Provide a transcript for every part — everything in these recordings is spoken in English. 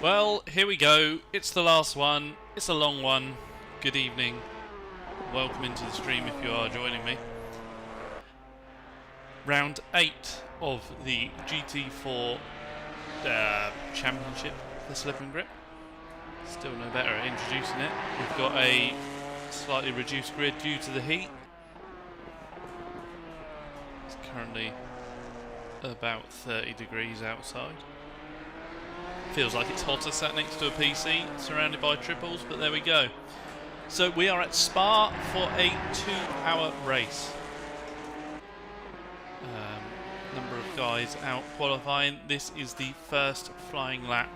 Well, here we go. It's the last one. It's a long one. Good evening. Welcome into the stream if you are joining me. Round 8 of the GT4 Championship for Slip Grip. Still no better at introducing it. We've got a slightly reduced grid due to the heat. It's currently about 30 degrees outside. Feels like it's hotter sat next to a PC, surrounded by triples, but there we go. So we are at Spa for a 2-hour race. Number of guys out qualifying. This is the first flying lap,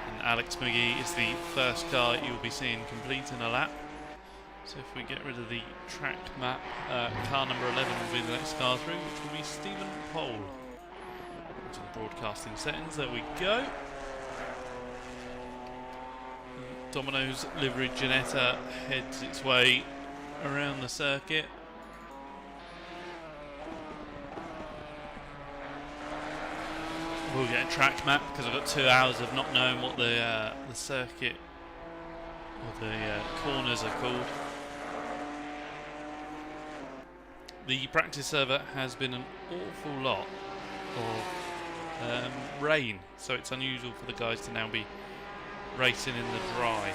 and Alex McGee is the first car you'll be seeing completing a lap. So if we get rid of the track map, car number 11 will be the next car through, which will be Stephen Pole. Into the broadcasting settings, there we go. Domino's livery Ginetta heads its way around the circuit. We'll get a track map because I've got 2 hours of not knowing what the circuit or the corners are called. The practice server has been an awful lot of rain, so it's unusual for the guys to now be racing in the dry.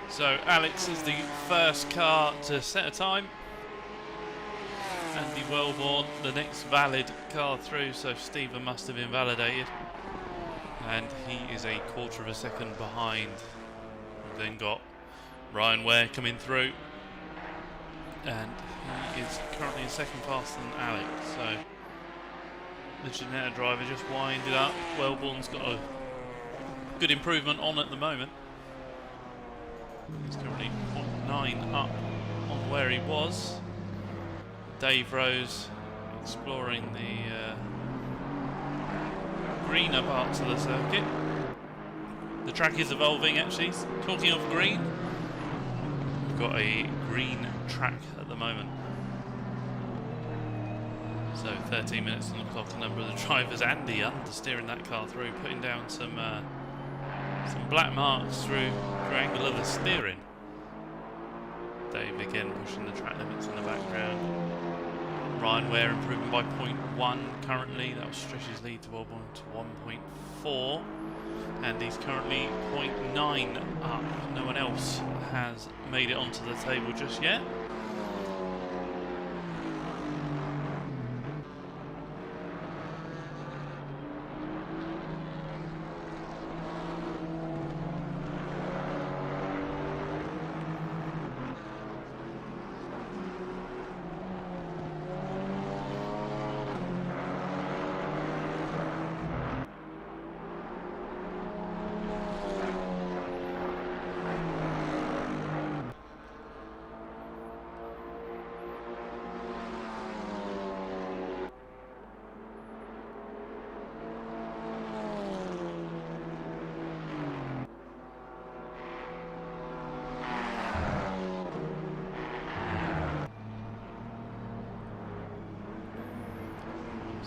So Alex is the first car to set a time. Andy Wellborn, the next valid car through, so Stephen must have invalidated. And he is a quarter of a second behind. We've then got Ryan Ware coming through. And he is currently a second faster than Alex, so the Ginetta driver just winded up. Wellborn's got a good improvement on at the moment. He's currently 0.9 up on where he was. Dave Rose exploring the greener parts of the circuit. The track is evolving actually. Talking of green, we've got a green track at the moment. So 13 minutes on the clock, a number of the drivers. Andy understeering that car through, putting down some black marks through angle of the steering. Dave again pushing the track limits in the background. Ryan Ware improving by 0.1 currently. That will stretch his lead to 1.4. And he's currently 0.9 up. No one else has made it onto the table just yet.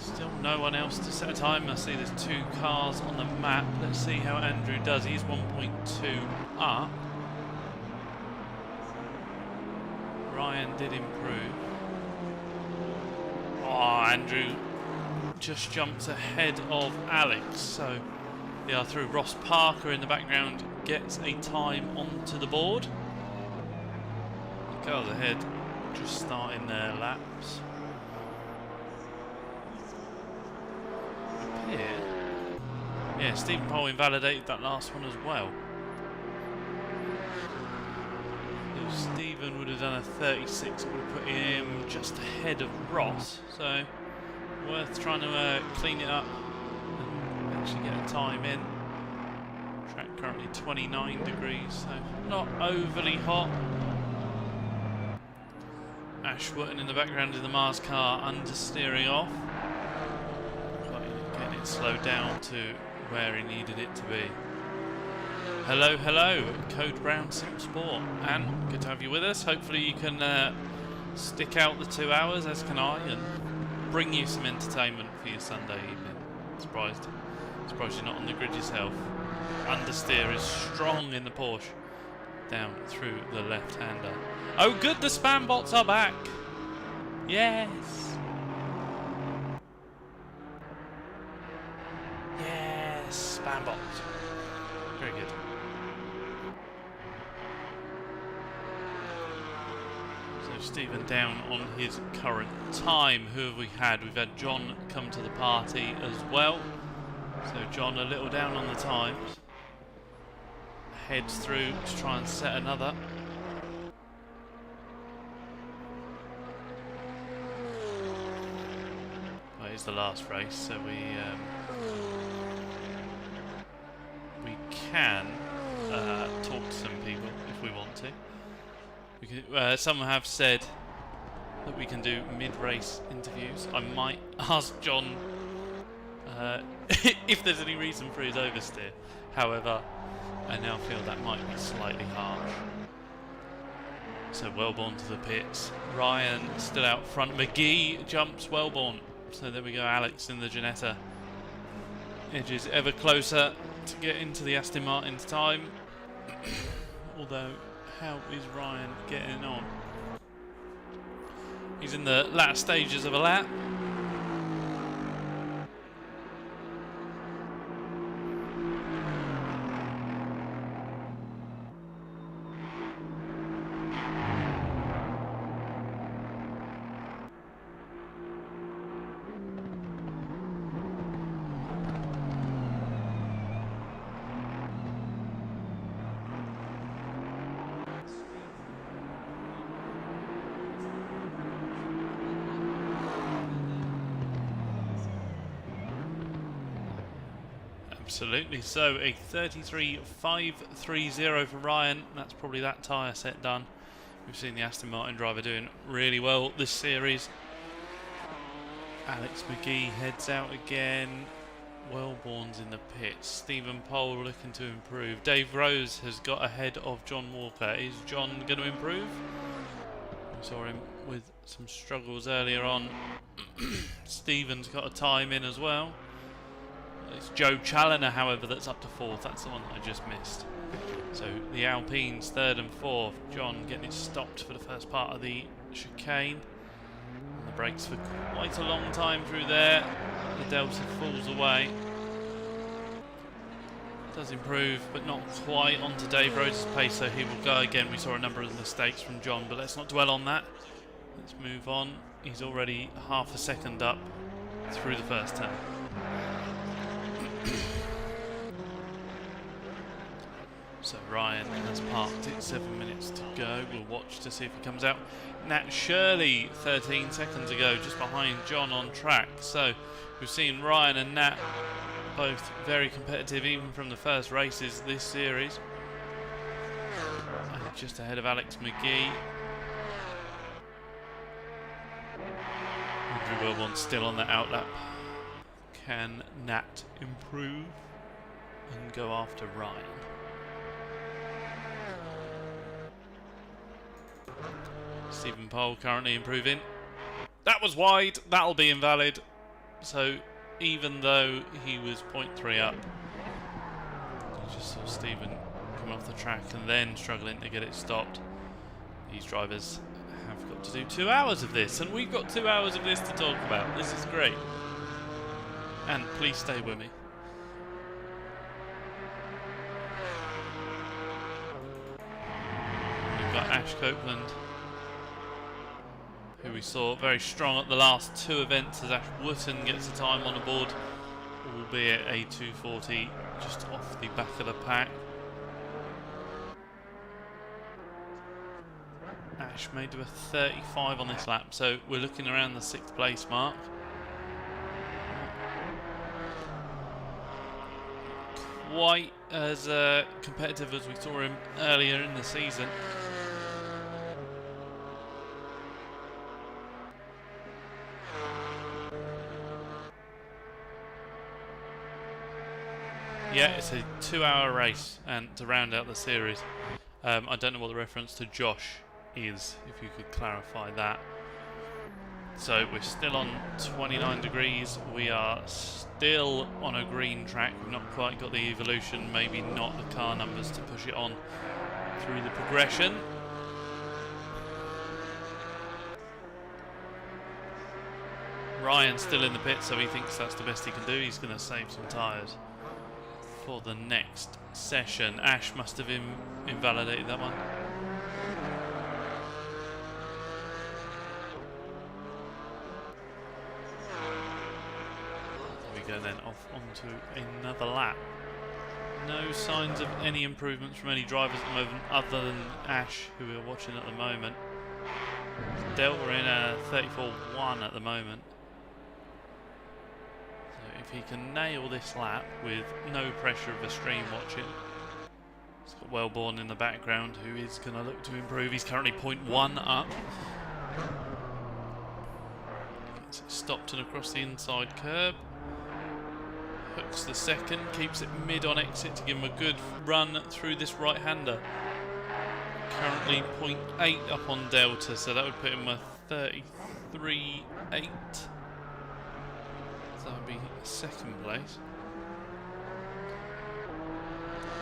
Still no one else to set a time. I see there's 2 cars on the map. Let's see how Andrew does. He's 1.2 up. Ryan did improve. Oh, Andrew just jumped ahead of Alex, so They are through. Ross Parker in the background gets a time onto the board. The cars ahead just starting their laps. Yeah, Stephen Poll invalidated that last one as well. So Stephen would have done a 36, it would have put him just ahead of Ross. So worth trying to clean it up and actually get a time in. Track currently 29 degrees, so not overly hot. Ashworth in the background in the Mars car, understeering off. Getting it slowed down to where he needed it to be. Hello, hello, Code Brown Sim Sport, and good to have you with us. Hopefully you can stick out the 2 hours, as can I, and bring you some entertainment for your Sunday evening. Surprised you're not on the grid yourself. Understeer is strong in the Porsche, down through the left-hander. Oh good, the spam bots are back! Yes! Yes, spam bots. Very good. So Stephen down on his current time. Who have we had? We've had John come to the party as well. So John a little down on the times. Heads through to try and set another. Well, it's the last race, so we can talk to some people if we want to. We can, some have said that we can do mid-race interviews. I might ask John if there's any reason for his oversteer. However, I now feel that might be slightly harsh. So Wellborn to the pits. Ryan still out front. McGee jumps Wellborn. So there we go, Alex in the Ginetta. Edges ever closer to get into the Aston Martin's time. Although, how is Ryan getting on? He's in the latter stages of a lap. Absolutely, so a 33.530 for Ryan. That's probably that tyre set done. We've seen the Aston Martin driver doing really well this series. Alex McGee heads out again. Wellborn's in the pits. Stephen Poll looking to improve. Dave Rose has got ahead of John Walker. Is John going to improve? We saw him with some struggles earlier on. Stephen's got a time in as well. It's Joe Challoner, however, that's up to 4th. That's the one that I just missed. So the Alpines 3rd and 4th. John getting it stopped for the first part of the chicane. And the brakes for quite a long time through there. The Delta falls away. Does improve, but not quite onto Dave Rose's pace, so he will go again. We saw a number of mistakes from John, but let's not dwell on that. Let's move on. He's already half a second up through the first turn. So Ryan has parked it, 7 minutes to go. We'll watch to see if he comes out. Nat Shirley 13 seconds ago, just behind John on track. So we've seen Ryan and Nat both very competitive even from the first races this series. And just ahead of Alex McGee. Andrew Wellborn still on the outlap. Can Nat improve and go after Ryan? Stephen Poll currently improving. That was wide. That'll be invalid. So even though he was 0.3 up, you just saw Stephen coming off the track and then struggling to get it stopped. These drivers have got to do 2 hours of this, and we've got 2 hours of this to talk about. This is great. And please stay with me. we've got Ash Copeland, who we saw very strong at the last two events as Ash Wooten gets a time on the board, albeit a 240 just off the back of the pack. Ash may do a 35 on this lap, so we're looking around the 6th place mark. Quite as competitive as we saw him earlier in the season. Yeah, it's a 2-hour race, and to round out the series, I don't know what the reference to Josh is, if you could clarify that. So we're still on 29 degrees, we are still on a green track, we've not quite got the evolution, maybe not the car numbers to push it on through the progression. Ryan's still in the pit, so he thinks that's the best he can do. He's going to save some tyres for the next session. Ash must have invalidated that one. There we go then, off onto another lap. No signs of any improvements from any drivers at the moment other than Ash, who we're watching at the moment. Delta in a 34.1 at the moment. So if he can nail this lap with no pressure of a stream watching. He's got Wellborn in the background who is going to look to improve. He's currently 0.1 up. Gets it stopped and across the inside curb. Hooks the second, keeps it mid on exit to give him a good run through this right-hander. Currently 0.8 up on Delta, so that would put him a 33.8. So that would be second place.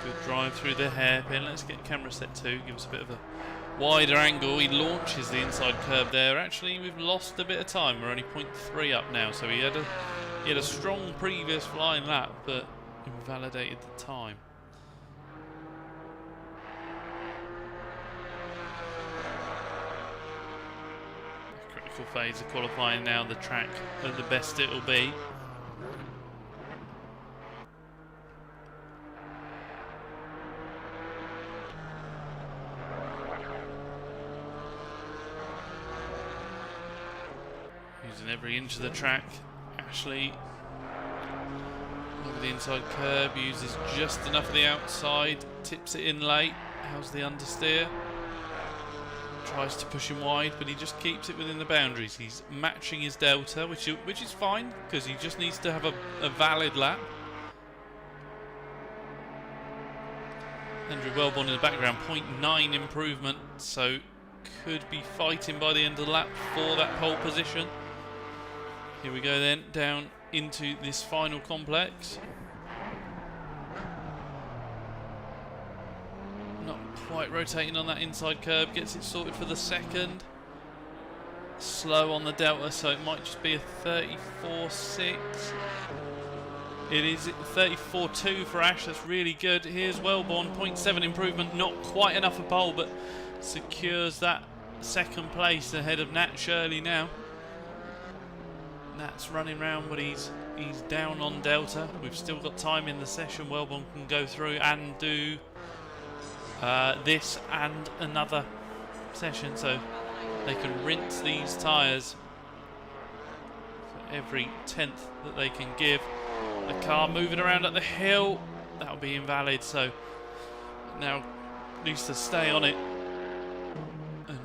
Good drive through the hairpin. Let's get camera set 2, give us a bit of a wider angle. He launches the inside curb there. Actually, we've lost a bit of time. We're only 0.3 up now, so he had a strong previous flying lap, but invalidated the time. Critical phase of qualifying now, the track at the best it'll be. Using every inch of the track. Ashley over the inside curb, uses just enough of the outside, tips it in late. How's the understeer? Tries to push him wide, but he just keeps it within the boundaries. He's matching his Delta, which is fine, because he just needs to have a valid lap. Andrew Wellborn in the background, 0.9 improvement, so could be fighting by the end of the lap for that pole position. Here we go then, down into this final complex. Not quite rotating on that inside curb, gets it sorted for the second. Slow on the Delta, so it might just be a 34.6. It is 34.2 for Ash, that's really good. Here's Wellborn, 0.7 improvement, not quite enough a pole, but secures that second place ahead of Nat Shirley now. Nat's running round, but he's down on Delta. We've still got time in the session. Wellborn can go through and do this and another session, so they can rinse these tyres for every 10th that they can give. The car moving around at the hill, that'll be invalid, so now needs to stay on it and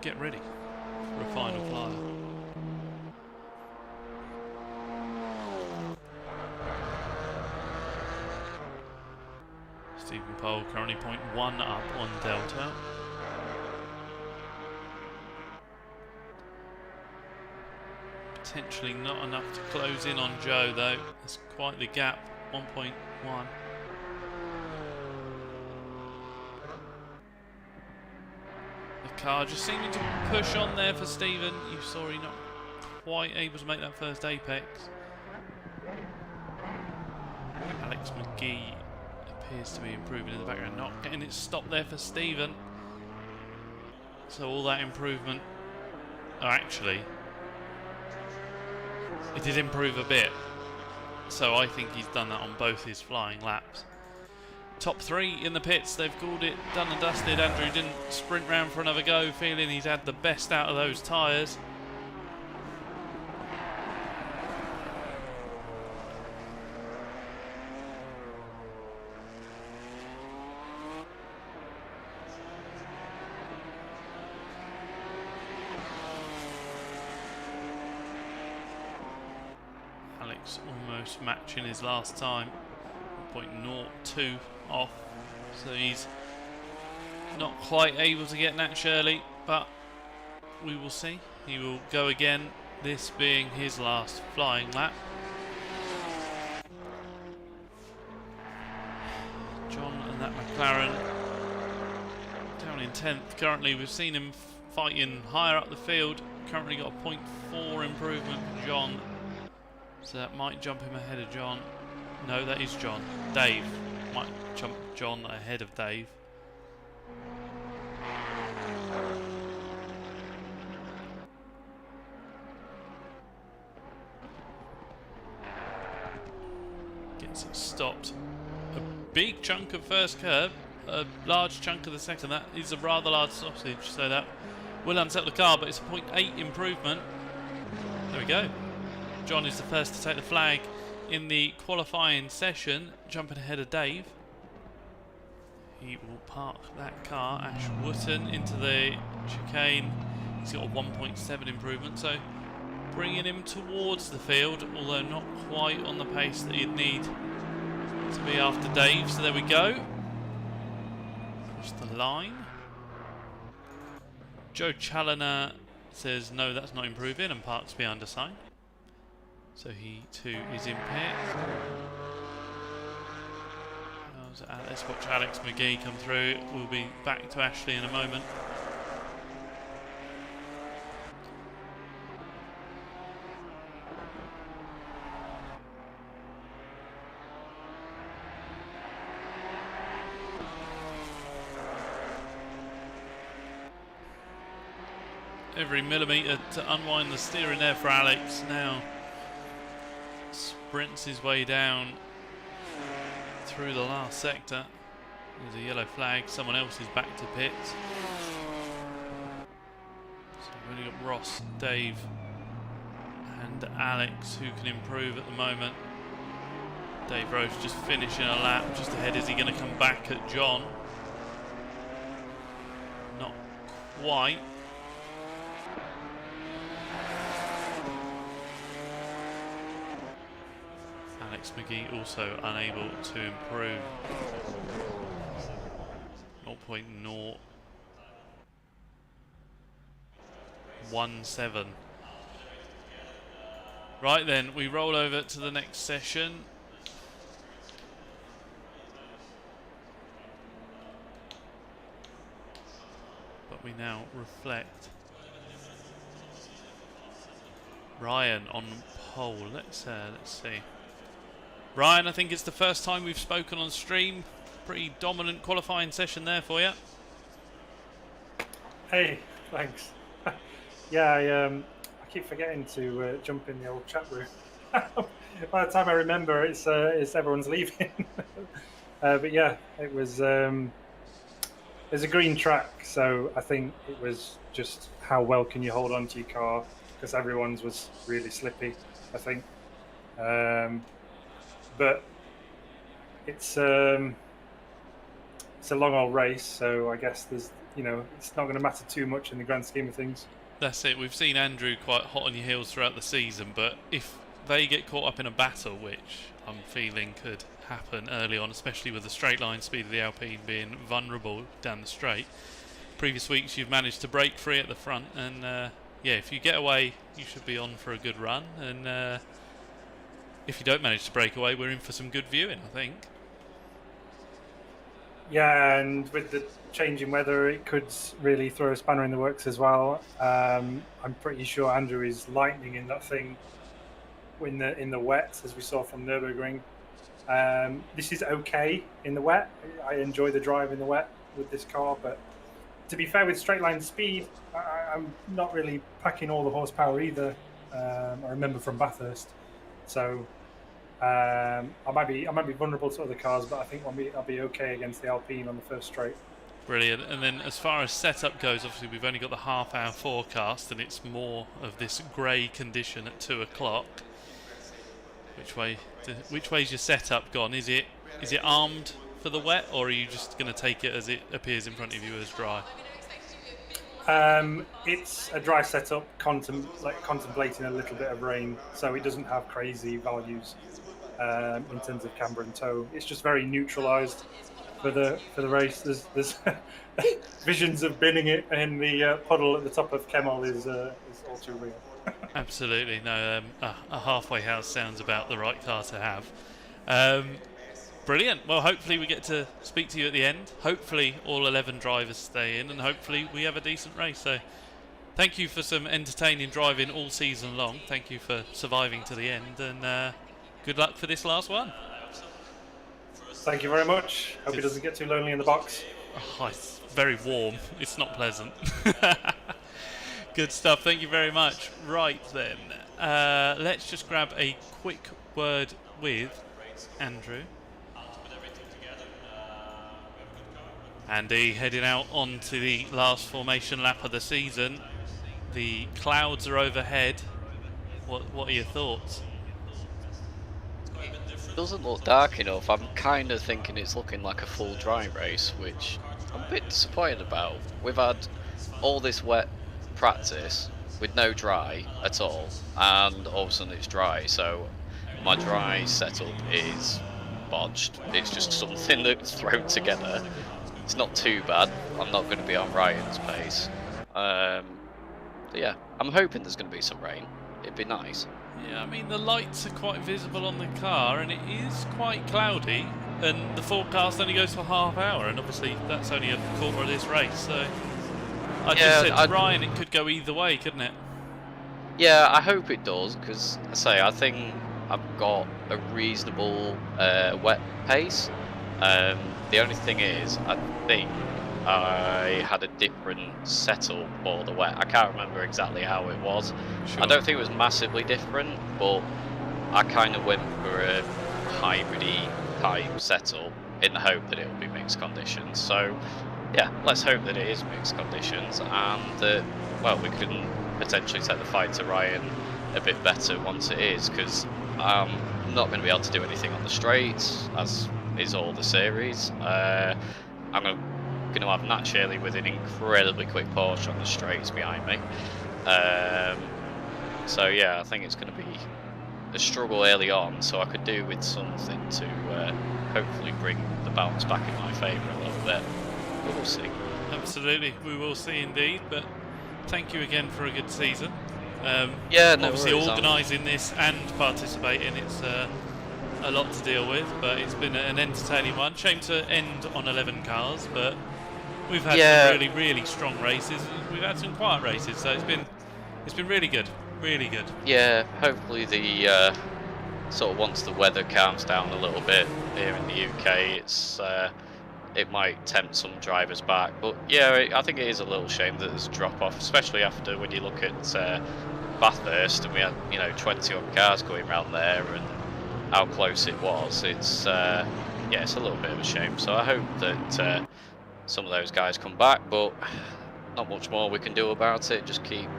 get ready for a final flyer. Stephen Pole currently 0.1 up on Delta. Potentially not enough to close in on Joe though. That's quite the gap, 1.1. The car just seeming to push on there for Stephen. You saw he not quite able to make that first apex. Alex McGee appears to be improving in the background, not getting it stopped there for Stephen. So all that improvement, actually, it did improve a bit. So I think he's done that on both his flying laps. Top 3 in the pits, they've called it done and dusted. Andrew didn't sprint round for another go, feeling he's had the best out of those tyres. Alex almost matching his last time, 0.02 off, so he's not quite able to get Nat Shirley, but we will see. He will go again, this being his last flying lap. John and that McLaren down in 10th. Currently we've seen him fighting higher up the field, currently got a 0.4 improvement for John, so that might jump him ahead of John. No, that is John. Dave might jump John ahead of Dave. Gets it stopped. A big chunk of first curb, a large chunk of the second. That is a rather large sausage, so that will unsettle the car, but it's a 0.8 improvement. There we go. John is the first to take the flag in the qualifying session, jumping ahead of Dave. He will park that car, Ash Wotton, into the chicane. He's got a 1.7 improvement, so bringing him towards the field, although not quite on the pace that he'd need to be after Dave. So there we go. Across the line. Joe Challoner says no, that's not improving, and parks behind a sign. So he too is in pit. Let's watch Alex McGee come through. We'll be back to Ashley in a moment. Every millimetre to unwind the steering there for Alex. Now sprints his way down through the last sector. There's a yellow flag, someone else is back to pit. So we've only got Ross, Dave and Alex who can improve at the moment. Dave Rose just finishing a lap just ahead. Is he going to come back at John? Not quite. Alex McGee also unable to improve. 0.017. Right then, we roll over to the next session. But we now reflect. Ryan on pole. Let's see. Ryan, I think it's the first time we've spoken on stream. Pretty dominant qualifying session there for you. Hey, thanks. Yeah, I keep forgetting to jump in the old chat room. By the time I remember, it's everyone's leaving. But yeah, it was there's a green track, so I think it was just how well can you hold on to your car, because everyone's was really slippy, I think. But it's a long old race, so I guess there's, it's not going to matter too much in the grand scheme of things. That's it. We've seen Andrew quite hot on your heels throughout the season, but if they get caught up in a battle, which I'm feeling could happen early on, especially with the straight line speed of the Alpine being vulnerable down the straight. Previous weeks you've managed to break free at the front, and yeah, if you get away, you should be on for a good run, and if you don't manage to break away, we're in for some good viewing, I think. Yeah, and with the change in weather, it could really throw a spanner in the works as well. I'm pretty sure Andrew is lightning in that thing in the wet, as we saw from Nürburgring. This is okay in the wet. I enjoy the drive in the wet with this car, but to be fair, with straight line speed, I'm not really packing all the horsepower either. I remember from Bathurst, so I might be vulnerable to other cars, but I think I'll be okay against the Alpine on the first straight. Brilliant. And then as far as setup goes, obviously we've only got the half-hour forecast, and it's more of this grey condition at 2 o'clock. Which way's your setup gone? Is it armed for the wet, or are you just going to take it as it appears in front of you as dry? It's a dry setup, contemplating a little bit of rain, so it doesn't have crazy values in terms of camber and toe. It's just very neutralised for the race. There's visions of binning it in the puddle at the top of Kemmel is all too real. Absolutely, no. A halfway house sounds about the right car to have. Brilliant. Well, hopefully we get to speak to you at the end. Hopefully all 11 drivers stay in, and hopefully we have a decent race. So thank you for some entertaining driving all season long. Thank you for surviving to the end, and good luck for this last one. Thank you very much. Hope it doesn't get too lonely in the box. Oh, it's very warm. It's not pleasant. Good stuff. Thank you very much. Right then, let's just grab a quick word with Andrew. Andy heading out onto the last formation lap of the season. The clouds are overhead. What are your thoughts? It doesn't look dark enough. I'm kind of thinking it's looking like a full dry race, which I'm a bit disappointed about. We've had all this wet practice with no dry at all, and all of a sudden it's dry, so my dry setup is bodged. It's just something that's thrown together. It's not too bad. I'm not going to be on Ryan's pace. Yeah, I'm hoping there's going to be some rain. It'd be nice. Yeah, I mean the lights are quite visible on the car, and it is quite cloudy, and the forecast only goes for half hour, and obviously that's only a quarter of this race, so I just said to Ryan it could go either way, couldn't it? Yeah, I hope it does, because I think I've got a reasonable wet pace. The only thing is, I think I had a different setup for the wet. I can't remember exactly how it was. Sure. I don't think it was massively different, but I kind of went for a hybrid-y type setup in the hope that it will be mixed conditions. So yeah, let's hope that it is mixed conditions, and that, well, we can potentially take the fight to Ryan a bit better once it is, because I'm not going to be able to do anything on the straights, as is all the series. I'm going to have Nat Shirley with an incredibly quick Porsche on the straights behind me. So yeah, I think it's going to be a struggle early on, so I could do with something to hopefully bring the bounce back in my favour a little bit. But we'll see. Absolutely, we will see indeed, but thank you again for a good season. Yeah, no obviously worries, organising this and participating, it's a lot to deal with, but it's been an entertaining one. Shame to end on 11 cars, but we've had some really, really strong races. We've had some quiet races, so it's been really good, really good. Yeah, hopefully the sort of once the weather calms down a little bit here in the UK, it might tempt some drivers back. But yeah, I think it is a little shame that there's a drop off, especially after when you look at Bathurst, and we had 20 odd cars going around there, and how close it was. It's yeah, it's a little bit of a shame. So I hope that some of those guys come back, but not much more we can do about it. Just keep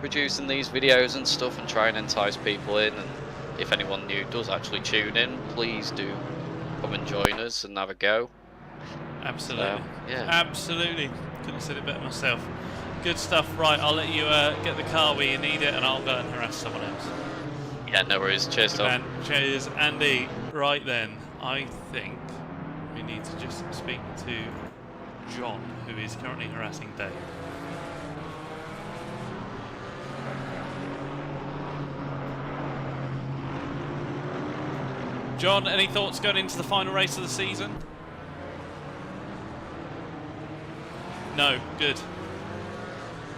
producing these videos and stuff and try and entice people in. And if anyone new does actually tune in, please do come and join us and have a go. Absolutely. Yeah. Absolutely. Couldn't have said it better myself. Good stuff. Right, I'll let you get the car where you need it, and I'll go and harass someone else. Yeah, no worries. Cheers, Tom. Cheers, Andy. Right then, I think we need to just speak to John, who is currently harassing Dave. John, any thoughts going into the final race of the season? No, good.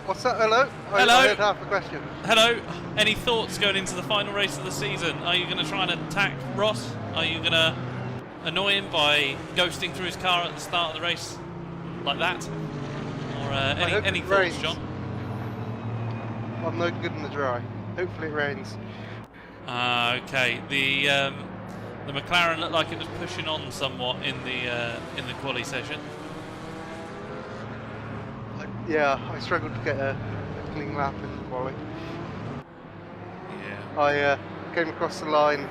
What's that? Hello? Hello. I heard half the question. Hello. Any thoughts going into the final race of the season? Are you going to try and attack Ross? Are you going to annoy him by ghosting through his car at the start of the race? Like that? Or hope any it thoughts, rains. John? I'm no good in the dry. Hopefully it rains. Okay. The McLaren looked like it was pushing on somewhat in the quali session. Yeah, I struggled to get a clean lap in the quali. Yeah. I came across the line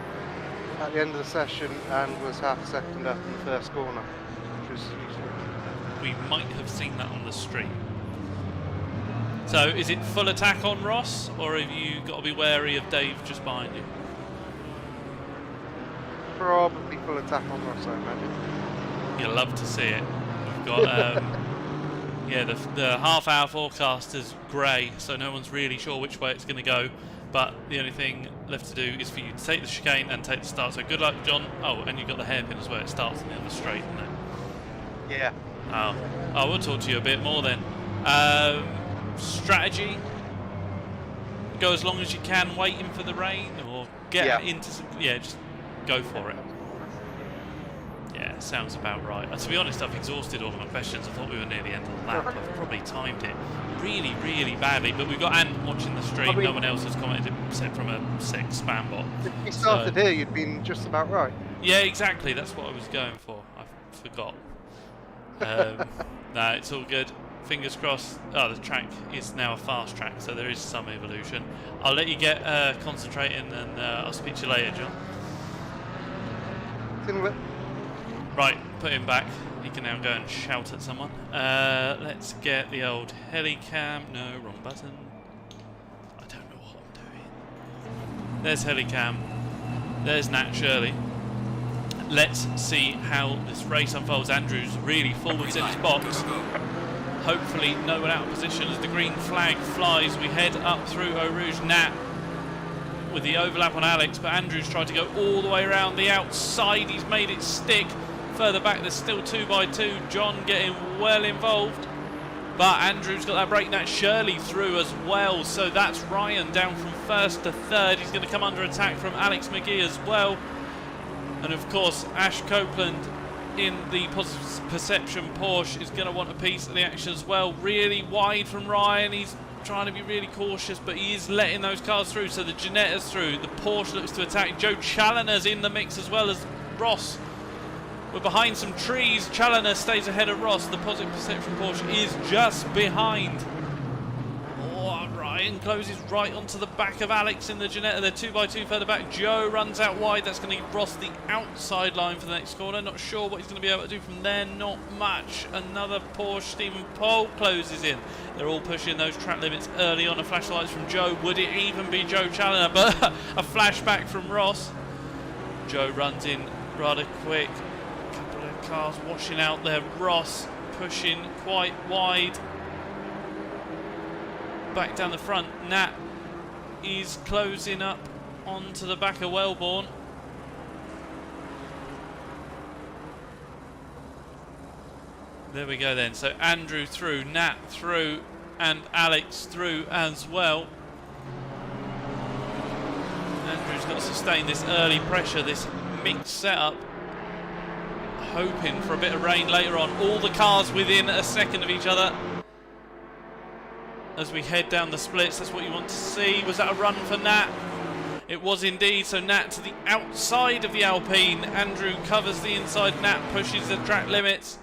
at the end of the session and was half a second up in the first corner, which was useful. We might have seen that on the stream. So, is it full attack on Ross, or have you got to be wary of Dave just behind you? Probably full attack on Ross, I imagine. You'll love to see it. We've got, yeah, the half-hour forecast is grey, so no one's really sure which way it's going to go. But the only thing left to do is for you to take the chicane and take the start. So good luck, John. Oh, and you've got the hairpin as well. It starts in the other straight, isn't it? Yeah. Oh, we'll talk to you a bit more then. Strategy: go as long as you can, waiting for the rain, or get into. Yeah, just go for it. Yeah, sounds about right. To be honest, I've exhausted all of my questions. I thought we were near the end of the lap. I've probably timed it really, really badly. But we've got Ant watching the stream. I mean, no one else has commented except from a sick spam bot. If you started here, you'd been just about right. Yeah, exactly. That's what I was going for. I forgot. No, it's all good. Fingers crossed. Oh, the track is now a fast track, so there is some evolution. I'll let you get concentrating, and I'll speak to you later, John. See you in a bit. Right, put him back. He can now go and shout at someone. Let's get the old helicam. No, wrong button. I don't know what I'm doing. There's helicam. There's Nat Shirley. Let's see how this race unfolds. Andrew's really forwards in his box. Hopefully no one out of position as the green flag flies. We head up through Eau Rouge. Nat with the overlap on Alex, but Andrew's tried to go all the way around the outside. He's made it stick. Further back there's still 2x2. John getting well involved, but Andrew's got that break. Nat Shirley through as well, so that's Ryan down from first to third. He's going to come under attack from Alex McGee as well. And of course, Ash Copeland in the Positive Perception Porsche is going to want a piece of the action as well. Really wide from Ryan. He's trying to be really cautious, but he is letting those cars through. So the Ginetta's through. The Porsche looks to attack. Joe Challoner's in the mix as well as Ross. We're behind some trees. Challoner stays ahead of Ross. The Positive Perception Porsche is just behind. Oh, Ryan closes right onto the back of Alex in the Ginetta. They're 2x2 further back. Joe runs out wide. That's going to give Ross the outside line for the next corner. Not sure what he's going to be able to do from there. Not much. Another Porsche. Stephen Pohl closes in. They're all pushing those track limits early on. A flash of lights from Joe. Would it even be Joe Challoner? But a flashback from Ross. Joe runs in rather quick. A couple of cars washing out there. Ross pushing quite wide. Back down the front, Nat is closing up onto the back of Wellborn. There we go then. So Andrew through, Nat through, and Alex through as well. Andrew's got to sustain this early pressure, this mixed setup. Hoping for a bit of rain later on. All the cars within a second of each other. As we head down the splits, that's what you want to see. Was that a run for Nat? It was indeed. So Nat to the outside of the Alpine. Andrew covers the inside. Nat pushes the track limits.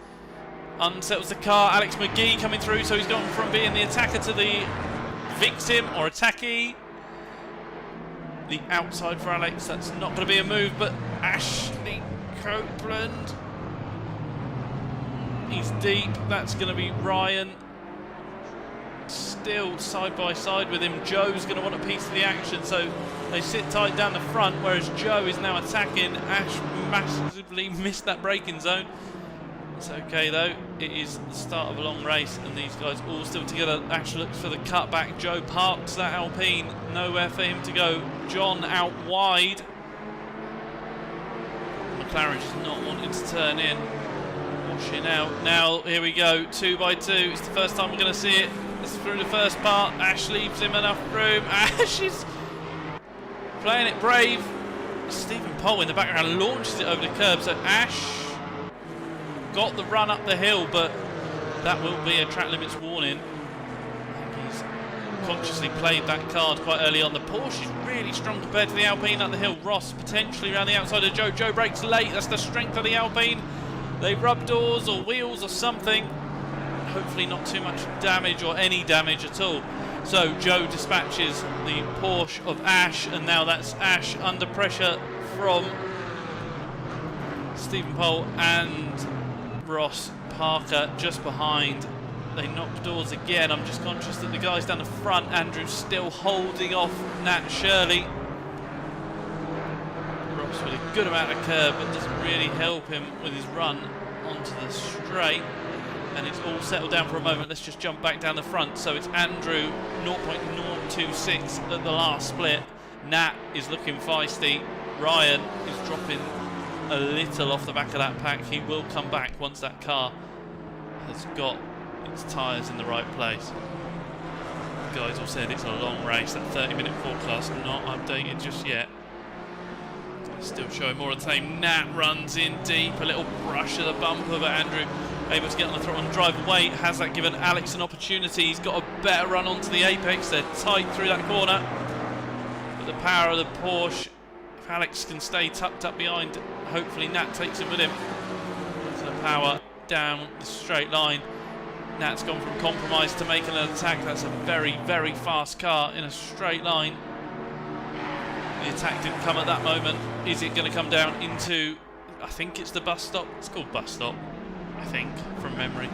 Unsettles the car. Alex McGee coming through. So he's gone from being the attacker to the victim or attackee. The outside for Alex. That's not going to be a move. But Ashley Copeland. He's deep. That's going to be Ryan. Still side by side with him. Joe's going to want a piece of the action, so they sit tight down the front, whereas Joe is now attacking. Ash massively missed that braking zone. It's okay though, it is the start of a long race and these guys all still together. Ash looks for the cutback. Joe parks that Alpine, nowhere for him to go. John out wide. McLaren just not wanting to turn in. Washing out. Now here we go, 2x2. It's the first time we're going to see it. This is through the first part. Ash leaves him enough room. Ash is playing it brave. Stephen Pohl in the background launches it over the curb. So Ash got the run up the hill, but that will be a track limits warning. I think he's consciously played that card quite early on. The Porsche is really strong compared to the Alpine up the hill. Ross potentially around the outside of Joe. Joe breaks late. That's the strength of the Alpine. They rub doors or wheels or something. Hopefully not too much damage or any damage at all. So Joe dispatches the Porsche of Ash, and now that's Ash under pressure from Stephen Pole and Ross Parker just behind. They knock doors again. I'm just conscious that the guys down the front, Andrew's still holding off Nat Shirley. Ross with a good amount of curb, but doesn't really help him with his run onto the straight. And it's all settled down for a moment. Let's just jump back down the front. So it's Andrew 0.026 at the last split. Nat is looking feisty. Ryan is dropping a little off the back of that pack. He will come back once that car has got its tyres in the right place. The guys all said it's a long race. That 30-minute forecast not updated just yet. Still showing more of the same. Nat runs in deep, a little brush of the bumper, but Andrew able to get on the throttle and drive away. Has that given Alex an opportunity? He's got a better run onto the apex. They're tight through that corner. But the power of the Porsche, if Alex can stay tucked up behind, hopefully Nat takes it with him. So the power down the straight line. Nat's gone from compromise to making an attack. That's a very, very fast car in a straight line. The attack didn't come at that moment. Is it going to come down into, I think it's the bus stop. It's called bus stop, I think, from memory.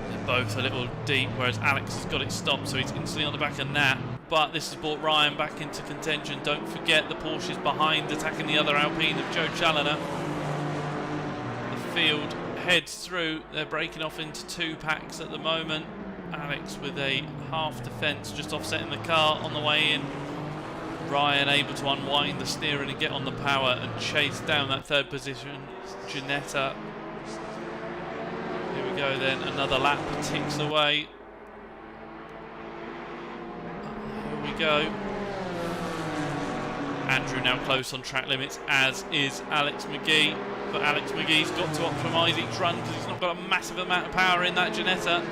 They're both a little deep, whereas Alex has got it stopped, so he's instantly on the back of Nat. But this has brought Ryan back into contention. Don't forget the Porsche's behind, attacking the other Alpine of Joe Challoner. The field heads through. They're breaking off into two packs at the moment. Alex with a half defence, just offsetting the car on the way in. Ryan able to unwind the steering and get on the power and chase down that third position. Ginetta. Here we go then, another lap ticks away. Here we go. Andrew now close on track limits, as is Alex McGee. But Alex McGee's got to optimise each run because he's not got a massive amount of power in that Ginetta.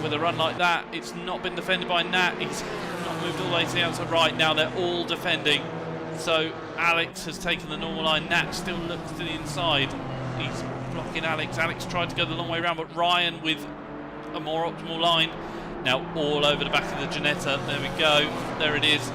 With a run like that, it's not been defended by Nat. He's not moved all the way to the outside right. Now they're all defending. So Alex has taken the normal line. Nat still looks to the inside. He's blocking Alex. Alex tried to go the long way around, but Ryan with a more optimal line. Now all over the back of the Ginetta. There we go. There it is.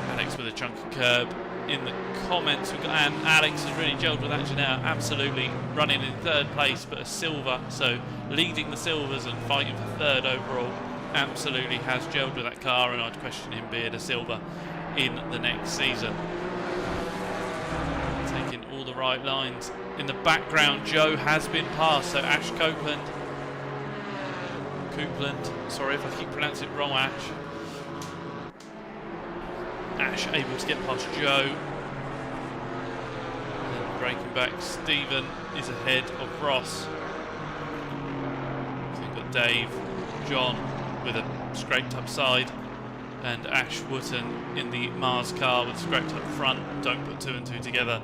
Alex with a chunky curb. In the comments, we've got, and Alex has really gelled with that Ginetta. Absolutely running in third place, but a silver. So leading the silvers and fighting for third overall. Absolutely has gelled with that car, and I'd question him being a silver in the next season. Taking all the right lines. In the background, Joe has been passed. So Ash Copeland. Sorry if I keep pronouncing it wrong, Ash. Ash able to get past Joe. And then breaking back, Stephen is ahead of Ross. So you've got Dave, John with a scraped up side, and Ash Wooten in the Mars car with a scraped up front. Don't put two and two together,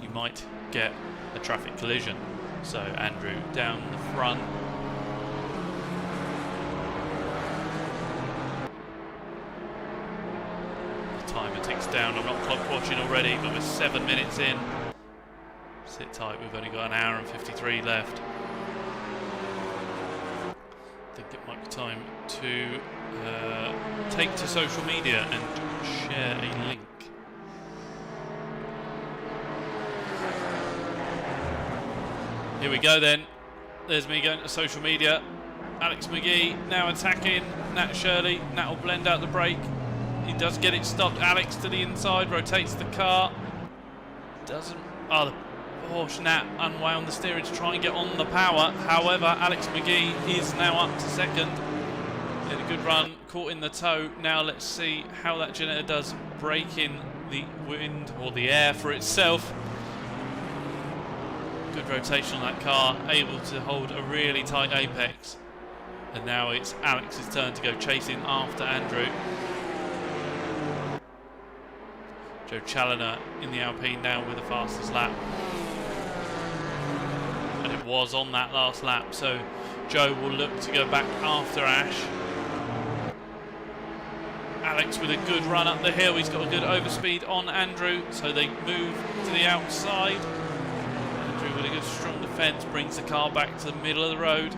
you might get a traffic collision. So Andrew down the front. Timer ticks down. I'm not clock watching already, but we're 7 minutes in. Sit tight, we've only got an hour and 53 left. I think it might be time to take to social media and share a link. Here we go then. There's me going to social media. Alex McGee now attacking Nat Shirley. Nat will blend out the brake. He does get it stopped. Alex to the inside, rotates the car. Doesn't. Oh, the Porsche Nat unwound the steering to try and get on the power. However, Alex McGee is now up to second. Did a good run, caught in the toe. Now let's see how that Ginetta does, break in the wind or the air for itself. Good rotation on that car, able to hold a really tight apex. And now it's Alex's turn to go chasing after Andrew. Joe Challoner in the Alpine now with the fastest lap. And it was on that last lap, so Joe will look to go back after Ash. Alex with a good run up the hill. He's got a good overspeed on Andrew, so they move to the outside. Andrew with a good strong defence brings the car back to the middle of the road.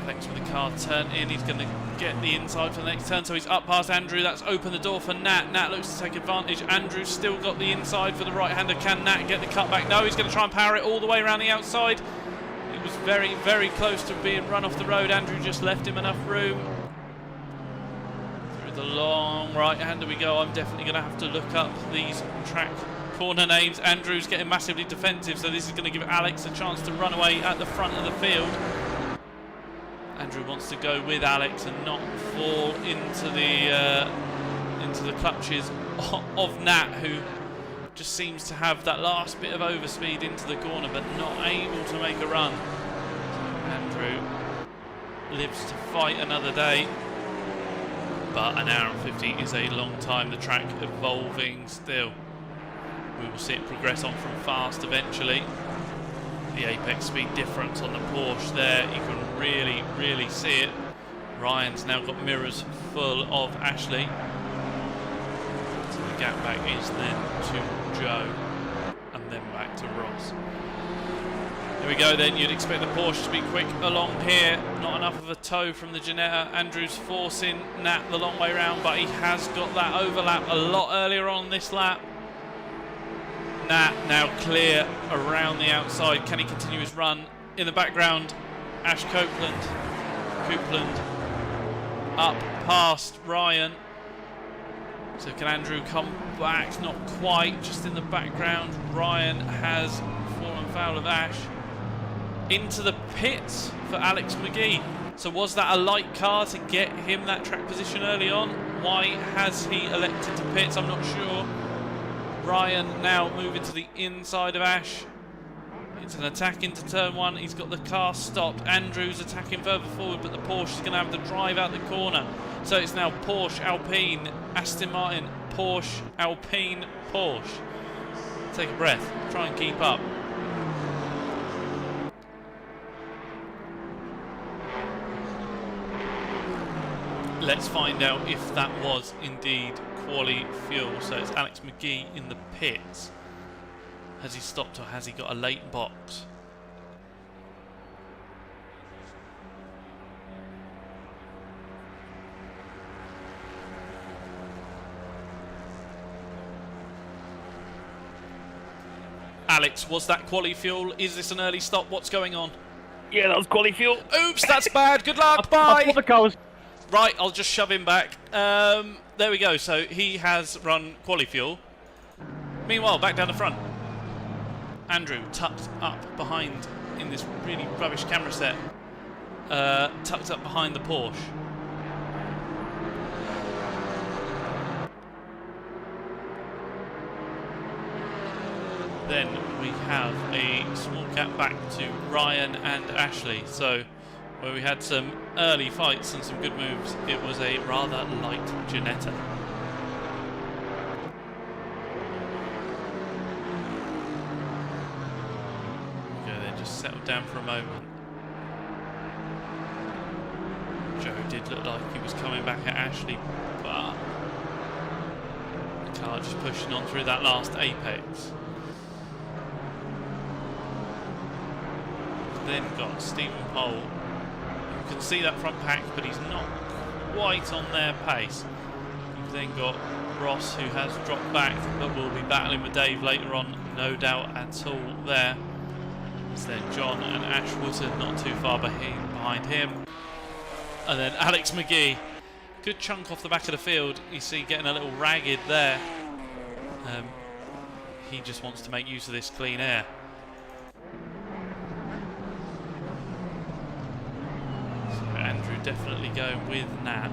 Alex with the car turn in. He's going to get the inside for the next turn, so he's up past Andrew. That's opened the door for Nat. Nat looks to take advantage. Andrew's still got the inside for the right-hander. Can Nat get the cutback? No, he's going to try and power it all the way around the outside. It was very, very close to being run off the road. Andrew just left him enough room. Through the long right-hander we go. I'm definitely going to have to look up these track corner names. Andrew's getting massively defensive, so this is going to give Alex a chance to run away at the front of the field. Andrew wants to go with Alex and not fall into the clutches of Nat, who just seems to have that last bit of overspeed into the corner, but not able to make a run. So Andrew lives to fight another day, but an hour and 50 is a long time. The track evolving still. We will see it progress on from fast eventually. The apex speed difference on the Porsche there, you can really, really see it. Ryan's now got mirrors full of Ashley. So the gap back is then to Joe, and then back to Ross. There we go then, you'd expect the Porsche to be quick along here. Not enough of a tow from the Ginetta. Andrew's forcing Nat the long way round, but he has got that overlap a lot earlier on this lap. Nat now clear around the outside. Can he continue his run? In the background, Ash Copeland up past Ryan. So can Andrew come back? Not quite, just in the background. Ryan has fallen foul of Ash. Into the pits for Alex McGee. So was that a light car to get him that track position early on? Why has he elected to pits? I'm not sure. Ryan now moving to the inside of Ash. It's an attack into turn one. He's got the car stopped. Andrew's attacking further forward, but the Porsche is going to have to drive out the corner. So it's now Porsche, Alpine, Aston Martin, Porsche, Alpine, Porsche. Take a breath. Try and keep up. Let's find out if that was indeed quali fuel. So it's Alex McGee in the pits. Has he stopped or has he got a late box? Alex, was that quali fuel? Is this an early stop? What's going on? Yeah, that was quality fuel. Oops, that's bad. Good luck. I thought the car was... Right, I'll just shove him back. There we go. So he has run quali fuel. Meanwhile, back down the front, Andrew tucked up behind in this really rubbish camera set. Tucked up behind the Porsche. Then we have a small gap back to Ryan and Ashley. So where we had some early fights and some good moves, it was a rather light Ginetta. Okay, then just settled down for a moment. Joe did look like he was coming back at Ashley, but the car just pushing on through that last apex. Then got Stephen Pole. You can see that front pack, but he's not quite on their pace. You've then got Ross, who has dropped back, but will be battling with Dave later on, no doubt at all there. It's then John and Ash Wootton not too far behind him. And then Alex McGee, good chunk off the back of the field. You see getting a little ragged there. He just wants to make use of this clean air. Andrew definitely going with Nat.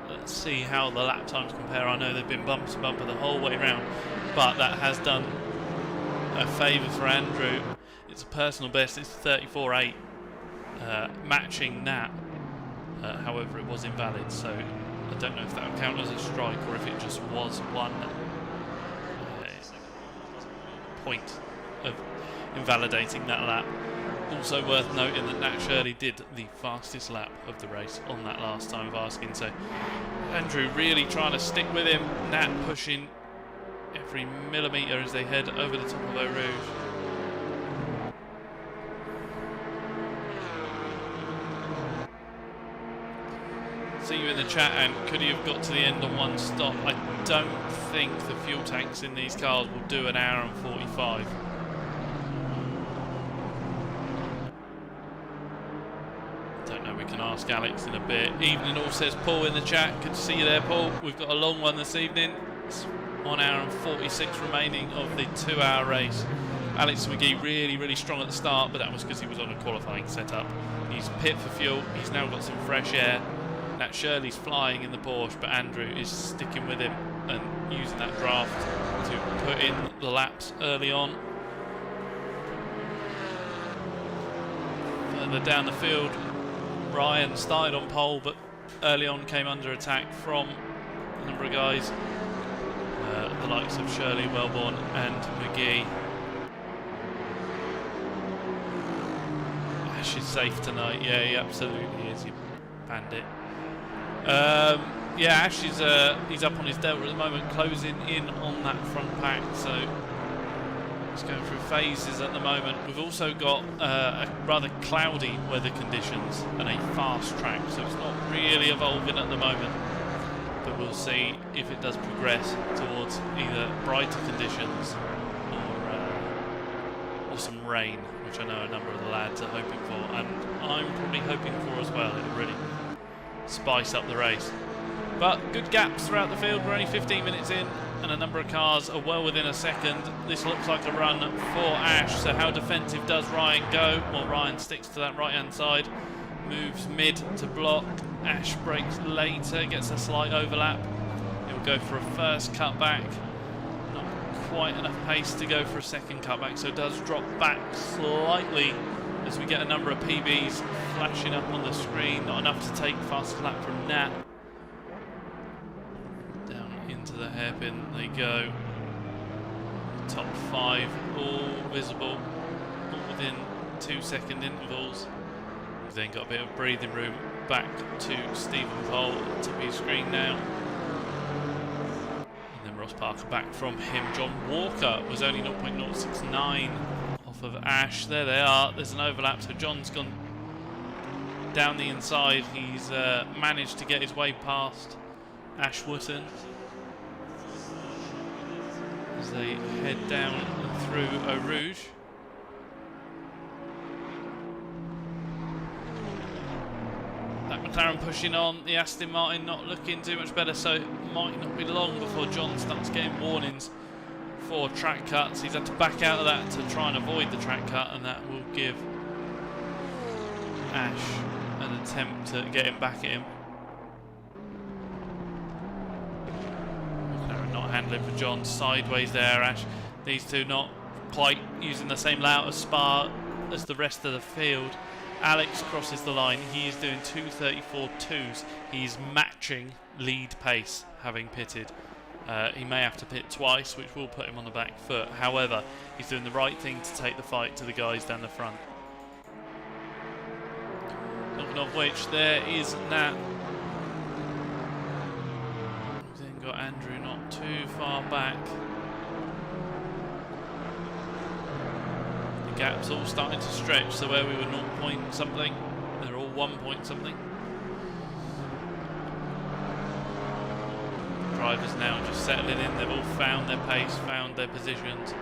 Let's see how the lap times compare. I know they've been bumper to bumper the whole way around, but that has done a favour for Andrew. It's a personal best, it's 34.8, matching Nat. However, it was invalid, so I don't know if that will count as a strike or if it just was one point of invalidating that lap. Also worth noting that Nat Shirley did the fastest lap of the race on that last time of asking, so Andrew really trying to stick with him, Nat pushing every millimetre as they head over the top of Eau Rouge. See you in the chat, and could he have got to the end on one stop? I don't think the fuel tanks in these cars will do an hour and 45. Don't know, we can ask Alex in a bit. Evening all, says Paul in the chat. Good to see you there, Paul. We've got a long one this evening. It's 1 hour and 46 remaining of the 2-hour race. Alex McGee really strong at the start, but that was because he was on a qualifying setup. He's pit for fuel. He's now got some fresh air. Nat Shirley's flying in the Porsche, but Andrew is sticking with him and using that draft to put in the laps early on. Further down the field, Ryan started on pole, but early on came under attack from a number of guys, the likes of Shirley, Wellborn and McGee. Ash is safe tonight. Yeah, he absolutely is, you bandit. Yeah, Ash is he's up on his delta at the moment, closing in on that front pack, so he's going through phases at the moment. We've also got a rather cloudy weather conditions and a fast track, so it's not really evolving at the moment, but we'll see if it does progress towards either brighter conditions or some rain, which I know a number of the lads are hoping for, and I'm probably hoping for as well. It'll really spice up the race. But good gaps throughout the field. We're only 15 minutes in and a number of cars are well within a second. This looks like a run for Ash, so how defensive does Ryan go? Well, Ryan sticks to that right hand side, moves mid to block. Ash brakes later, gets a slight overlap. He'll go for a first cutback, not quite enough pace to go for a second cutback, so does drop back slightly as we get a number of PBs flashing up on the screen. Not enough to take fast lap from Nat. Down into the hairpin they go. Top 5 all visible, all within 2-second intervals. We've then got a bit of breathing room back to Stephen Cole at the top of your screen now. And then Ross Parker back from him. John Walker was only 0.069 off of Ash. There they are. There's an overlap, so John's gone down the inside. He's managed to get his way past Ash Wotton as they head down through Eau Rouge. That McLaren pushing on, the Aston Martin not looking too much better, so it might not be long before John starts getting warnings for track cuts. He's had to back out of that to try and avoid the track cut, and that will give Ash an attempt to get him back at him. McLaren not handling for John, sideways there. Ash, these two not quite using the same layout of Spa as the rest of the field. Alex crosses the line. He is doing 2:34.2s. He's matching lead pace, having pitted. He may have to pit twice, which will put him on the back foot. However, he's doing the right thing to take the fight to the guys down the front. Talking of which, there is Nat. We've then got Andrew not too far back. The gap's all starting to stretch, so where we were 0 point something, they're all 1 point something. Drivers now just settling in, they've all found their pace, found their positions.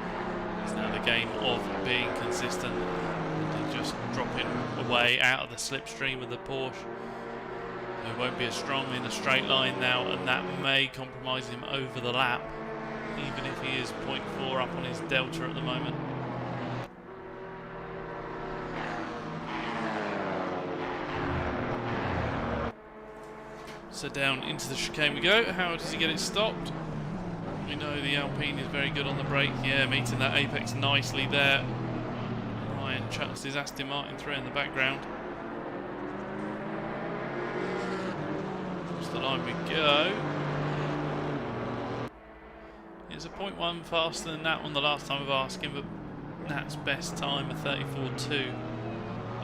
It's now the game of being consistent and just dropping away out of the slipstream of the Porsche. It won't be as strong in a straight line now, and that may compromise him over the lap, even if he is 0.4 up on his delta at the moment. So down into the chicane we go. How does he get it stopped? We know the Alpine is very good on the brake. Yeah, meeting that apex nicely there. Ryan chucks his Aston Martin through in the background. Across the line we go. It's a 0.1 faster than that one the last time of asking, but Nat's best time, a 34.2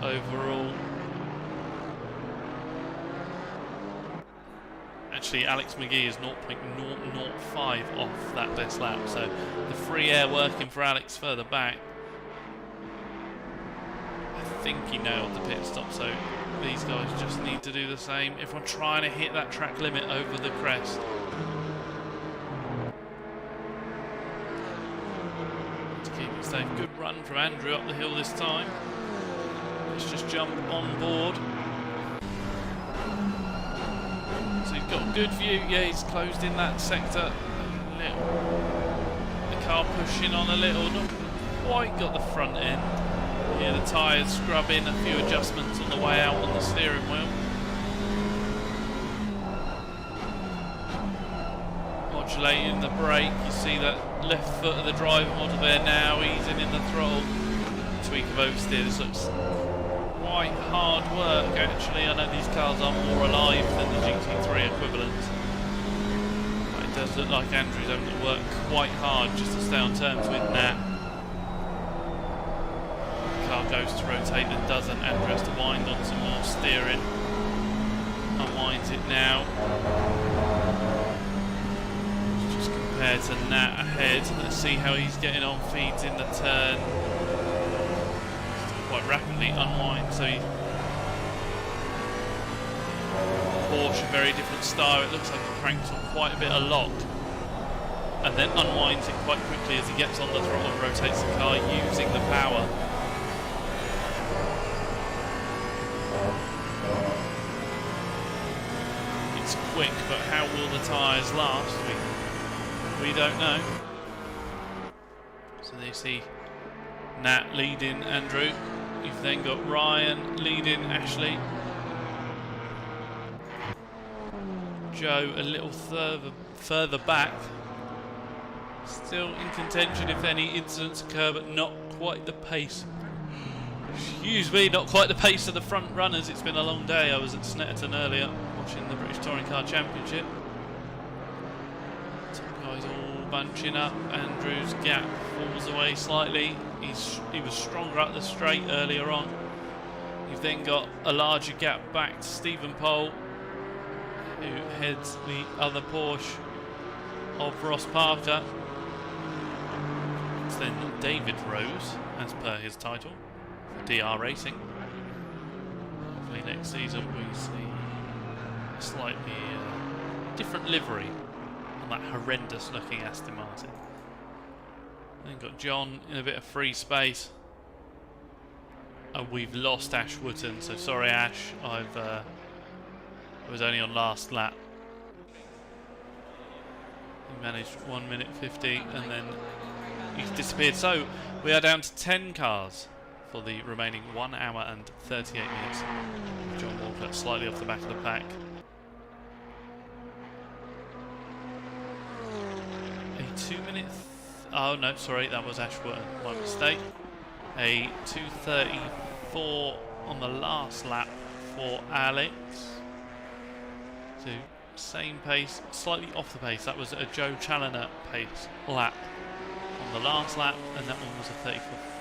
overall. Actually, Alex McGee is 0.005 off that best lap, so the free air working for Alex further back. I think he nailed the pit stop, so these guys just need to do the same. Everyone trying to hit that track limit over the crest. To keep it safe. Good run from Andrew up the hill this time. Let's just jump on board. So he's got a good view. Yeah, he's closed in that sector a little. The car pushing on a little. Not quite got the front end. Yeah, the tyres scrubbing, a few adjustments on the way out on the steering wheel. Modulating the brake, you see that left foot of the driver model there now, easing in the throttle. Tweak of oversteer, this looks quite hard work actually. I know these cars are more alive than the GT3 equivalents. But it does look like Andrew's having to work quite hard just to stay on terms with Nat. Goes to rotate and doesn't. Andrew has to wind on some more steering. Unwinds it now. Just compared to Nat ahead. Let's see how he's getting on. Feeds in the turn. Quite rapidly unwind. So he Porsche, very different style. It looks like he cranks on quite a bit of lock. And then unwinds it quite quickly as he gets on the throttle and rotates the car using the power. It's quick, but how will the tyres last? We don't know. So they see Nat leading Andrew. You've then got Ryan leading Ashley. Joe a little further back. Still in contention if any incidents occur, but not quite the pace. Excuse me, not quite the pace of the front runners. It's been a long day. I was at Snetterton earlier watching the British Touring Car Championship. Top guys all bunching up. Andrew's gap falls away slightly. He was stronger up the straight earlier on. You've then got a larger gap back to Stephen Pole, who heads the other Porsche of Ross Parker. It's then David Rose, as per his title, for DR Racing. Hopefully next season we see a slightly different livery on that horrendous looking Aston Martin. Then got John in a bit of free space. We've lost Ash Wootton, so sorry Ash, I was only on last lap. He managed 1 minute 50 and then he's disappeared. So we are down to 10 cars for the remaining 1 hour and 38 minutes. John Walker slightly off the back of the pack. A 2 minute... oh no, sorry, that was Ash Wootton, my mistake. A 2:34 on the last lap for Alex. So same pace, slightly off the pace. That was a Joe Challoner pace lap on the last lap, and that one was a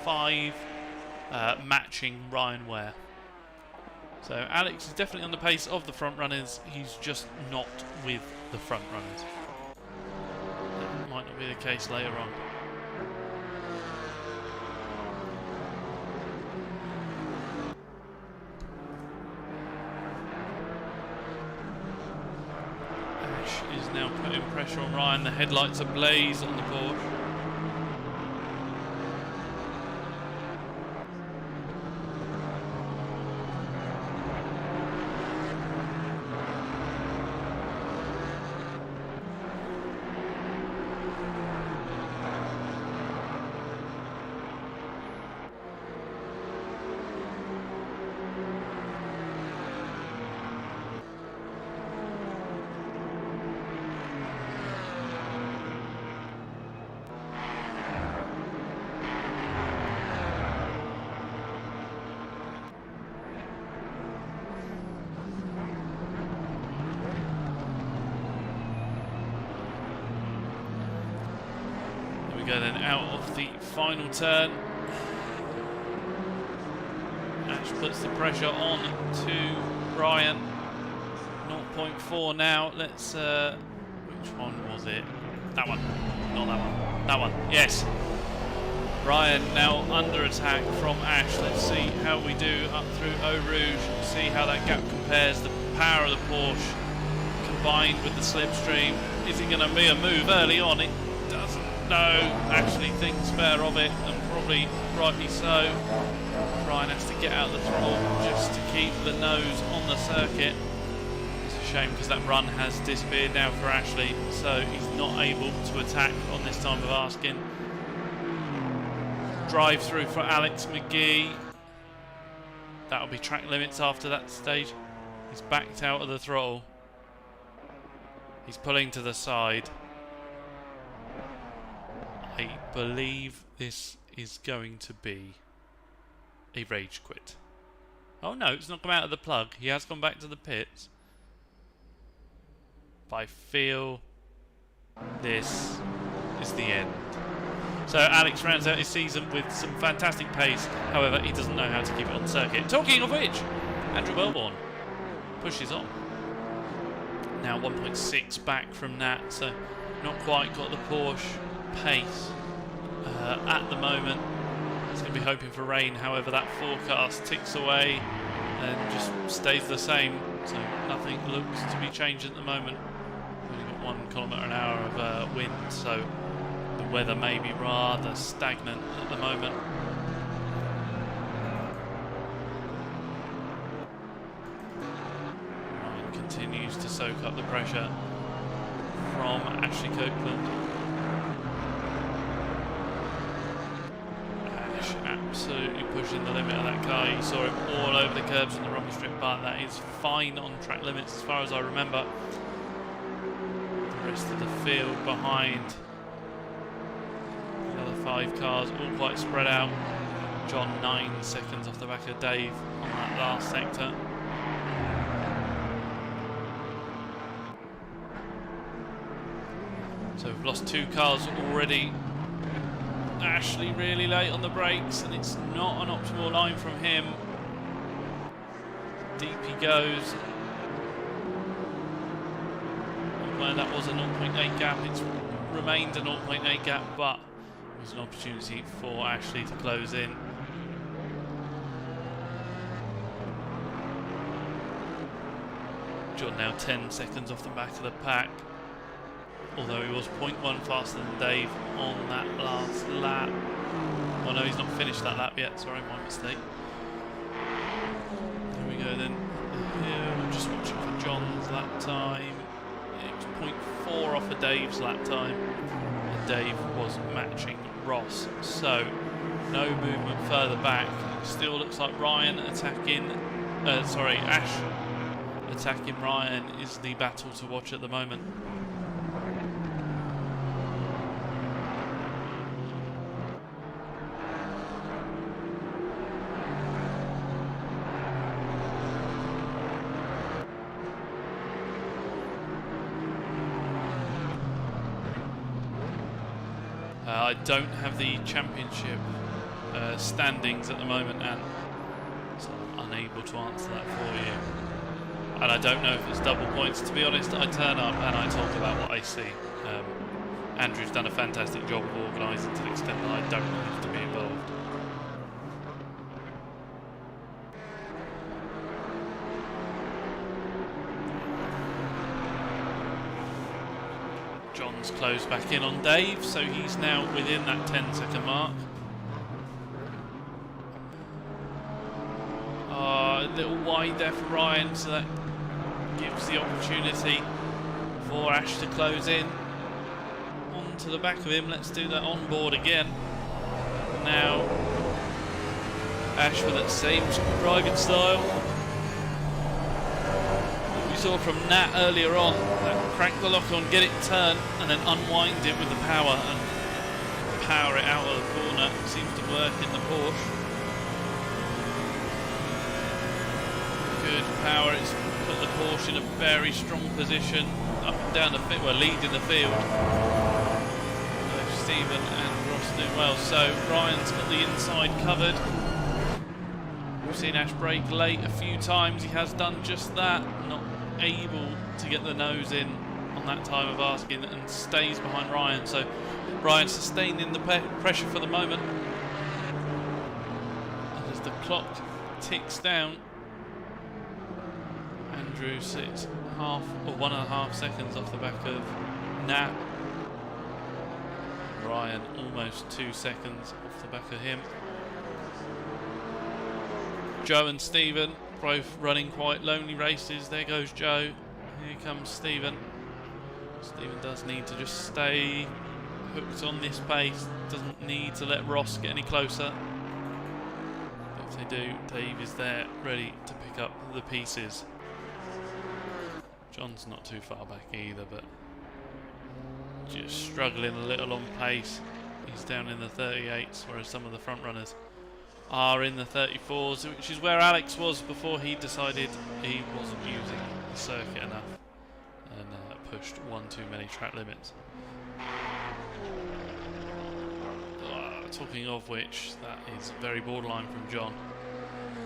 34.5, matching Ryan Ware. So Alex is definitely on the pace of the front runners. He's just not with the front runners. That might not be the case later on. Is now putting pressure on Ryan. The headlights ablaze on the Porsche. Go then out of the final turn. puts the pressure on to Ryan. 0.4 now. Let's, which one was it? That one. Not that one. That one. Yes. Ryan now under attack from Ash. Let's see how we do up through Eau Rouge. See how that gap compares. The power of the Porsche combined with the slipstream. Is it going to be a move early on? It doesn't. No. Actually thinks better of it, and probably rightly so. Ryan has to get out the throttle just to keep the nose on the circuit. It's a shame because that run has disappeared now for Ashley, so he's not able to attack on this time of asking. Drive through for Alex McGee. That'll be track limits after that stage. He's backed out of the throttle. He's pulling to the side. I believe this is going to be a rage quit. Oh no, it's not come out of the plug. He has gone back to the pits. But I feel this is the end. So Alex rounds out his season with some fantastic pace. However, he doesn't know how to keep it on the circuit. Talking of which, Andrew Wellborn pushes on. Now 1.6 back from that, so not quite got the Porsche pace at the moment. He's going to be hoping for rain. However, that forecast ticks away and just stays the same. So nothing looks to be changed at the moment. We've only got 1 kilometre an hour of wind, so the weather may be rather stagnant at the moment. Ryan continues to soak up the pressure from Ashley Copeland. Ash absolutely pushing the limit of that car. You saw him all over the curbs on the rumble strip, but that is fine on track limits as far as I remember. The rest of the field behind. 5 cars, all quite spread out. John 9 seconds off the back of Dave on that last sector. So we've lost 2 cars already. Ashley really late on the brakes, and it's not an optimal line from him. Deep he goes. Well, that was a 0.8 gap. It's remained a 0.8 gap, but there's an opportunity for Ashley to close in. John now 10 seconds off the back of the pack, although he was 0.1 faster than Dave on that last lap. Oh no, he's not finished that lap yet, sorry, my mistake. There we go then. Here, we're just watching for John's lap time. It was 0.4 off of Dave's lap time, and Dave was matching Ross, so no movement further back. Still looks like Ryan attacking, Ash attacking Ryan is the battle to watch at the moment. I don't have the championship standings at the moment, and so I'm unable to answer that for you. And I don't know if it's double points. To be honest, I turn up and I talk about what I see. Andrew's done a fantastic job of organising to the extent that I don't have to be involved. John's closed back in on Dave, so he's now within that 10-second mark. A little wide there for Ryan, so that gives the opportunity for Ash to close in. On to the back of him, let's do that on board again. Now, Ash with that same driving style we saw from Nat earlier on. Crank the lock on, get it turned, and then unwind it with the power and power it out of the corner. It seems to work in the Porsche. Good power, it's put the Porsche in a very strong position up and down the field, well, leading the field. Both Stephen and Ross doing well. So Ryan's got the inside covered. We've seen Ash brake late a few times. He has done just that. Not able to get the nose in on that time of asking and stays behind Ryan. So Ryan sustaining the pressure for the moment. And as the clock ticks down, Andrew sits 1.5 seconds off the back of Nat. Ryan almost 2 seconds off the back of him. Joe and Stephen both running quite lonely races. There goes Joe. Here comes Stephen. Stephen does need to just stay hooked on this pace. Doesn't need to let Ross get any closer. But if they do, Dave is there ready to pick up the pieces. John's not too far back either, but just struggling a little on pace. He's down in the 38s, whereas some of the front runners are in the 34s, which is where Alex was before he decided he wasn't using the circuit enough and pushed one too many track limits. Talking of which, that is very borderline from John.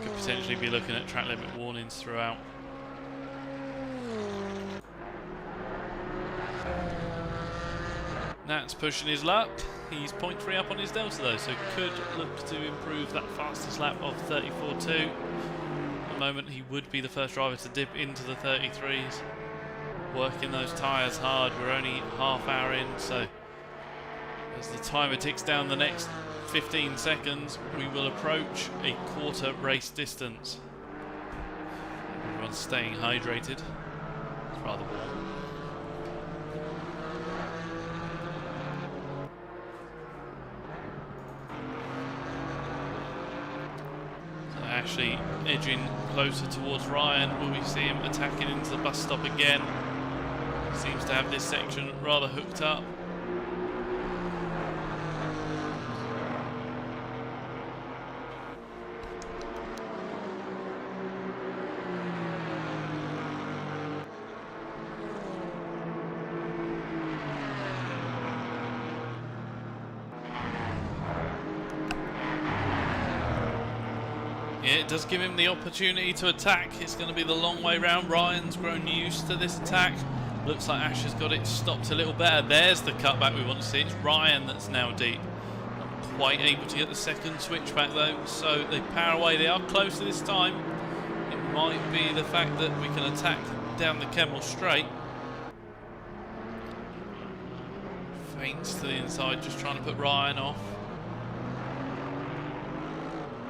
Could potentially be looking at track limit warnings throughout. Nat's pushing his luck. He's 0.3 up on his delta though, so could look to improve that fastest lap of 34.2. At the moment he would be the first driver to dip into the 33s. Working those tyres hard. We're only half hour in, so as the timer ticks down the next 15 seconds, we will approach a quarter race distance. Everyone's staying hydrated. It's rather warm. Actually edging closer towards Ryan. Will we see him attacking into the bus stop again? Seems to have this section rather hooked up. Yeah, it does give him the opportunity to attack. It's going to be the long way round. Ryan's grown used to this attack. Looks like Ash has got it stopped a little better. There's the cutback we want to see. It's Ryan that's now deep. Not quite able to get the second switch back though, so they power away. They are closer this time. It might be the fact that we can attack down the Kemmel straight. Feints to the inside, just trying to put Ryan off.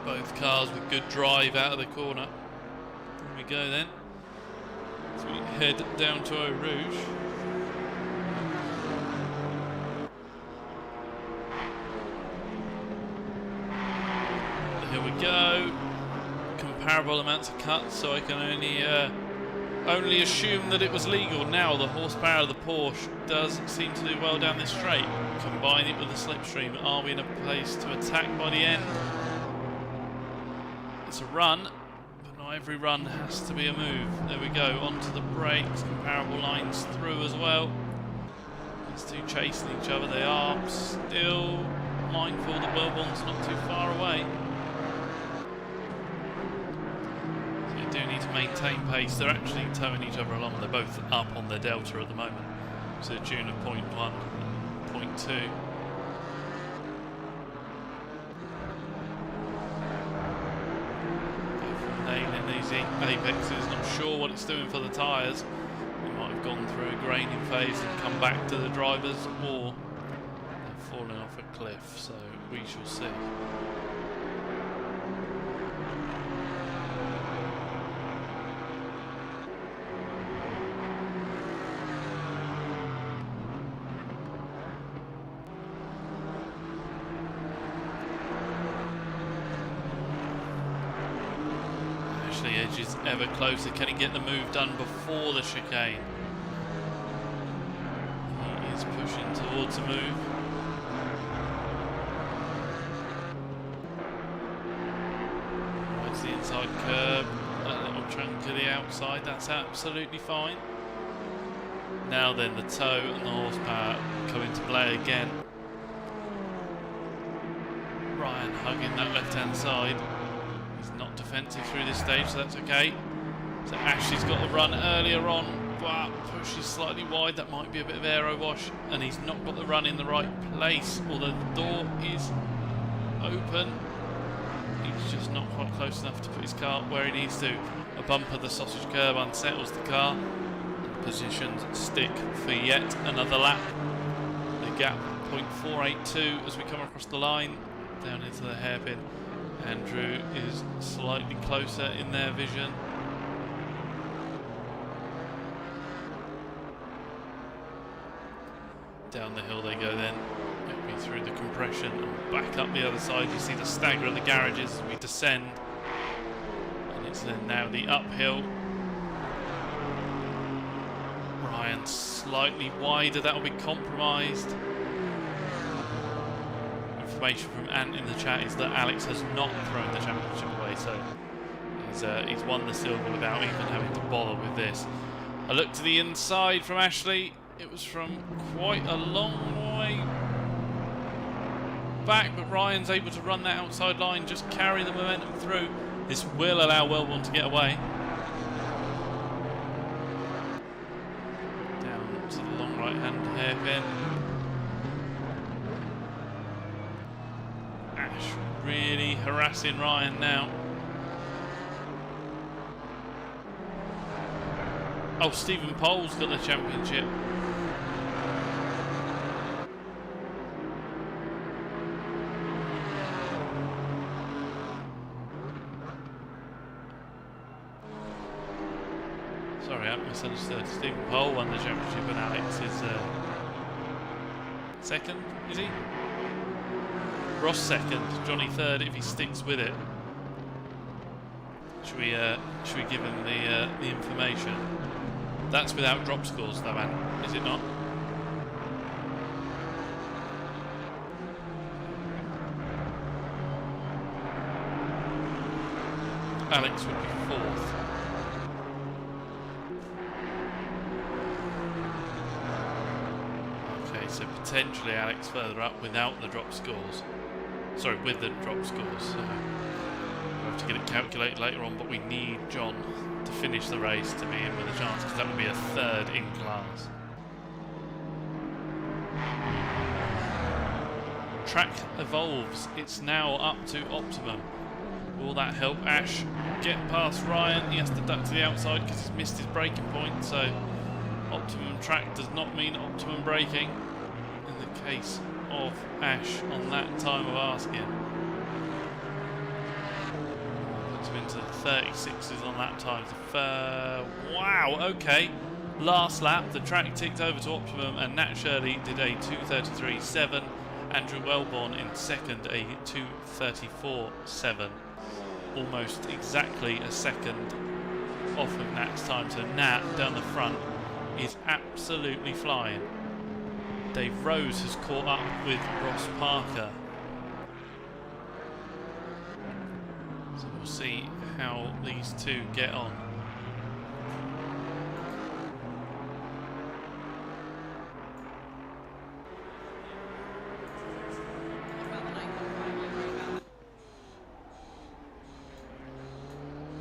Both cars with good drive out of the corner. Here we go then. As we head down to Eau Rouge. Here we go. Comparable amounts of cuts, so I can only assume that it was legal. Now the horsepower of the Porsche does seem to do well down this straight. Combine it with the slipstream. Are we in a place to attack by the end? It's a run, but not every run has to be a move. There we go, onto the brakes, comparable lines through as well. These two chasing each other. They are still mindful that Wellborn's not too far away. So you do need to maintain pace. They're actually towing each other along. They're both up on their delta at the moment. So a tune of 0.1 and 0.2. Apexes, not sure what it's doing for the tyres. It might have gone through a graining phase and come back to the drivers, or they've fallen off a cliff, so we shall see. The edge is ever closer. Can he get the move done before the chicane? He is pushing towards a move. Towards the inside curb, that little chunk to the outside, that's absolutely fine. Now then, the tow and the horsepower come into play again. Ryan hugging that left hand side. He's not offensive through this stage, so that's okay. So Ashley's got a run earlier on, but pushes slightly wide. That might be a bit of aero wash, and he's not got the run in the right place, although the door is open. He's just not quite close enough to put his car where he needs to. A bump of the sausage curb unsettles the car. Positions stick for yet another lap. The gap 0.482 as we come across the line down into the hairpin. Andrew is slightly closer in their vision. Down the hill they go then, maybe through the compression and back up the other side. You see the stagger of the garages as we descend, and it's then now the uphill. Ryan slightly wider, that will be compromised. Information from Ant in the chat is that Alex has not thrown the championship away, so he's won the silver without even having to bother with this. A look to the inside from Ashley. It was from quite a long way back, but Ryan's able to run that outside line, just carry the momentum through. This will allow Wellborn to get away. Down to the long right-hand hairpin. Ash really harassing Ryan now. Oh, Stephen Pole's got the championship. Sorry, I misunderstood. Stephen Pole won the championship and Alex is second, is he? Ross second, Johnny third if he sticks with it. Should we give him the information? That's without drop scores though, man, is it not? Alex would be fourth. Okay, so potentially Alex further up without the drop scores. Sorry, with the drop scores. So we'll have to get it calculated later on, but we need John to finish the race to be in with a chance, because that would be a third in class. Track evolves. It's now up to optimum. Will that help Ash get past Ryan? He has to duck to the outside because he's missed his braking point, so optimum track does not mean optimum braking in the case of Ash on that time of asking. Puts him into the 36s on that time. Wow, okay. Last lap, the track ticked over to optimum, and Nat Shirley did a 2:33.7. Andrew Wellborn in second, a 2:34.7. Almost exactly a second off of Nat's time. So Nat down the front is absolutely flying. Dave Rose has caught up with Ross Parker. So we'll see how these two get on.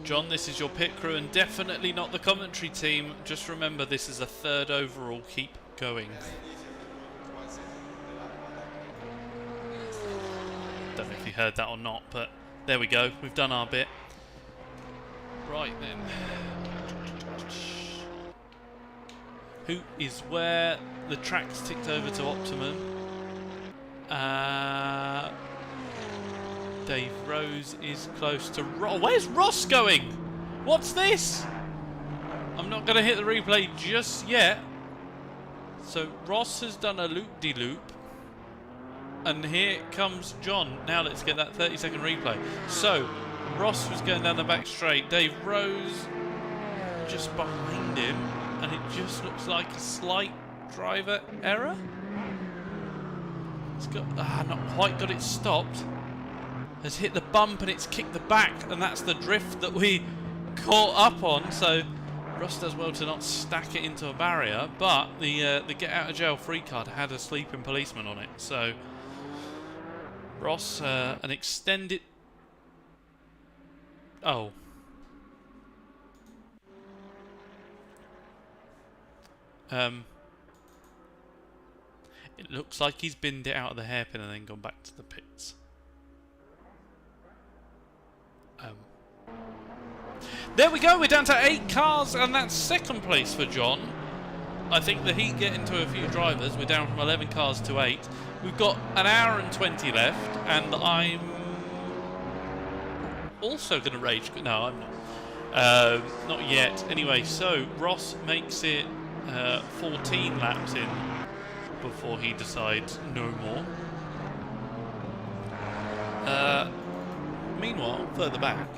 John, this is your pit crew and definitely not the commentary team. Just remember, this is a third overall. Keep going. Don't know if you heard that or not, but there we go. We've done our bit. Right then. Who is where? The track's ticked over to optimum. Dave Rose is close to Ross. Where's Ross going? What's this? I'm not going to hit the replay just yet. So Ross has done a loop-de-loop. And here comes John. Now let's get that 30-second replay. So Ross was going down the back straight. Dave Rose just behind him. And it just looks like a slight driver error. It's got not quite got it stopped. Has hit the bump and it's kicked the back, and that's the drift that we caught up on. So Ross does well to not stack it into a barrier, but the get out of jail free card had a sleeping policeman on it. So Ross, an extended Oh. It looks like he's binned it out of the hairpin and then gone back to the pits. There we go, we're down to 8 cars, and that's second place for John. I think the heat get into a few drivers. We're down from 11 cars to 8. We've got an hour and 20 left, and I'm also going to rage. No, I'm not. Not yet. Anyway, so Ross makes it 14 laps in before he decides no more. Meanwhile, further back,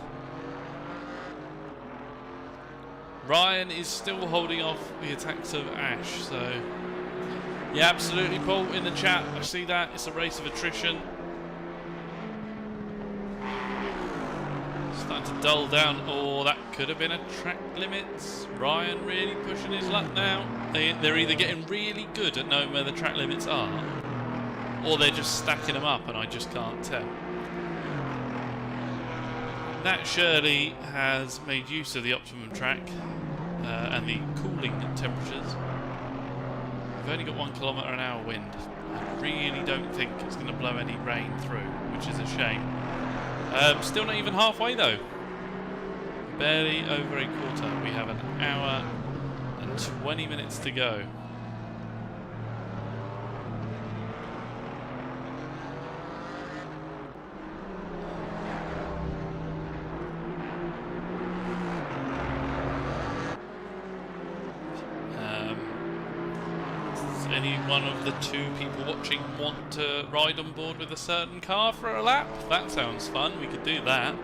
Ryan is still holding off the attacks of Ash, so yeah, absolutely, Paul, in the chat, I see that, it's a race of attrition. Starting to dull down. Oh, that could have been a track limits. Ryan really pushing his luck now. They're either getting really good at knowing where the track limits are, or they're just stacking them up and I just can't tell. Nat Shirley has made use of the optimum track and the cooling temperatures. We've only got 1 km/h wind. I really don't think it's going to blow any rain through, which is a shame. Still not even halfway though. Barely over a quarter. We have an hour and 20 minutes to go. Any one of the 2 people watching want to ride on board with a certain car for a lap? That sounds fun, we could do that.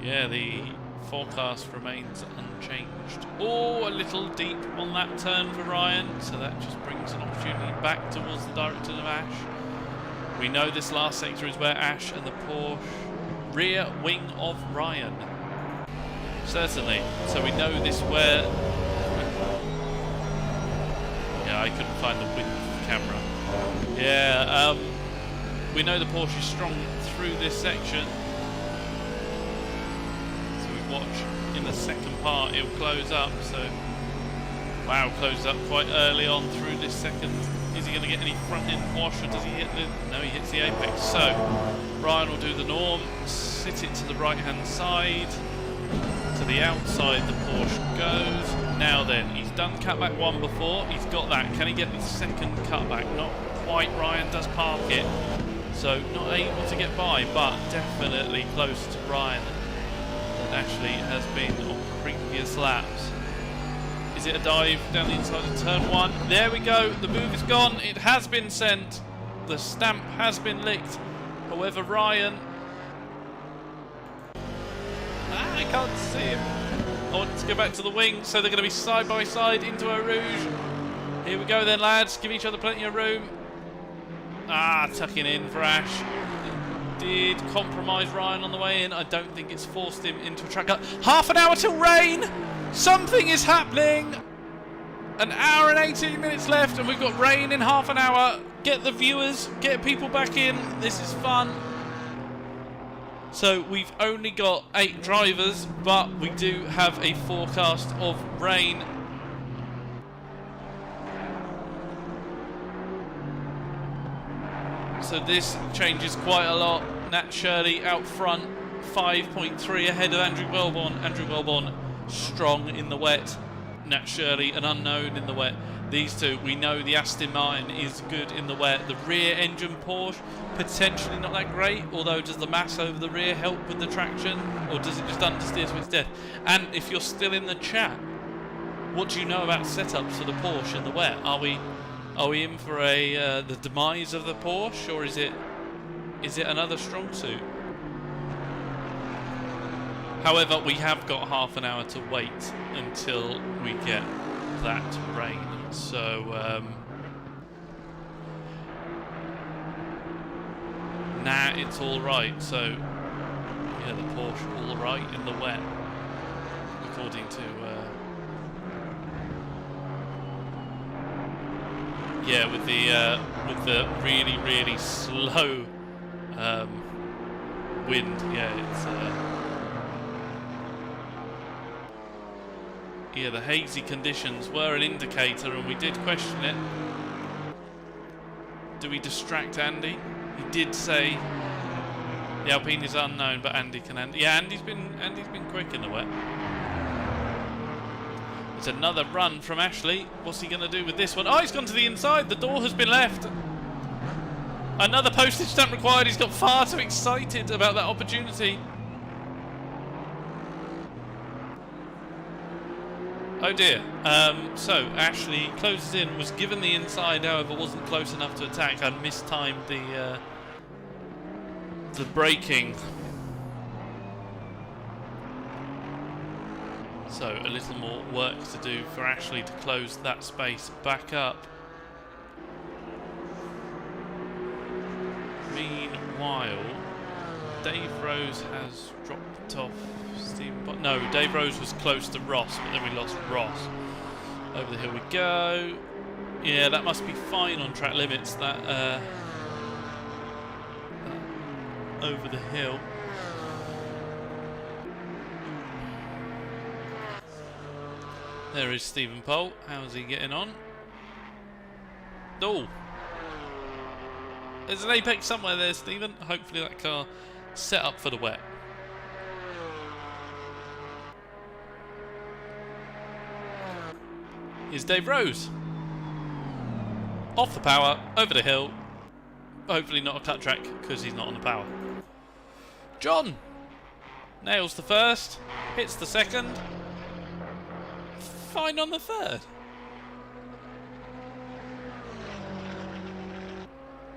Yeah, the forecast remains unchanged. Oh, a little deep on that turn for Ryan, so that just brings an opportunity back towards the direction of Ash. We know this last sector is where Ash and the Porsche rear wing of Ryan. Certainly. So we know this where... Yeah, I couldn't find the wind camera. Yeah, we know the Porsche is strong through this section. So we watch in the second part, it'll close up. So, wow, closes up quite early on through this second. Is he going to get any front end wash, or does he hit the... No, he hits the apex. So, Ryan will do the norm, sit it to the right hand side, to the outside the Porsche goes. Now then, he's done cutback 1 before, he's got that. Can he get the second cutback? Not quite. Ryan does park it, so not able to get by, but definitely close to Ryan than Ashley has been on previous laps. Is it a dive down the inside of turn 1? There we go, the move is gone, it has been sent, the stamp has been licked. However, Ryan... I can't see him. I want to go back to the wing, so they're going to be side by side into a rouge. Here we go then, lads, give each other plenty of room. Tucking in for Ash. Did compromise Ryan on the way in. I don't think it's forced him into a track cut. Half an hour till rain! Something is happening! An hour and 18 minutes left, and we've got rain in half an hour. Get the viewers, get people back in. This is fun. So we've only got 8 drivers, but we do have a forecast of rain. So this changes quite a lot. Nat Shirley out front, 5.3 ahead of Andrew Wellborn. Andrew Wellborn strong in the wet. Nat Shirley an unknown in the wet. These two, we know the Aston Martin is good in the wet. The rear engine Porsche, potentially not that great, although does the mass over the rear help with the traction, or does it just understeer to its death? And if you're still in the chat, what do you know about setups for the Porsche in the wet? Are we in for a the demise of the Porsche, or is it another strong suit? However, we have got half an hour to wait until we get that rain. So, it's all right. So, yeah, the Porsche all right in the wet, according to Yeah, with the really, really slow wind. Yeah, it's yeah, the hazy conditions were an indicator, and we did question it. Do we distract Andy? He did say the Alpine is unknown, but Andy can handle. Yeah, Andy's been quick in the wet. It's another run from Ashley. What's he going to do with this one? Oh, he's gone to the inside. The door has been left. Another postage stamp required. He's got far too excited about that opportunity. Oh dear. So Ashley closes in, was given the inside, however wasn't close enough to attack and mistimed the braking. So a little more work to do for Ashley to close that space back up. Meanwhile, Dave Rose has dropped off Stephen. No, Dave Rose was close to Ross, but then we lost Ross. Over the hill we go. Yeah, that must be fine on track limits. That over the hill. There is Stephen Pohl. How's he getting on? Oh! There's an apex somewhere there, Stephen. Hopefully that car set up for the wet. Here's Dave Rose. Off the power, over the hill. Hopefully not a cut track, because he's not on the power. John! Nails the first, hits the second. Fine on the third.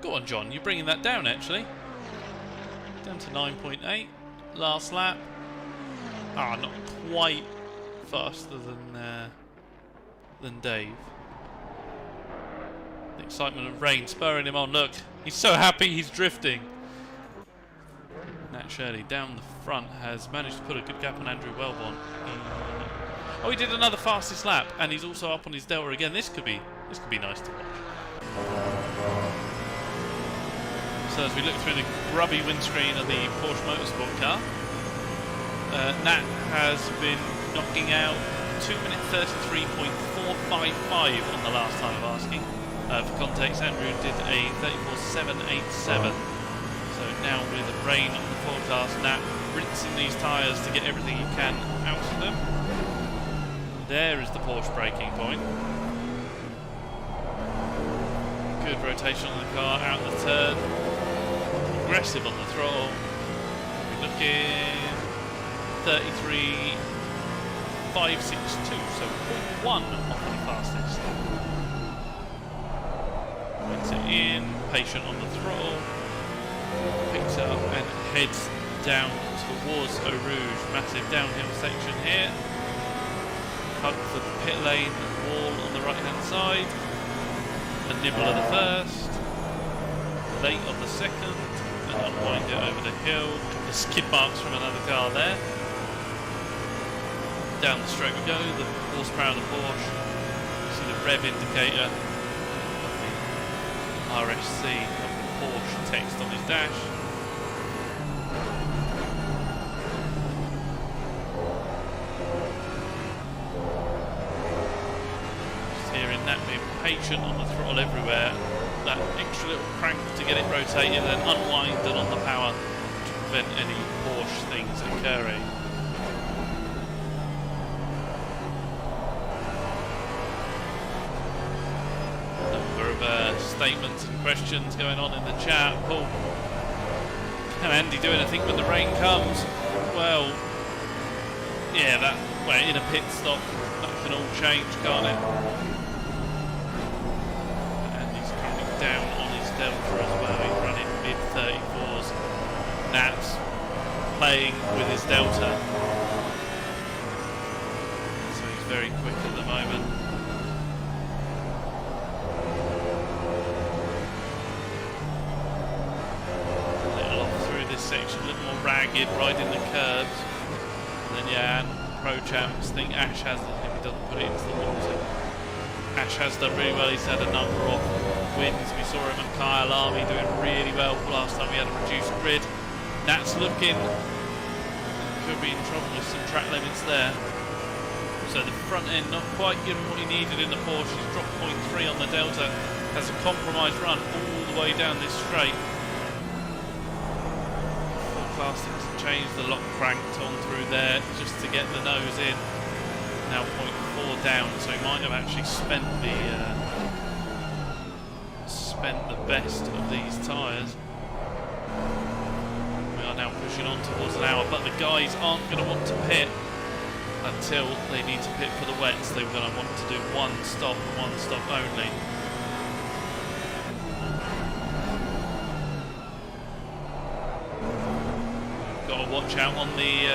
Go on, John, you're bringing that down actually. Down to 9.8. Last lap. Ah, not quite faster than Dave. The excitement of rain spurring him on. Look, he's so happy he's drifting. Nat Shirley down the front has managed to put a good gap on Andrew Wellborn. Oh, he did another fastest lap, and he's also up on his delta again. This could be nice to watch. So as we look through the grubby windscreen of the Porsche Motorsport car, Nat has been knocking out 2:33.455 on the last time of asking. For context, Andrew did a 34.787. So now with the rain on the forecast, Nat rinsing these tyres to get everything he can out of them. There is the Porsche braking point. Good rotation on the car, out the turn. Aggressive on the throttle. We're looking 33.562, so 0.1 off the fastest. Puts it in, patient on the throttle. Picks it up and heads down towards Eau Rouge. Massive downhill section here. Hug the pit lane wall on the right hand side. A nibble of the first. Late on the second. And unwind it over the hill. The skid marks from another car there. Down the straight we go. The horsepower of the Porsche. You see the rev indicator of the RSC of the Porsche text on his dash. That being patient on the throttle everywhere, that extra little crank to get it rotated and unwind it on the power to prevent any Porsche things occurring. A number of statements and questions going on in the chat. Paul, can Andy do anything when the rain comes? Well, yeah, we're in a pit stop, that can all change, can't it? Down on his delta as well, he's running mid-34s. Nat's playing with his delta, so he's very quick at the moment. A little off through this section, a little more ragged, riding the curbs. And then yeah, and Pro Champs think Ash has it if he doesn't put it into the water. Ash has done really well. He's had a number of wins. We saw him at Kyle Army doing really well last time we had a reduced grid. That's looking, could be in trouble with some track limits there. So the front end not quite given what he needed in the Porsche. He's dropped 0.3 on the Delta. Has a compromised run all the way down this straight. Forecasting to change the lock cranked on through there just to get the nose in. Now 0.4 down, so he might have actually spent the best of these tyres. We are now pushing on towards an hour, but the guys aren't going to want to pit until they need to pit for the wets. They're going to want to do one stop only. Got to watch out on the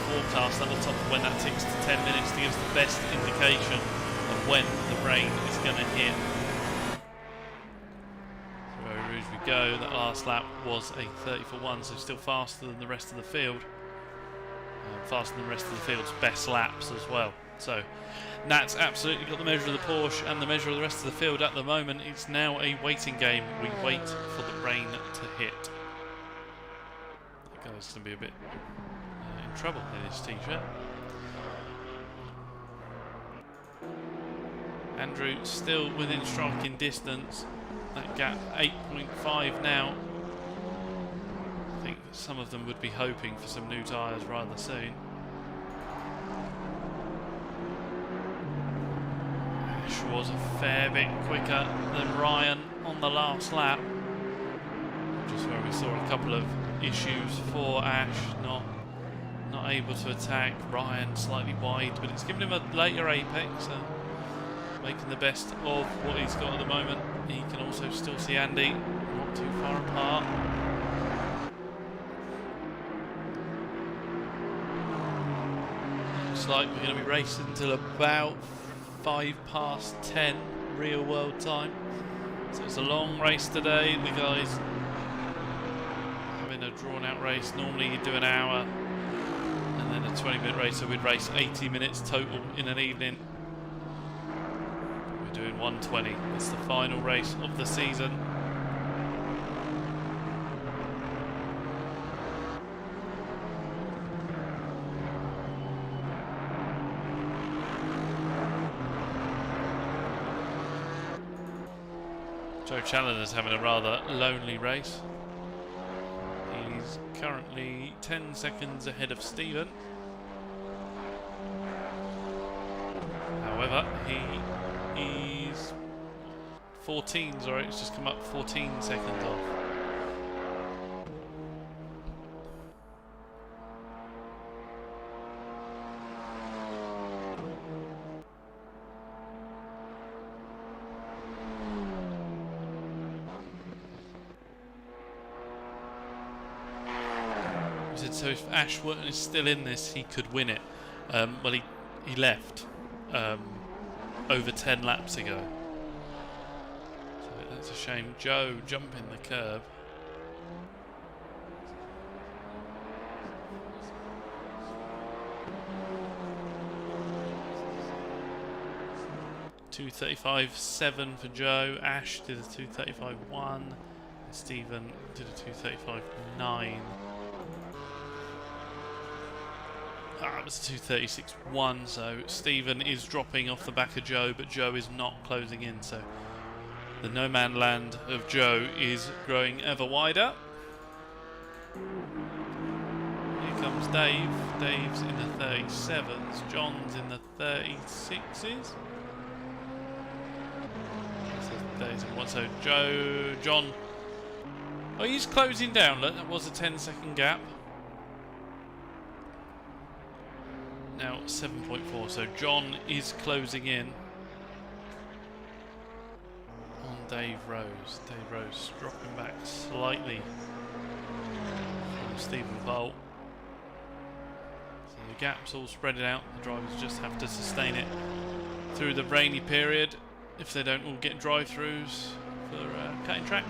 forecast at the top of when that ticks to 10 minutes to give us the best indication of when the rain is going to hit. So very Rouge we go. That last lap was a 30-for-1, so still faster than the rest of the field. Faster than the rest of the field's best laps as well. So Nat's absolutely got the measure of the Porsche and the measure of the rest of the field at the moment. It's now a waiting game. We wait for the rain to hit. That guy's going to be a bit in trouble in his t-shirt. Andrew still within striking distance. That gap 8.5 now. I think that some of them would be hoping for some new tyres rather soon. Ash was a fair bit quicker than Ryan on the last lap. Just where we saw a couple of issues for Ash, not able to attack. Ryan slightly wide, but it's given him a later apex, so making the best of what he's got at the moment. He can also still see Andy, not too far apart. Looks like we're going to be racing until about 10:05 real world time. So it's a long race today. The guys having a drawn out race. Normally you do an hour and then a 20-minute race, so we'd race 80 minutes total in an evening. We're doing 120. It's the final race of the season. Joe Challoner's having a rather lonely race. He's currently 10 seconds ahead of Stephen. However, he's 14, sorry, it's just come up 14 seconds off. So if Ashworth is still in this, he could win it. Well, he left over 10 laps ago. So that's a shame. Joe jumping the curb. .235.7 for Joe. Ash did a 235.1. And Stephen did a 235.9. It was a 236.1, so Stephen is dropping off the back of Joe, but Joe is not closing in, so the no man land of Joe is growing ever wider. Here comes Dave. Dave's in the 37s. John's in the 36s. So John. Oh, he's closing down. Look, that was a 10-second gap. Now 7.4, so John is closing in on Dave Rose. Dave Rose dropping back slightly from Stephen Bolt. So the gap's all spreading out. The drivers just have to sustain it through the rainy period if they don't all get drive-throughs for cutting track.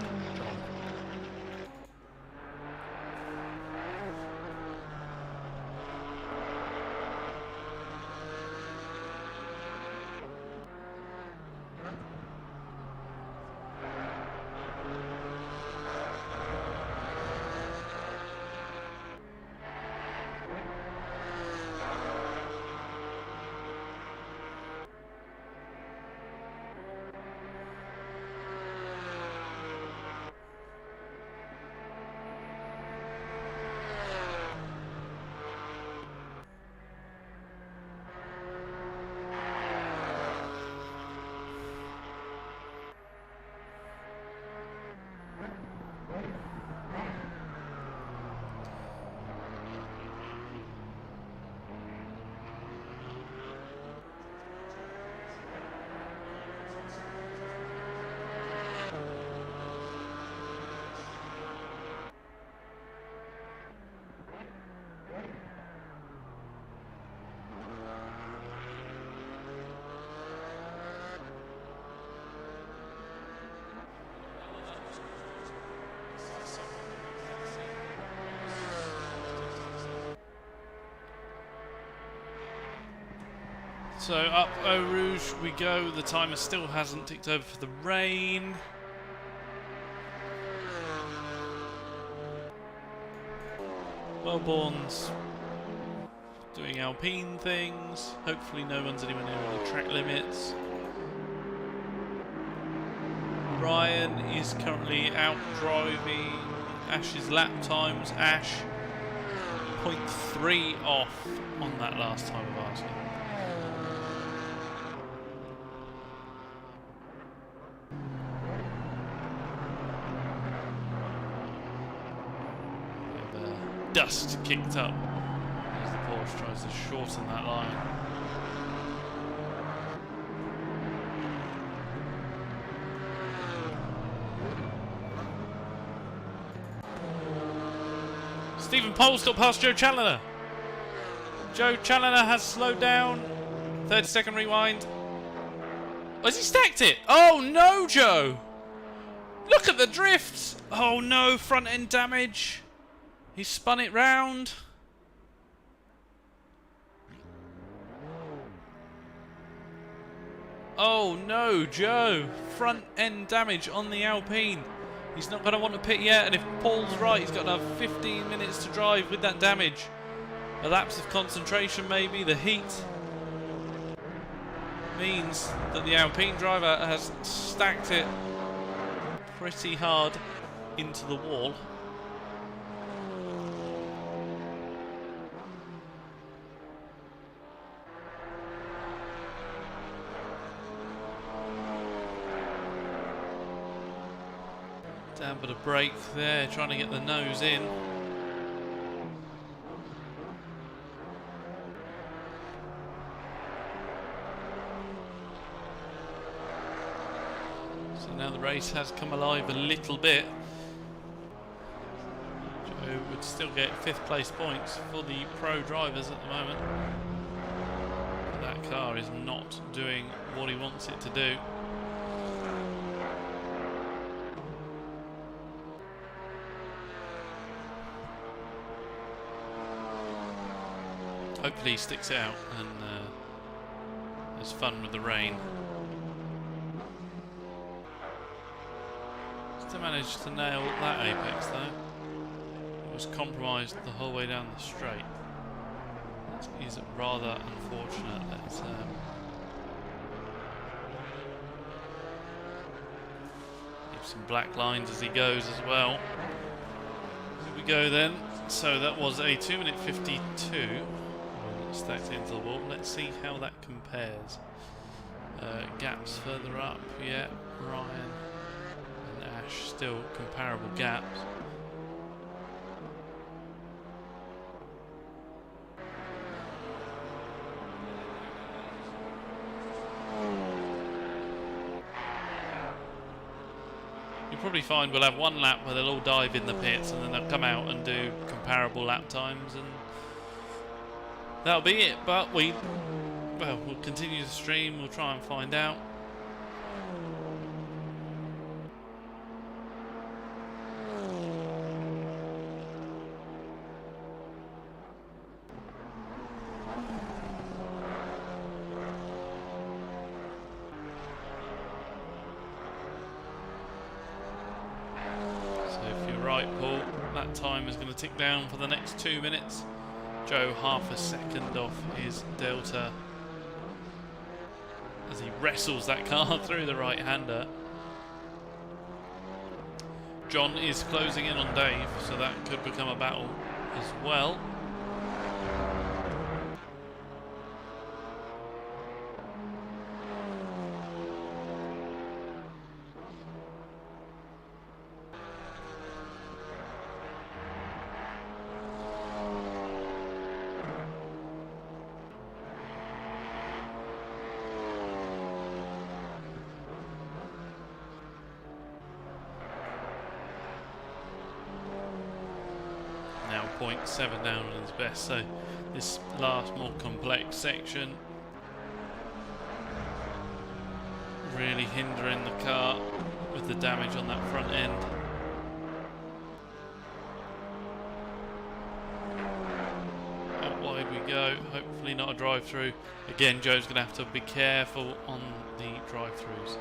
So up Eau Rouge we go. The timer still hasn't ticked over for the rain. Wellborn's doing Alpine things. Hopefully no one's anywhere near the track limits. Ryan is currently out driving Ash's lap times. Ash 0.3 off on that last time of asking. Dust kicked up as the Porsche tries to shorten that line. Stephen Pole's got past Joe Challoner. Joe Challoner has slowed down. 30-second rewind. Oh, has he stacked it? Oh no, Joe! Look at the drifts! Oh no, front end damage. He spun it round. Oh no, Joe. Front end damage on the Alpine. He's not going to want to pit yet, and if Paul's right, he's got another 15 minutes to drive with that damage. A lapse of concentration maybe, the heat means that the Alpine driver has stacked it pretty hard into the wall. Down but a brake there, trying to get the nose in. So now the race has come alive a little bit. Joe would still get 5th place points for the pro drivers at the moment. But that car is not doing what he wants it to do. Hopefully he sticks it out and has fun with the rain. Still managed to nail that apex though. It was compromised the whole way down the straight. That is rather unfortunate. Let's give some black lines as he goes as well. Here we go then. So that was a 2:52. Stacked into the wall. Let's see how that compares. Gaps further up, yeah. Ryan and Ash still comparable gaps. You'll probably find we'll have one lap where they'll all dive in the pits and then they'll come out and do comparable lap times, and that'll be it. But we'll continue the stream, we'll try and find out. So if you're right, Paul, that time is going to tick down for the next 2 minutes. Joe half a second off his delta as he wrestles that car through the right-hander. John is closing in on Dave, so that could become a battle as well. Now 0.7 down on his best, so this last more complex section really hindering the car with the damage on that front end. Out wide we go, hopefully not a drive-through. Again, Joe's going to have to be careful on the drive-throughs.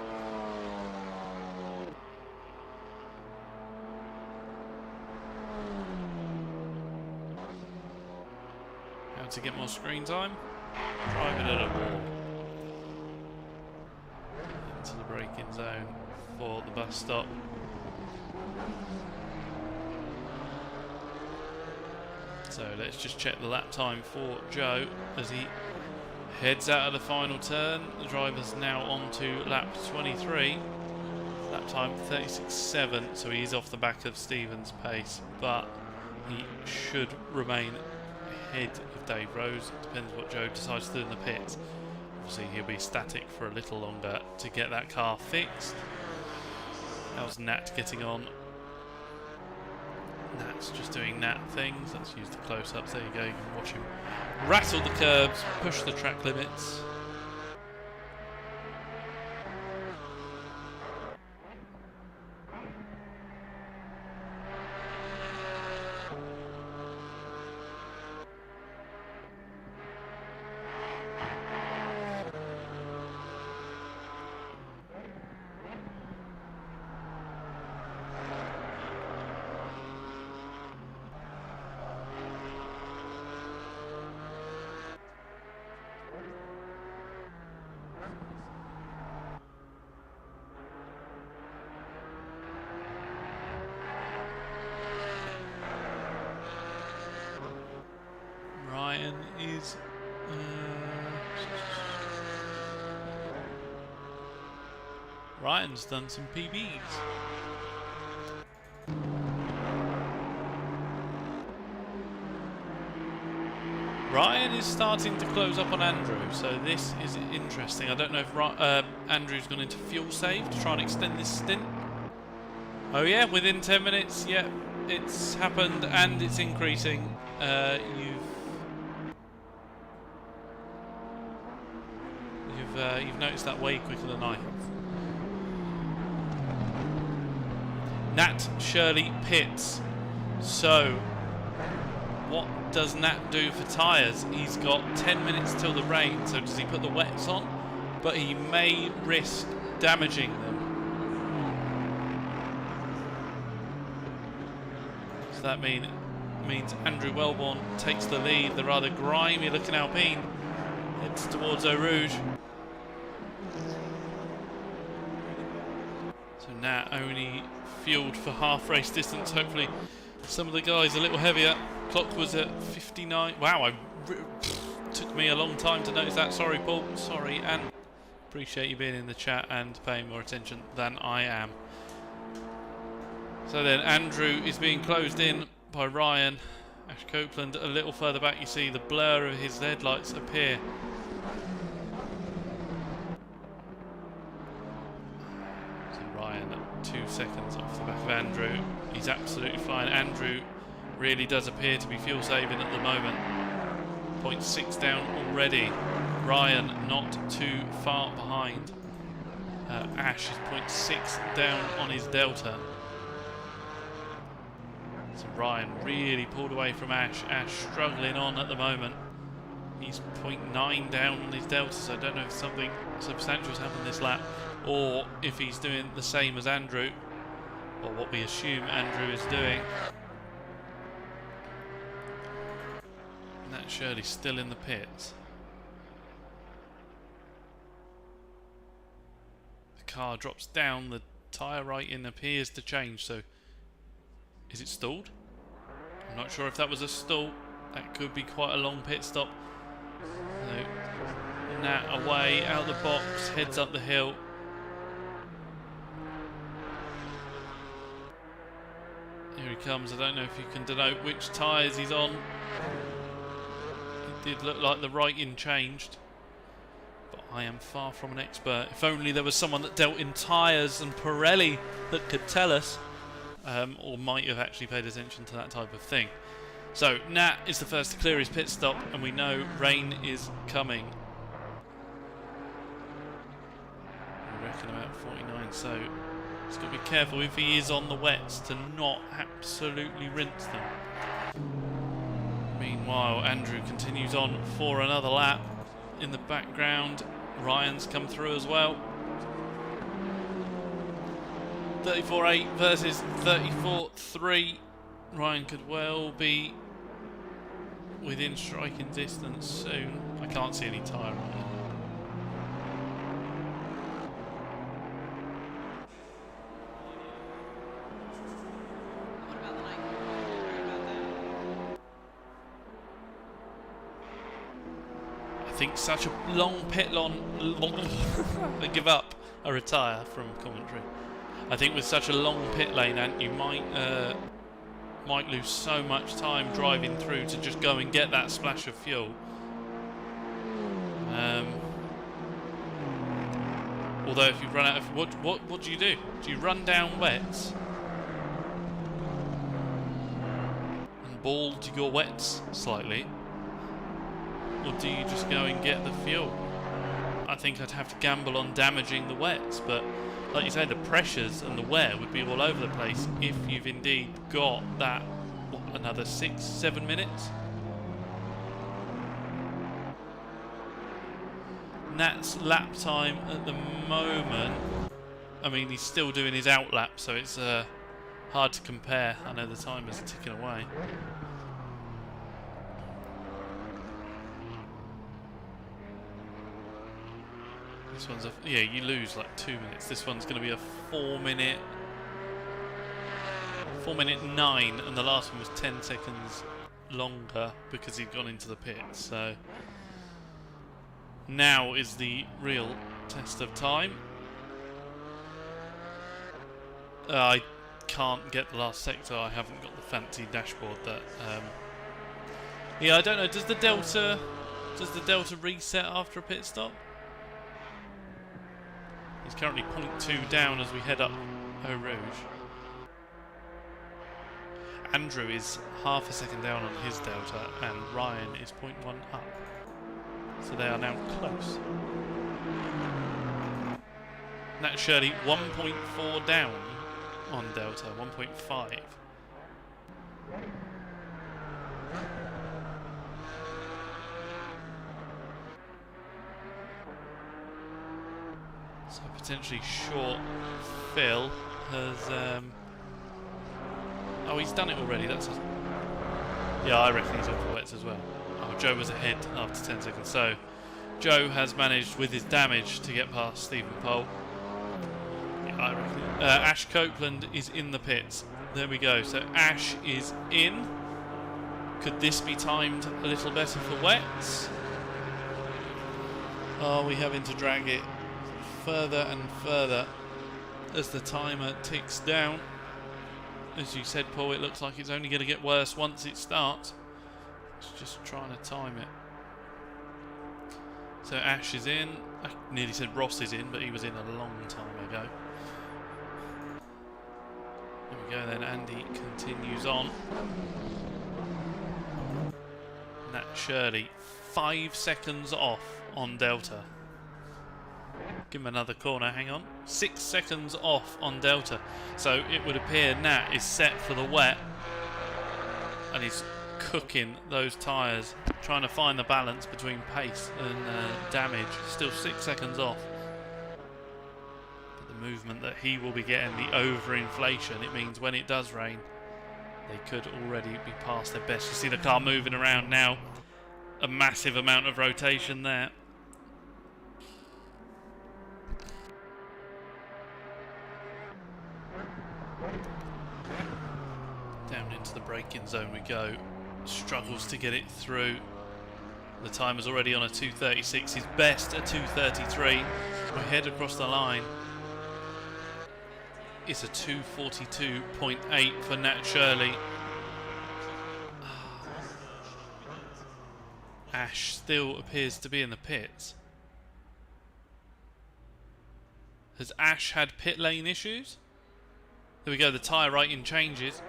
How to get more screen time? Drive it at a wall. Into the braking zone for the bus stop. So let's just check the lap time for Joe as he heads out of the final turn. The driver's now on to lap 23. Lap time 36.7, so he's off the back of Stephen's pace, but he should remain ahead of Dave Rose. It depends what Joe decides to do in the pits. Obviously he'll be static for a little longer to get that car fixed. How's Nat getting on? Nat's just doing Nat things. Let's use the close-ups. There you go. You can watch him rattle the curbs, push the track limits. Ryan is Ryan's done some PBs. Ryan is starting to close up on Andrew, so this is interesting. I don't know if Andrew's gone into fuel save to try and extend this stint. Oh yeah, within 10 minutes, yeah, it's happened and it's increasing. You've noticed that way quicker than I have. Nat Shirley pits. So, what does Nat do for tyres? He's got 10 minutes till the rain, so does he put the wets on? But he may risk damaging them. So that means Andrew Wellborn takes the lead. The rather grimy looking Alpine heads towards Eau Rouge. So Nat only fueled for half race distance. Hopefully some of the guys a little heavier. Clock was at 59. Wow, took me a long time to notice that. Sorry, Paul. Sorry, and appreciate you being in the chat and paying more attention than I am. So then Andrew is being closed in by Ryan. Ash Copeland a little further back. You see the blur of his headlights appear. So Ryan 2 seconds off the back of Andrew. He's absolutely flying. Andrew really does appear to be fuel saving at the moment. 0.6 down already. Ryan not too far behind. Ash is 0.6 down on his delta. So Ryan really pulled away from Ash. Ash struggling on at the moment. He's 0.9 down on his delta, so I don't know if something substantial has happened this lap, or if he's doing the same as Andrew, or what we assume Andrew is doing. And that's Shirley still in the pits. The car drops down, the tyre rating appears to change, so is it stalled? I'm not sure if that was a stall. That could be quite a long pit stop. So, Nat away, out the box, heads up the hill. Here he comes. I don't know if you can denote which tyres he's on. It did look like the writing changed. But I am far from an expert. If only there was someone that dealt in tyres and Pirelli that could tell us. Or might have actually paid attention to that type of thing. So Nat is the first to clear his pit stop, and we know rain is coming. We reckon about 49, so he's got to be careful if he is on the wets to not absolutely rinse them. Meanwhile, Meanwhile, Andrew continues on for another lap. In the background, Ryan's come through as well. 34.8 versus 34.3. Ryan could well be within striking distance soon. I can't see any tyre on it. I think such a long pit I give up. I retire from commentary. I think with such a long pit lane, Ant, you might lose so much time driving through to just go and get that splash of fuel. Although if you run out of what do you do? Do you run down wets and bald your wets slightly? Or do you just go and get the fuel? I think I'd have to gamble on damaging the wets, but like you say, the pressures and the wear would be all over the place if you've indeed got that, what, another 6-7 minutes? Nat's lap time at the moment, I mean, he's still doing his out lap, so it's hard to compare. I know the time is ticking away. This one's yeah, you lose like 2 minutes. This one's going to be a 4 minute 9, and the last one was 10 seconds longer because he'd gone into the pits. So now is the real test of time. I can't get the last sector. I haven't got the fancy dashboard that. Yeah, I don't know. Does the delta reset after a pit stop? He's currently 0.2 down as we head up Eau Rouge. Andrew is half a second down on his delta, and Ryan is 0.1 up. So they are now close. Nat Shirley 1.4 down on delta, 1.5. So potentially short Phil has oh, he's done it already. That's yeah, I reckon he's on for wets as well. Oh, Joe was ahead after 10 seconds. So Joe has managed with his damage to get past Stephen Pole. Yeah, I reckon. Ash Copeland is in the pits. There we go. So Ash is in. Could this be timed a little better for wets? Are we having to drag it further and further as the timer ticks down? As you said, Paul, it looks like it's only going to get worse once it starts. It's just trying to time it. So Ash is in. I nearly said Ross is in, but he was in a long time ago. There we go then, Andy continues on. Nat Shirley, 5 seconds off on Delta. Give him another corner, hang on. 6 seconds off on Delta. So it would appear Nat is set for the wet. And he's cooking those tyres. Trying to find the balance between pace and damage. Still 6 seconds off. But the movement that he will be getting, the overinflation, it means when it does rain, they could already be past their best. You see the car moving around now. A massive amount of rotation there. Down into the braking zone we go. Struggles to get it through. The time is already on a 2:36. His best a 2:33. We head across the line. It's a 2:42.8 for Nat Shirley. Ash still appears to be in the pits. Has Ash had pit lane issues? There we go, the tyre rating changes.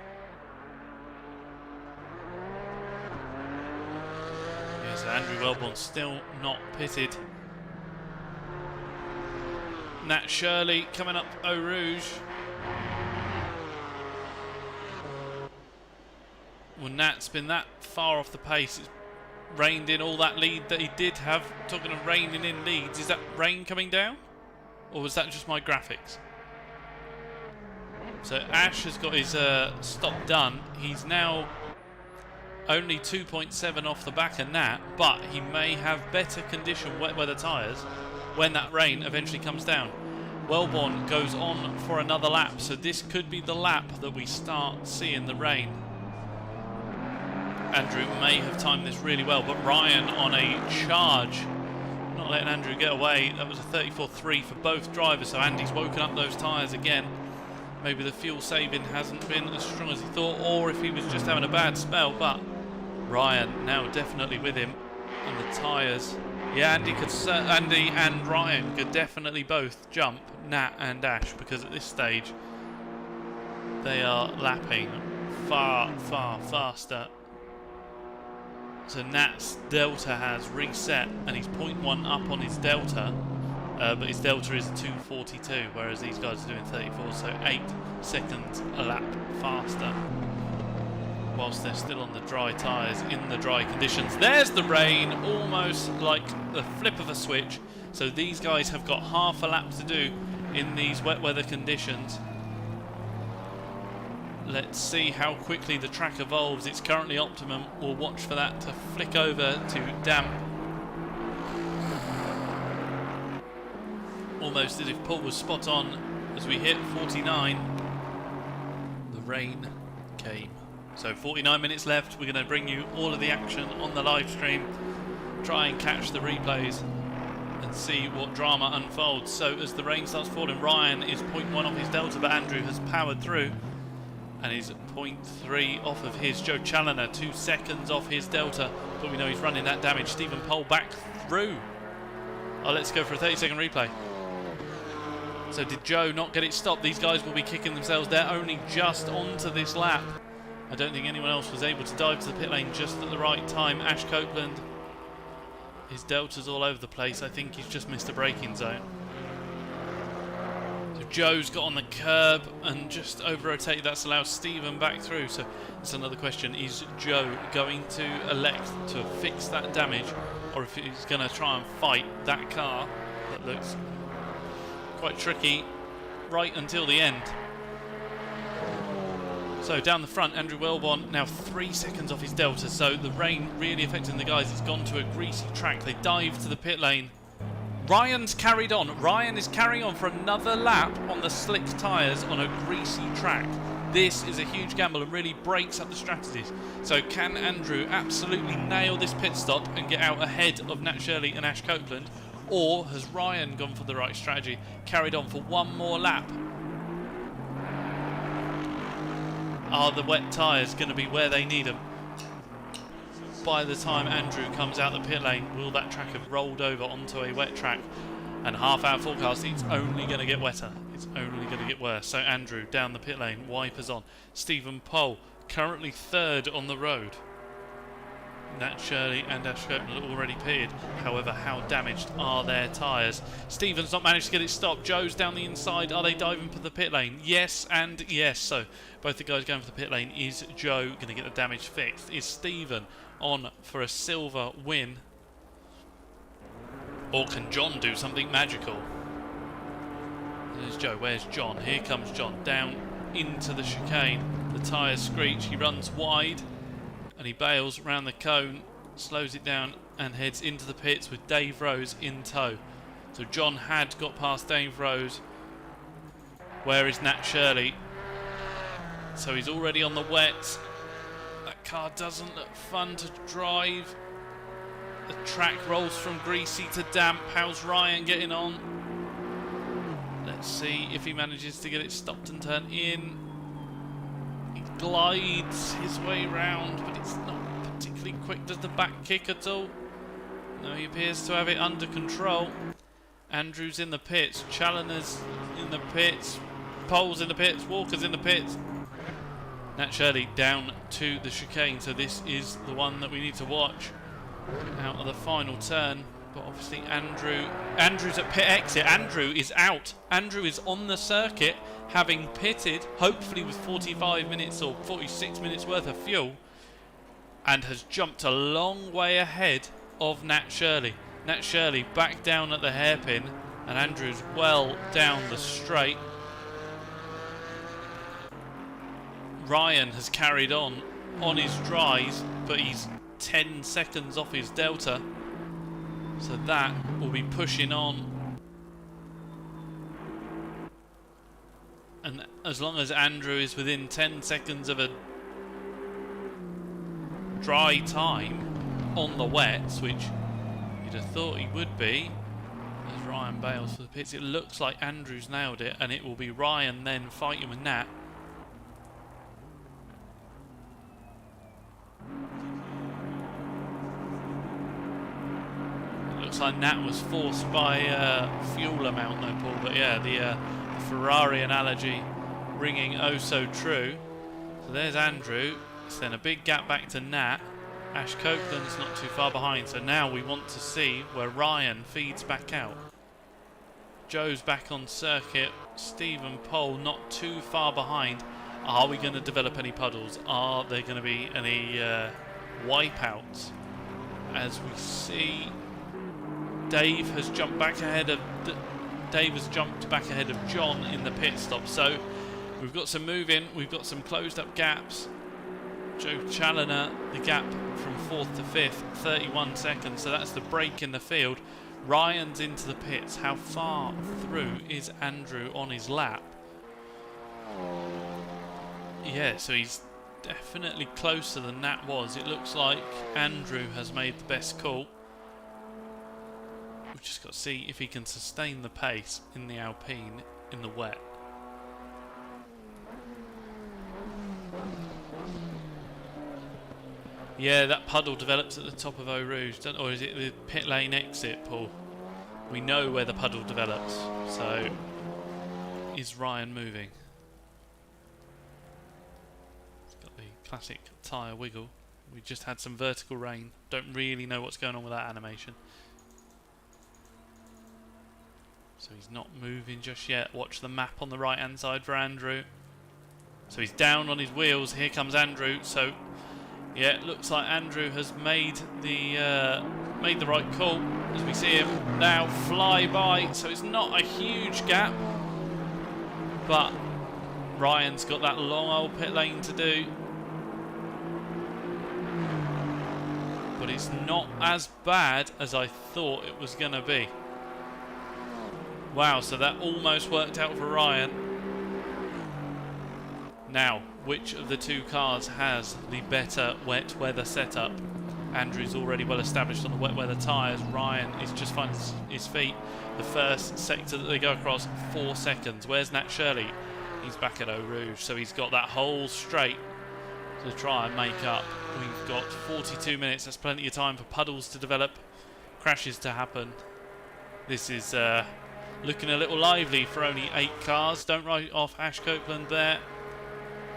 Yes, Andrew Wellborn still not pitted. Nat Shirley coming up Eau Rouge. Well, Nat's been that far off the pace. It's reined in all that lead that he did have. Talking of reining in leads, is that rain coming down? Or was that just my graphics? So Ash has got his stop done. He's now only 2.7 off the back of Nat, but he may have better condition wet weather tyres when that rain eventually comes down. Wellborn goes on for another lap, so this could be the lap that we start seeing the rain. Andrew may have timed this really well, but Ryan on a charge, not letting Andrew get away. That was a 34.3 for both drivers, so Andy's woken up those tyres again. Maybe the fuel saving hasn't been as strong as he thought, or if he was just having a bad spell, but Ryan now definitely with him, and the tyres. Yeah, Andy and Ryan could definitely both jump Nat and Ash, because at this stage they are lapping far, far faster. So Nat's delta has reset, and he's 0.1 up on his delta, but his delta is 2:42, whereas these guys are doing 34, so 8 seconds a lap faster. Whilst they're still on the dry tyres in the dry conditions. There's the rain, almost like the flip of a switch. So these guys have got half a lap to do in these wet weather conditions. Let's see how quickly the track evolves. It's currently optimum. We'll watch for that to flick over to damp. Almost as if Paul was spot on as we hit 49. The rain came. So 49 minutes left. We're going to bring you all of the action on the live stream. Try and catch the replays and see what drama unfolds. So as the rain starts falling, Ryan is 0.1 off his delta, but Andrew has powered through and is 0.3 off of his. Joe Challoner 2 seconds off his delta, but we know he's running that damage. Stephen Pohl back through. Oh, let's go for a 30-second replay. So did Joe not get it stopped? These guys will be kicking themselves. They're only just onto this lap. I don't think anyone else was able to dive to the pit lane just at the right time. Ash Copeland, his delta's all over the place. I think he's just missed a braking zone. So Joe's got on the curb and just over-rotated. That's allowed Stephen back through. So that's another question. Is Joe going to elect to fix that damage, or if he's going to try and fight that car? That looks quite tricky right until the end. So down the front, Andrew Wellborn now 3 seconds off his delta. So the rain really affecting the guys. It's gone to a greasy track. They dive to the pit lane. Ryan's carried on. Ryan is carrying on for another lap on the slick tyres on a greasy track. This is a huge gamble and really breaks up the strategies. So can Andrew absolutely nail this pit stop and get out ahead of Nat Shirley and Ash Copeland? Or has Ryan gone for the right strategy, carried on for one more lap? Are the wet tyres going to be where they need them? By the time Andrew comes out the pit lane, will that track have rolled over onto a wet track? And half-hour forecast, it's only going to get wetter. It's only going to get worse. So Andrew down the pit lane, wipers on. Stephen Pohl currently third on the road. Nat Shirley and Ash Copeland already pitted. However, how damaged are their tyres? Stephen's not managed to get it stopped. Joe's down the inside. Are they diving for the pit lane? Yes and yes. So both the guys going for the pit lane. Is Joe going to get the damage fixed? Is Stephen on for a silver win? Or can John do something magical? There's Joe. Where's John? Here comes John down into the chicane. The tyres screech. He runs wide. And he bails around the cone, slows it down and heads into the pits with Dave Rose in tow. So John had got past Dave Rose. Where is Nat Shirley? So he's already on the wet. That car doesn't look fun to drive. The track rolls from greasy to damp. How's Ryan getting on? Let's see if he manages to get it stopped and turned in. Glides his way round, but it's not particularly quick. Does the back kick at all? No, he appears to have it under control. Andrew's in the pits, Challoner's in the pits, Pohl's in the pits, Walker's in the pits. Nat Shirley down to the chicane, so this is the one that we need to watch out of the final turn. But obviously Andrew's at pit exit. Andrew is out. Andrew is on the circuit, having pitted, hopefully with 45 minutes or 46 minutes worth of fuel. and has jumped a long way ahead of Nat Shirley. Nat Shirley back down at the hairpin, and Andrew's well down the straight. Ryan has carried on his dries, but he's 10 seconds off his delta, so that will be pushing on. And as long as Andrew is within 10 seconds of a dry time on the wets, which you'd have thought he would be, as Ryan bails for the pits, it looks like Andrew's nailed it, and it will be Ryan then fighting with Nat. It looks like Nat was forced by fuel amount though, Paul, but yeah, the Ferrari analogy ringing oh so true. So there's Andrew. It's then a big gap back to Nat. Ash Copeland's not too far behind, so now we want to see where Ryan feeds back out. Joe's back on circuit. Stephen Pole not too far behind. Are we going to develop any puddles? Are there going to be any wipeouts? As we see, Dave has jumped back ahead of John in the pit stop. So we've got some moving, we've got some closed up gaps. Joe Challoner, the gap from 4th to 5th, 31 seconds, so that's the break in the field. Ryan's into the pits. How far through is Andrew on his lap? Yeah, so he's definitely closer than Nat was. It looks like Andrew has made the best call. We've just got to see if he can sustain the pace in the Alpine in the wet. Yeah, that puddle develops at the top of Eau Rouge, or is it the pit lane exit, Paul? We know where the puddle develops, so is Ryan moving? It's got the classic tyre wiggle. We just had some vertical rain. Don't really know what's going on with that animation. So he's not moving just yet. Watch the map on the right hand side for Andrew. So he's down on his wheels. Here comes Andrew. So yeah, it looks like Andrew has made the right call as we see him now fly by. So it's not a huge gap, but Ryan's got that long old pit lane to do. But it's not as bad as I thought it was going to be. Wow, so that almost worked out for Ryan. Now, which of the two cars has the better wet weather setup? Andrew's already well established on the wet weather tyres. Ryan is just finding his feet. The first sector that they go across, 4 seconds. Where's Nat Shirley? He's back at Eau Rouge, so he's got that whole straight to try and make up. We've got 42 minutes. That's plenty of time for puddles to develop, crashes to happen. This is looking a little lively for only 8 cars. Don't write off Ash Copeland there.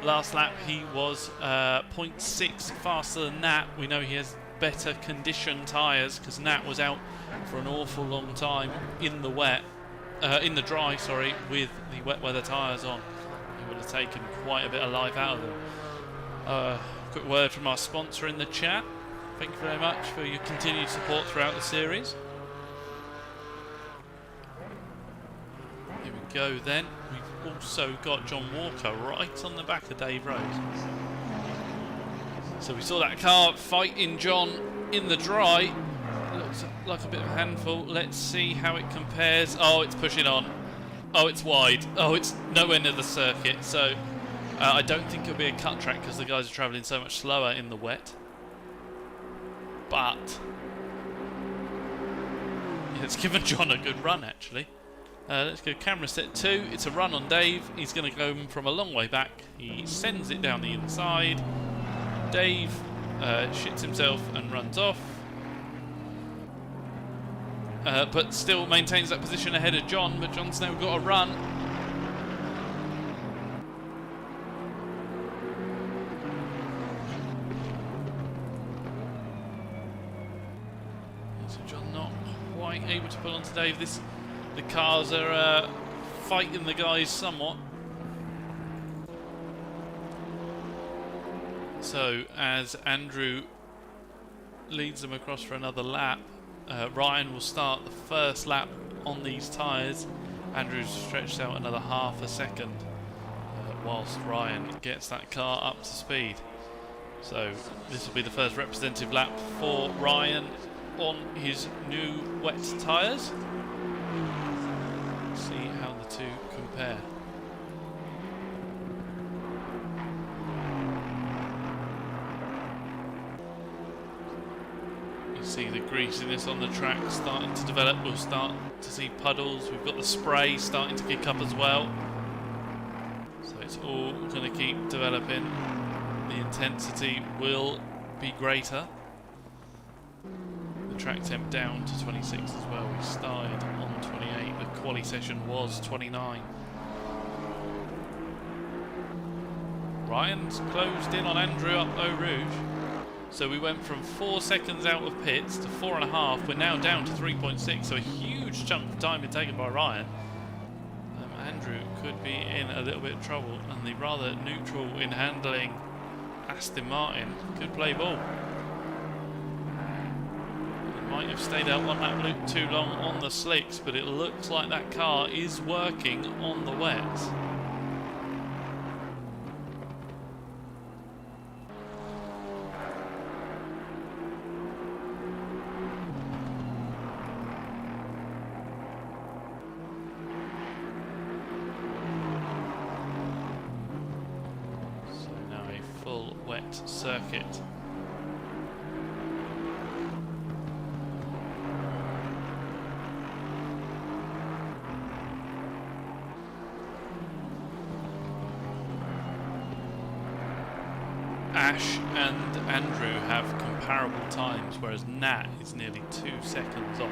Last lap he was 0.6 faster than Nat. We know he has better condition tyres because Nat was out for an awful long time in the wet, in the dry, sorry, with the wet weather tyres on. He would have taken quite a bit of life out of them. Quick word from our sponsor in the chat. Thank you very much for your continued support throughout the series. Here we go then. We've also got John Walker right on the back of Dave Rose. So we saw that car fighting John in the dry. Looks like a bit of a handful. Let's see how it compares. Oh, it's pushing on. Oh, it's wide. Oh, it's nowhere near the circuit. So I don't think it'll be a cut track because the guys are travelling so much slower in the wet. But yeah, it's given John a good run actually. Let's go camera set 2. It's a run on Dave. He's going to go from a long way back. He sends it down the inside. Dave shits himself and runs off. But still maintains that position ahead of John. But John's now got a run. So John not quite able to pull onto Dave. The cars are fighting the guys somewhat. So as Andrew leads them across for another lap. Ryan will start the first lap on these tyres. Andrew's stretched out another half a second whilst Ryan gets that car up to speed. So this will be the first representative lap for Ryan on his new wet tyres. See how the two compare. You see the greasiness on the track starting to develop. We'll start to see puddles. We've got the spray starting to kick up as well. So it's all going to keep developing. The intensity will be greater. The track temp down to 26 as well. We started on 28. The quali session was 29. Ryan's closed in on Andrew up Eau Rouge. So we went from 4 seconds out of pits to 4.5. We're now down to 3.6. So a huge chunk of time been taken by Ryan. Andrew could be in a little bit of trouble, and the rather neutral in handling Aston Martin could play ball. It might have stayed out on that loop too long on the slicks, but it looks like that car is working on the wets. Circuit. Ash and Andrew have comparable times, whereas Nat is nearly 2 seconds off.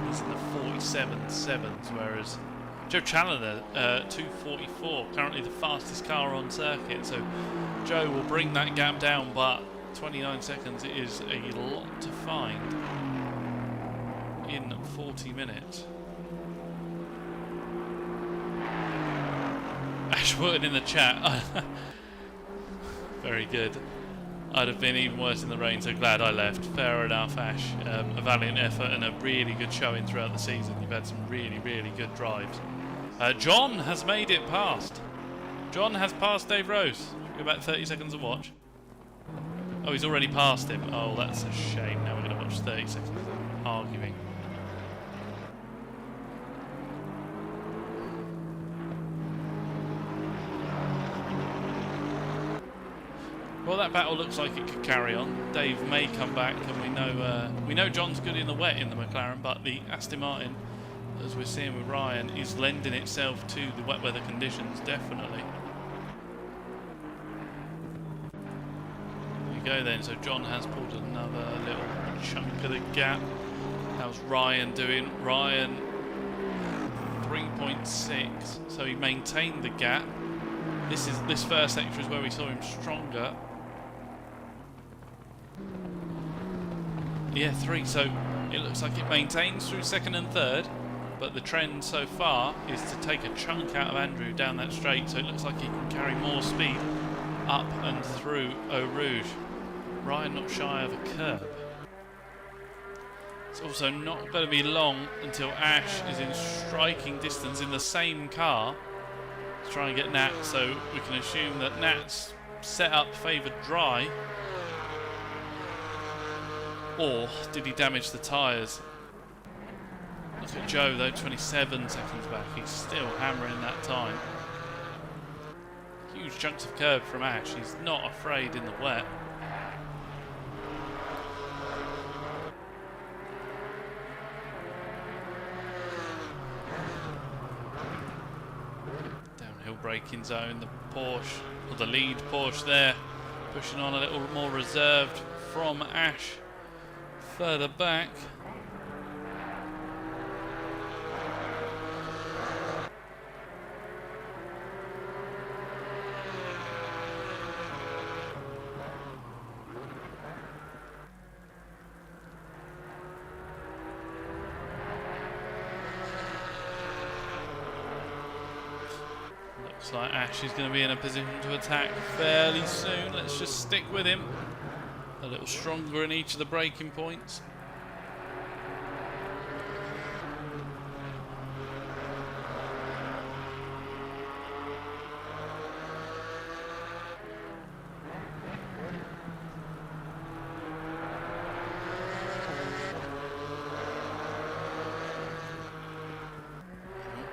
He's in the 47.7s, whereas Joe Challoner, 2:44, currently the fastest car on circuit. So Joe will bring that gap down, but 29 seconds is a lot to find in 40 minutes. Ashwood in the chat. Very good. I'd have been even worse in the rain, so glad I left. Fair enough, Ash. A valiant effort and a really good showing throughout the season. You've had some really, really good drives. John has made it past. John has passed Dave Rose. Go back 30 seconds and watch. Oh, he's already passed him. Oh, that's a shame. Now we're going to watch 30 seconds of them arguing. Well, that battle looks like it could carry on. Dave may come back, and we know John's good in the wet in the McLaren, but the Aston Martin, as we're seeing with Ryan, is lending itself to the wet weather conditions, definitely. There you go then, so John has pulled another little chunk of the gap. How's Ryan doing? Ryan, 3.6, so he maintained the gap. This first sector is where we saw him stronger. Yeah, 3, so it looks like it maintains through second and third, but the trend so far is to take a chunk out of Andrew down that straight, so it looks like he can carry more speed up and through Eau Rouge. Ryan not shy of a curb. It's also not going to be long until Ash is in striking distance in the same car to try and get Nat, so we can assume that Nat's setup favoured dry. Or did he damage the tyres? Look at Joe though, 27 seconds back. He's still hammering that time. Huge chunks of curb from Ash. He's not afraid in the wet. Downhill braking zone. The Porsche, or the lead Porsche there, pushing on a little more reserved from Ash. Further back. Looks like Ash is going to be in a position to attack fairly soon. Let's just stick with him. a little stronger in each of the braking points.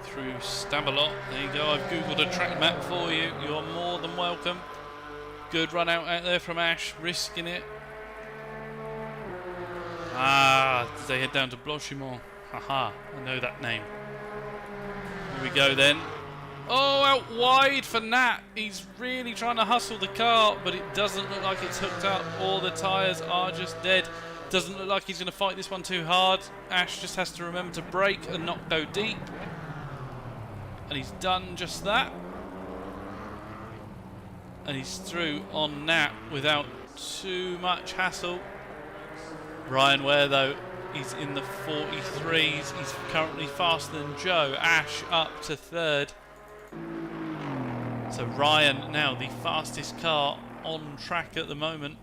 Through Stabalot. There you go, I've googled a track map for you. You're more than welcome. Good run out there from Ash, risking it. Ah, they head down to Blanchimont. Haha, I know that name. Here we go then. Oh, out wide for Nat. He's really trying to hustle the car, but it doesn't look like it's hooked up. All the tyres are just dead. Doesn't look like he's going to fight this one too hard. Ash just has to remember to brake and not go deep. And he's done just that. And he's through on Nat without too much hassle. Ryan Ware, though, he's in the 43s. He's currently faster than Joe. Ash up to third. So Ryan now the fastest car on track at the moment.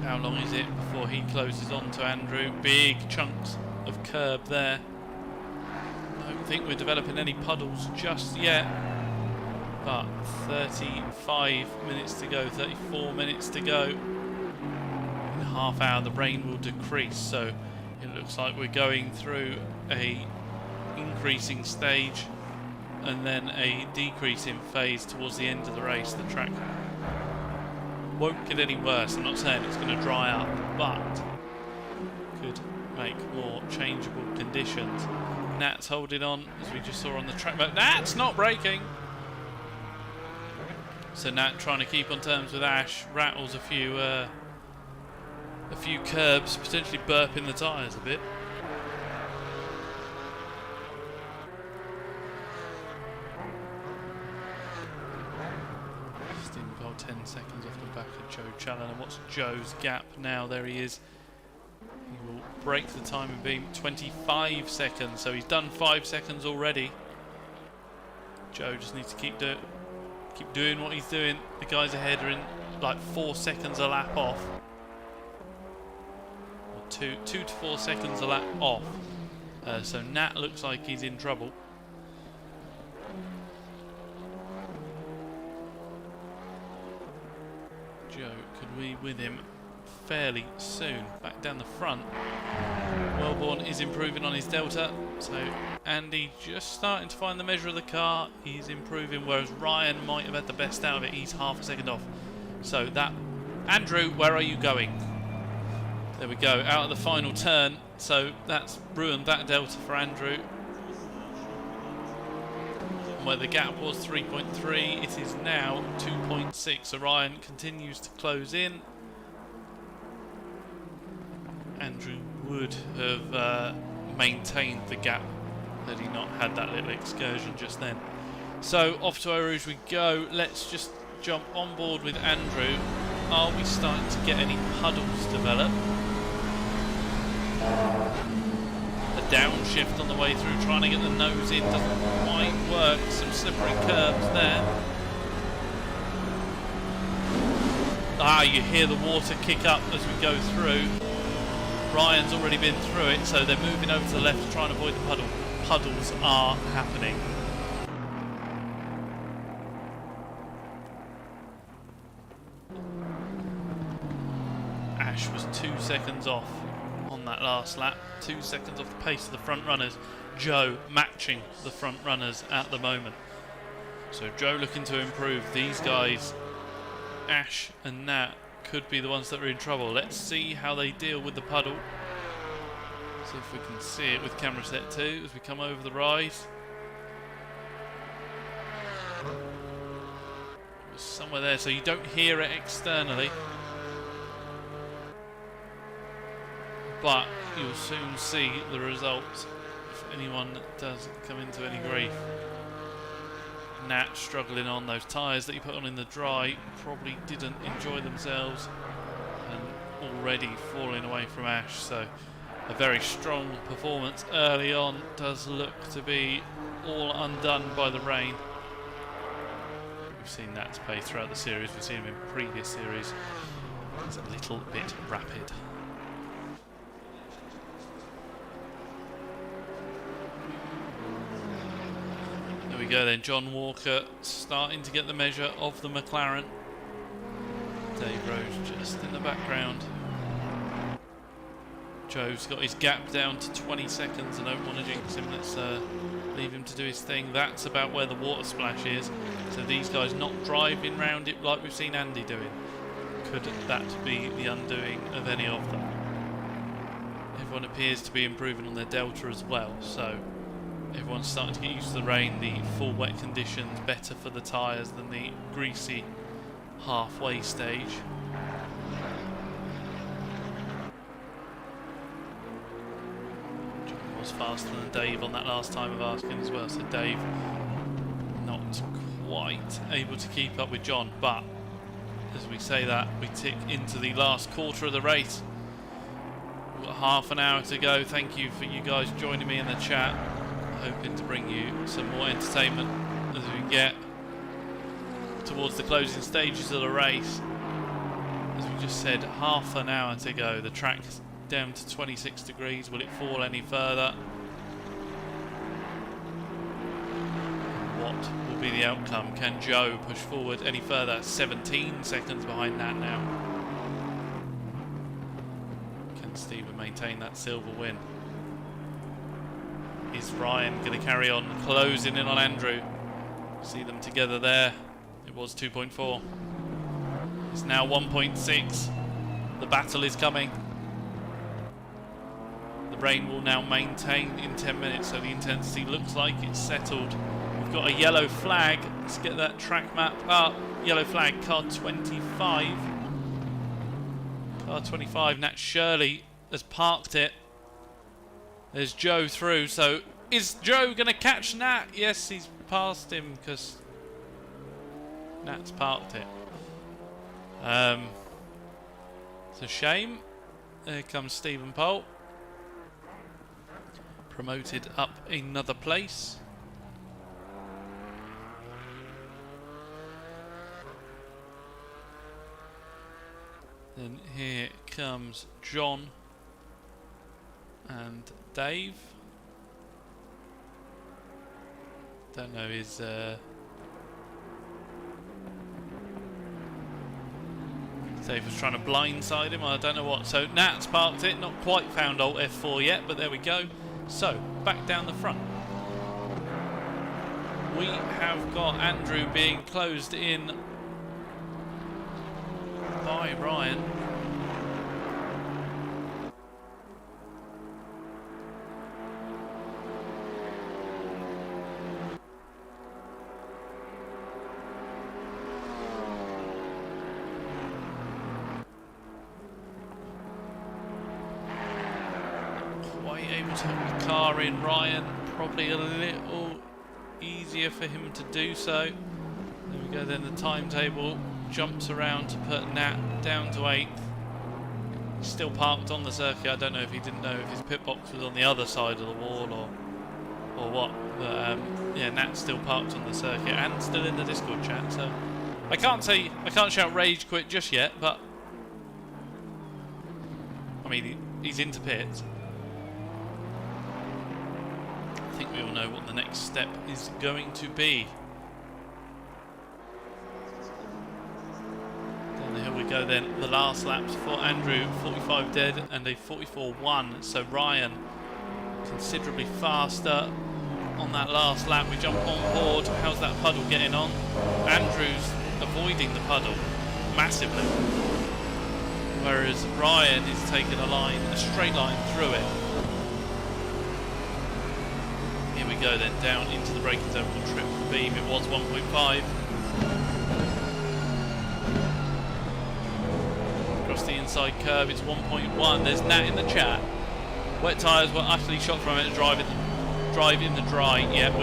How long is it before he closes on to Andrew? Big chunks of curb there. I don't think we're developing any puddles just yet. But 35 minutes to go, 34 minutes to go. In a half hour the rain will decrease, so it looks like we're going through a increasing stage and then a decreasing phase towards the end of the race. The track won't get any worse. I'm not saying it's going to dry up, but could make more changeable conditions. Nat's holding on, as we just saw on the track, but Nat's not braking. So Nat trying to keep on terms with Ash, rattles a few curbs, potentially burping the tyres a bit. Steamboat 10 seconds off the back of Joe Challoner. What's Joe's gap now? There he is. He will break the timing beam, 25 seconds. So he's done 5 seconds already. Joe just needs to keep doing what he's doing. The guys ahead are in like 4 seconds a lap off. Or 2 to 4 seconds a lap off. So Nat looks like he's in trouble. Joe could be with him fairly soon. Back down the front. Wellborn is improving on his delta. So Andy just starting to find the measure of the car. He's improving, whereas Ryan might have had the best out of it. He's half a second off. So that... Andrew, where are you going? There we go, out of the final turn. So that's ruined that delta for Andrew. And where the gap was 3.3, it is now 2.6. So Ryan continues to close in. Andrew would have maintained the gap had he not had that little excursion just then. So off to Eau Rouge we go. Let's just jump on board with Andrew. Are we starting to get any puddles develop? A downshift on the way through, trying to get the nose in, doesn't quite work. Some slippery curves there. Ah, you hear the water kick up as we go through. Ryan's already been through it, so they're moving over to the left to try and avoid the puddle. Puddles are happening. Ash was 2 seconds off on that last lap. 2 seconds off the pace of the front runners. Joe matching the front runners at the moment. So Joe looking to improve. These guys, Ash and Nat, could be the ones that are in trouble. Let's see how they deal with the puddle. See if we can see it with camera set 2 as we come over the rise. It's somewhere there, so you don't hear it externally. But you'll soon see the results if anyone does come into any grief. Nat struggling on those tyres that he put on in the dry, probably didn't enjoy themselves, and already falling away from Ash. So a very strong performance early on does look to be all undone by the rain. We've seen Nat's pace throughout the series, we've seen him in previous series. It's a little bit rapid. There we go then, John Walker starting to get the measure of the McLaren. Dave Rose just in the background. Joe's got his gap down to 20 seconds. I don't want to jinx him. Let's leave him to do his thing. That's about where the water splash is. So these guys not driving round it like we've seen Andy doing. Could that be the undoing of any of them? Everyone appears to be improving on their delta as well. So everyone's starting to get used to the rain. The full wet conditions better for the tyres than the greasy halfway stage. Was faster than Dave on that last time of asking as well, so Dave not quite able to keep up with John, but as we say that, we tick into the last quarter of the race. We've got half an hour to go. Thank you for you guys joining me in the chat, hoping to bring you some more entertainment as we get towards the closing stages of the race. As we just said, half an hour to go. The track's down to 26 degrees. Will it fall any further? What will be the outcome? Can Joe push forward any further? 17 seconds behind that now. Can Stephen maintain that silver win? Is Ryan going to carry on closing in on Andrew? See them together there. It was 2.4. It's now 1.6. The battle is coming. Rain will now maintain in 10 minutes, so the intensity looks like it's settled. We've got a yellow flag. Let's get that track map up. Yellow flag, car 25. Car 25, Nat Shirley has parked it. There's Joe through, so is Joe going to catch Nat? Yes, he's passed him because Nat's parked it. It's a shame. There comes Stephen Polt. Promoted up another place. Then here comes John and Dave. Don't know his Dave was trying to blindside him, I don't know what. So Nat's parked it, not quite found Alt F4 yet, but there we go. So, back down the front. We have got Andrew being closed in by Ryan. Able to hook the car in. Ryan, probably a little easier for him to do so. There we go, then the timetable jumps around to put Nat down to 8th. He's still parked on the circuit. I don't know if he didn't know if his pit box was on the other side of the wall or what, but yeah, Nat's still parked on the circuit and still in the Discord chat, so I can't shout rage quit just yet, but I mean he's into pits. I think we all know what the next step is going to be. Down the hill we go then. The last laps for Andrew, 45 dead and a 44.1. So Ryan considerably faster on that last lap. We jump on board. How's that puddle getting on? Andrew's avoiding the puddle massively, whereas Ryan is taking a straight line through it. Here we go then, down into the braking zone. We'll trip the beam. It was 1.5. Across the inside curve, it's 1.1. There's Nat in the chat. Wet tyres were utterly shot from it to drive in the dry. Yeah,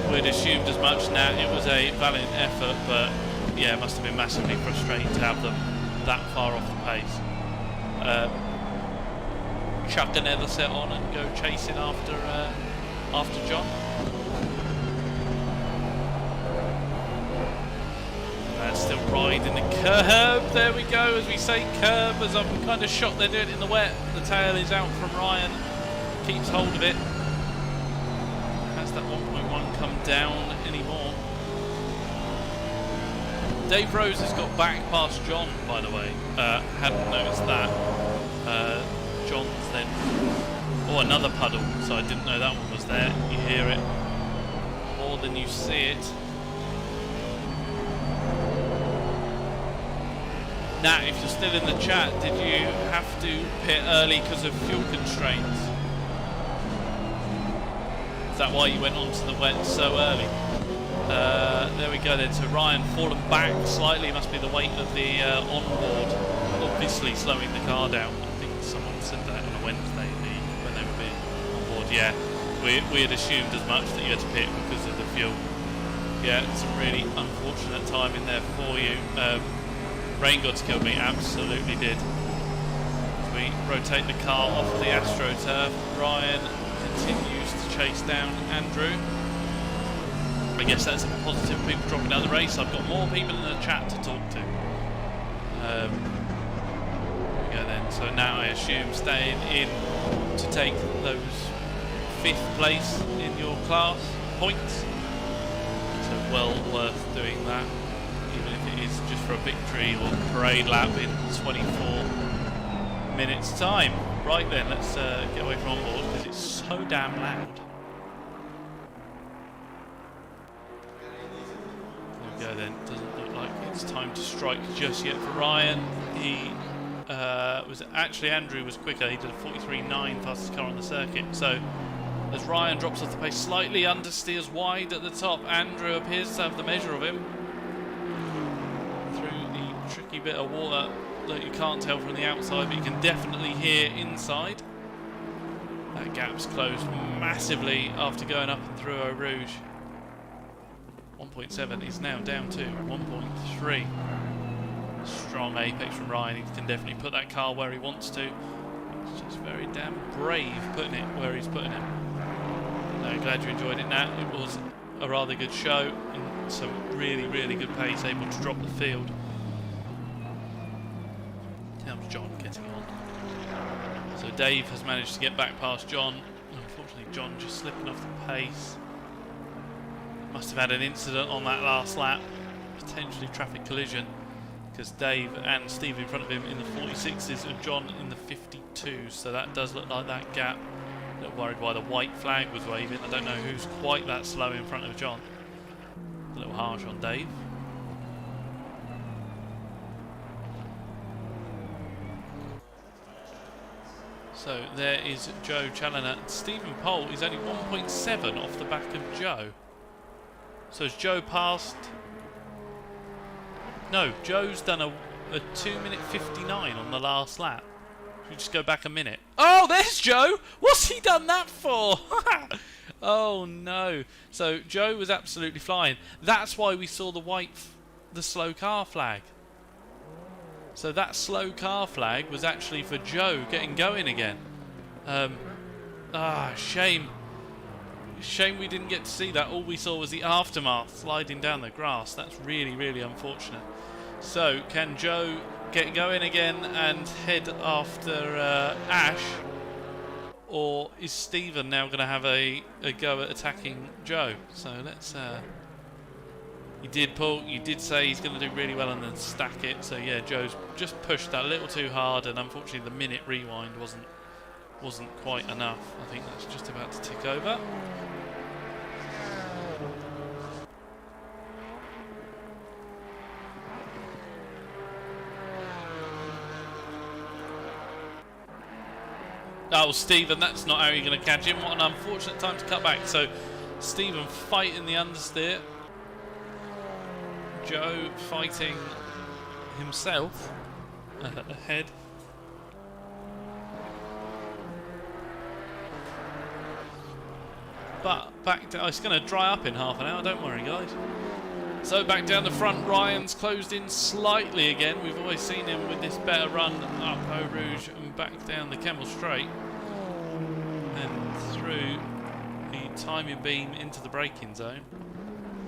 we'd assumed as much, Nat. It was a valiant effort, but yeah, it must have been massively frustrating to have them that far off the pace. Chuck another set on and go chasing after John. Still riding the curb. There we go, as we say curb, as I'm kind of shocked they're doing it in the wet. The tail is out from Ryan, keeps hold of it. Has that 1.1 come down anymore? Dave Rose has got back past John, by the way. Hadn't noticed that. John's then... Oh, another puddle, so I didn't know that one was there. You hear it more than you see it. Nat, if you're still in the chat, did you have to pit early because of fuel constraints? Is that why you went onto the wet so early? There we go then, so Ryan fallen back slightly, must be the weight of the onboard, obviously slowing the car down. I think someone said that on a Wednesday when they were being on board. Yeah, we had assumed as much, that you had to pit because of the fuel. Yeah, some really unfortunate timing there for you. Rain Gods killed me, absolutely did. As we rotate the car off the AstroTurf, Ryan continues to chase down Andrew. I guess that's a positive, people dropping out of the race. I've got more people in the chat to talk to. There we go then. So now I assume staying in to take those 5th place in your class points. So well worth doing that, even if it is just for a victory or parade lap in 24 minutes time. Right then, let's get away from onboard because it's so damn loud. There we go then, doesn't look like it's time to strike just yet for Ryan. He was actually, Andrew was quicker, he did a 43.9 fastest car on the circuit. So as Ryan drops off the pace, slightly understeers wide at the top, Andrew appears to have the measure of him through the tricky bit of water that you can't tell from the outside, but you can definitely hear inside. That gap's closed massively after going up and through Eau Rouge. 1.7 is now down to 1.3. Strong apex from Ryan. He can definitely put that car where he wants to. He's just very damn brave putting it where he's putting it. No, glad you enjoyed it, Nat. It was a rather good show and some really, really good pace, able to drop the field. How's John getting on? So Dave has managed to get back past John. Unfortunately, John just slipping off the pace. Must have had an incident on that last lap, potentially traffic collision, because Dave and Steve in front of him in the 46s and John in the 52s, so that does look like that gap. A little worried why the white flag was waving. I don't know who's quite that slow in front of John. A little harsh on Dave. So there is Joe Challoner. Stephen Pohl is only 1.7 off the back of Joe. So has Joe passed? No, Joe's done a 2 minute 59 on the last lap. Should we just go back a minute? Oh, there's Joe! What's he done that for? Oh no. So Joe was absolutely flying. That's why we saw the slow car flag. So that slow car flag was actually for Joe getting going again. Shame. Shame we didn't get to see that. All we saw was the aftermath sliding down the grass. That's really, really unfortunate. So, can Joe get going again and head after Ash? Or is Stephen now going to have a go at attacking Joe? So, let's... You did say he's going to do really well and then stack it. So, yeah, Joe's just pushed that a little too hard, and unfortunately the minute rewind wasn't quite enough. I think that's just about to tick over. Oh, Stephen, that's not how you're going to catch him. What an unfortunate time to cut back. So, Stephen fighting the understeer. Joe fighting himself ahead. But back down, it's going to dry up in half an hour, don't worry guys. So back down the front, Ryan's closed in slightly again. We've always seen him with this better run up Eau Rouge and back down the Kemmel Straight. And through the timing beam into the braking zone.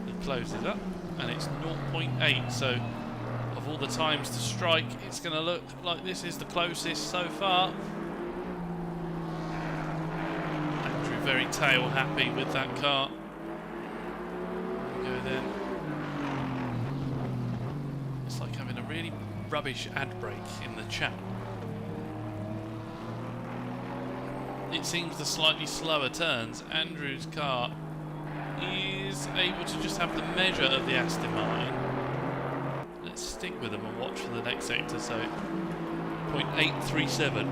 He closes up and it's 0.8, so all the times to strike, it's going to look like this is the closest so far. Andrew very tail happy with that car. There we go then. It's like having a really rubbish ad break in the chat. It seems the slightly slower turns, Andrew's car is able to just have the measure of the Aston Martin. Let's stick with them and watch for the next sector. So 0.837.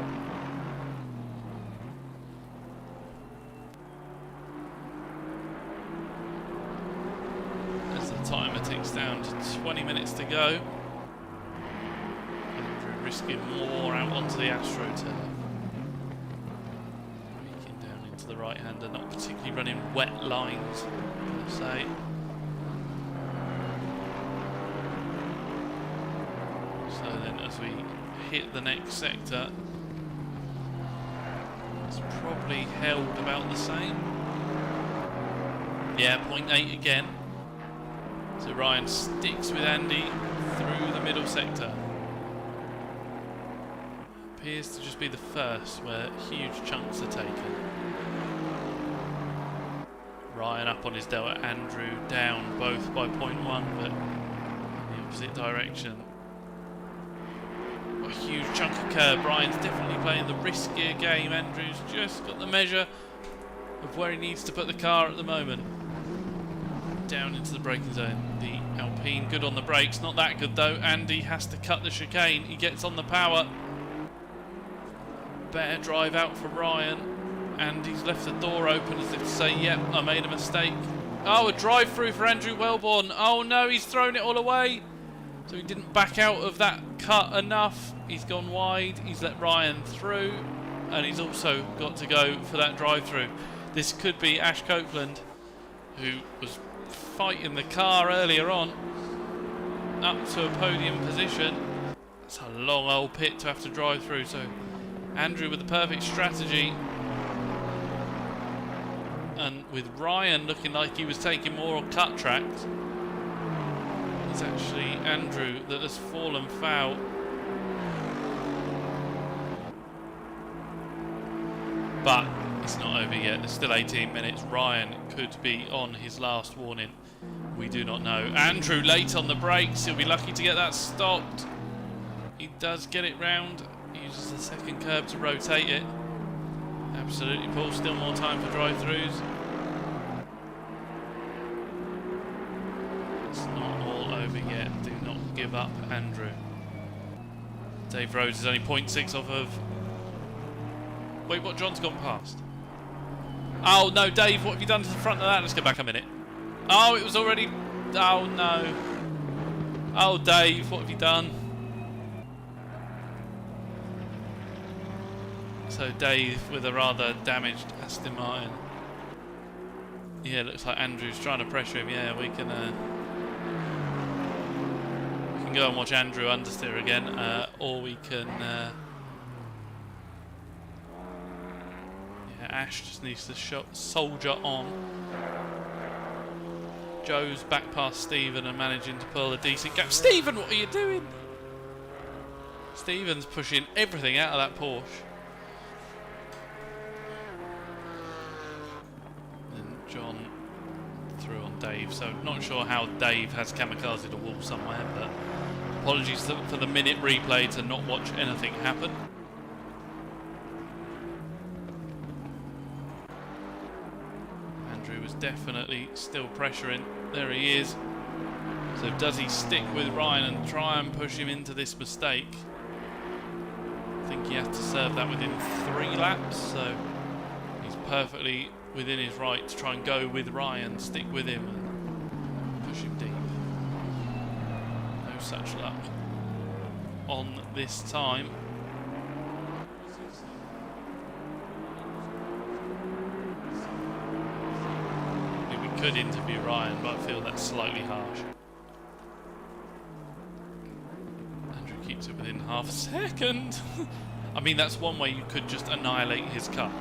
As the timer ticks down to 20 minutes to go. Andrew risking more out onto the AstroTurf. The right-hander, not particularly running wet lines, per se. So then as we hit the next sector, it's probably held about the same. Yeah, 0.8 again. So Ryan sticks with Andy through the middle sector. Appears to just be the first where huge chunks are taken. Ryan up on his delta, Andrew down both by 0.1, but in the opposite direction. A huge chunk of curb. Ryan's definitely playing the riskier game. Andrew's just got the measure of where he needs to put the car at the moment. Down into the braking zone. The Alpine good on the brakes, not that good though. Andy has to cut the chicane. He gets on the power. Better drive out from Ryan. And he's left the door open as if to say, yep, I made a mistake. Oh, a drive-through for Andrew Wellborn. Oh no, he's thrown it all away. So he didn't back out of that cut enough. He's gone wide. He's let Ryan through. And he's also got to go for that drive-through. This could be Ash Copeland, who was fighting the car earlier on, up to a podium position. It's a long old pit to have to drive through. So Andrew with the perfect strategy. And with Ryan looking like he was taking more cut tracks, it's actually Andrew that has fallen foul. But it's not over yet. There's still 18 minutes. Ryan could be on his last warning. We do not know. Andrew late on the brakes. He'll be lucky to get that stopped. He does get it round. He uses the second curb to rotate it. Absolutely, Paul. Still more time for drive-throughs. It's not all over yet. Do not give up, Andrew. Dave Rhodes is only 0.6 off of... Wait, what? John's gone past. Oh, no, Dave, what have you done to the front of that? Let's go back a minute. Oh, it was already... Oh, no. Oh, Dave, what have you done? So Dave with a rather damaged Aston Martin. Yeah, looks like Andrew's trying to pressure him. Yeah, we can go and watch Andrew understeer again, or we can. Yeah, Ash just needs to soldier on. Joe's back past Stephen and managing to pull a decent gap. Stephen, what are you doing? Stephen's pushing everything out of that Porsche. John through on Dave, so not sure how Dave has kamikazed a wall somewhere, but apologies for the minute replay to not watch anything happen. Andrew was definitely still pressuring. There he is. So does he stick with Ryan and try and push him into this mistake? I think he has to serve that within 3 laps, so he's perfectly within his right to try and go with Ryan, stick with him and push him deep. No such luck on this time. We could interview Ryan, but I feel that's slightly harsh. Andrew keeps it within half a second. I mean, that's one way you could just annihilate his car.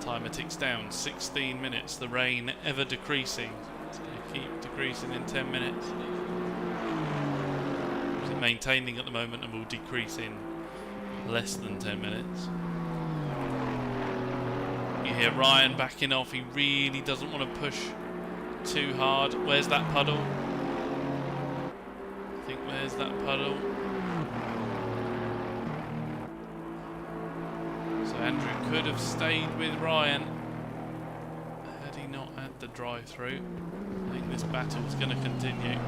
Timer ticks down, 16 minutes, the rain ever decreasing. It's going to keep decreasing in 10 minutes. maintaining at the moment and will decrease in less than 10 minutes. You hear Ryan backing off. He really doesn't want to push too hard. Where's that puddle? I think where's that puddle? So Andrew could have stayed with Ryan had he not had the drive-through. I think this battle's going to continue.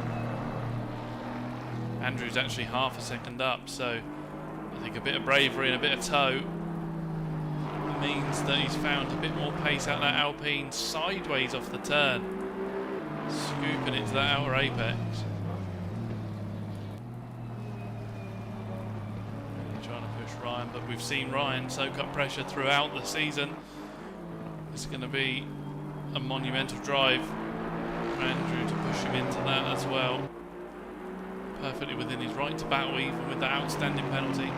Andrew's actually half a second up, so I think a bit of bravery and a bit of toe means that he's found a bit more pace out that Alpine sideways off the turn, scooping it to that outer apex. Trying to push Ryan, but we've seen Ryan soak up pressure throughout the season. It's going to be a monumental drive for Andrew to push him into that as well. Perfectly within his right to battle, even with that outstanding penalty.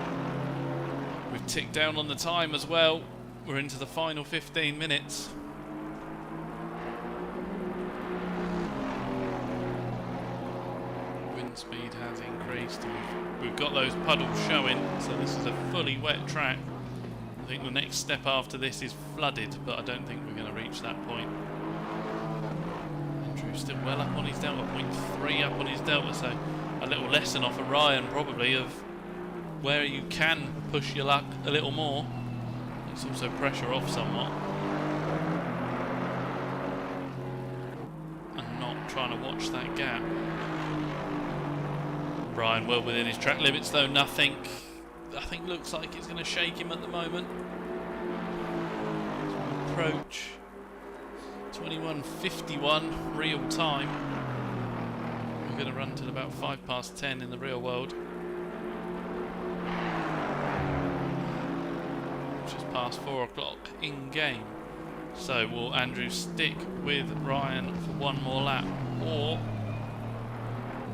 We've ticked down on the time as well. We're into the final 15 minutes. Wind speed has increased. We've got those puddles showing, so this is a fully wet track. I think the next step after this is flooded, but I don't think we're going to reach that point. Andrew's still well up on his delta, 0.3 up on his delta, so a little lesson off of Ryan probably of where you can push your luck a little more. It's also pressure off somewhat. And not trying to watch that gap. Ryan well within his track limits though, nothing I think looks like it's going to shake him at the moment. As we approach 21:51 real time. We're going to run till about 10:05 in the real world. Just past 4 o'clock in game. So will Andrew stick with Ryan for one more lap, or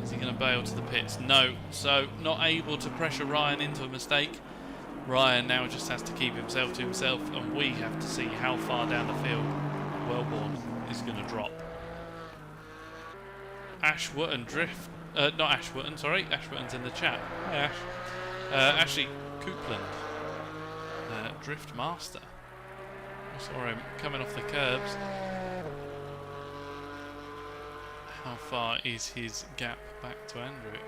is he going to bail to the pits? No. So not able to pressure Ryan into a mistake. Ryan now just has to keep himself to himself, and we have to see how far down the field Wellborn is going to drop. Ashwotton drift, not Ashwotton, sorry, Ashwotton's in the chat. Hi Ash. Ashley Coupland, Drift Master. I saw him coming off the curbs. How far is his gap back to Andrew?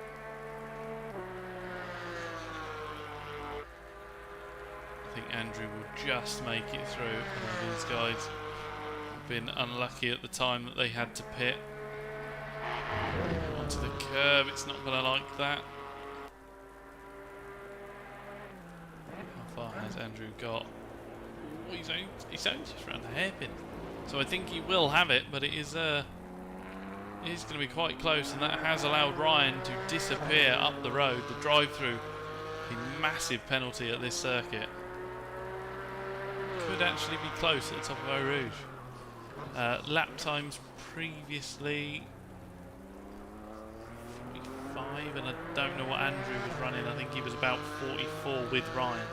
I think Andrew will just make it through. These guys have been unlucky at the time that they had to pit. Onto the curb, it's not going to like that. How far has Andrew got? Oh, he's only just around the hairpin. So I think he will have it, but it is going to be quite close, and that has allowed Ryan to disappear up the road. The drive-through, a massive penalty at this circuit. Could actually be close at the top of Eau Rouge. Lap times previously 45, and I don't know what Andrew was running. I think he was about 44 with Ryan.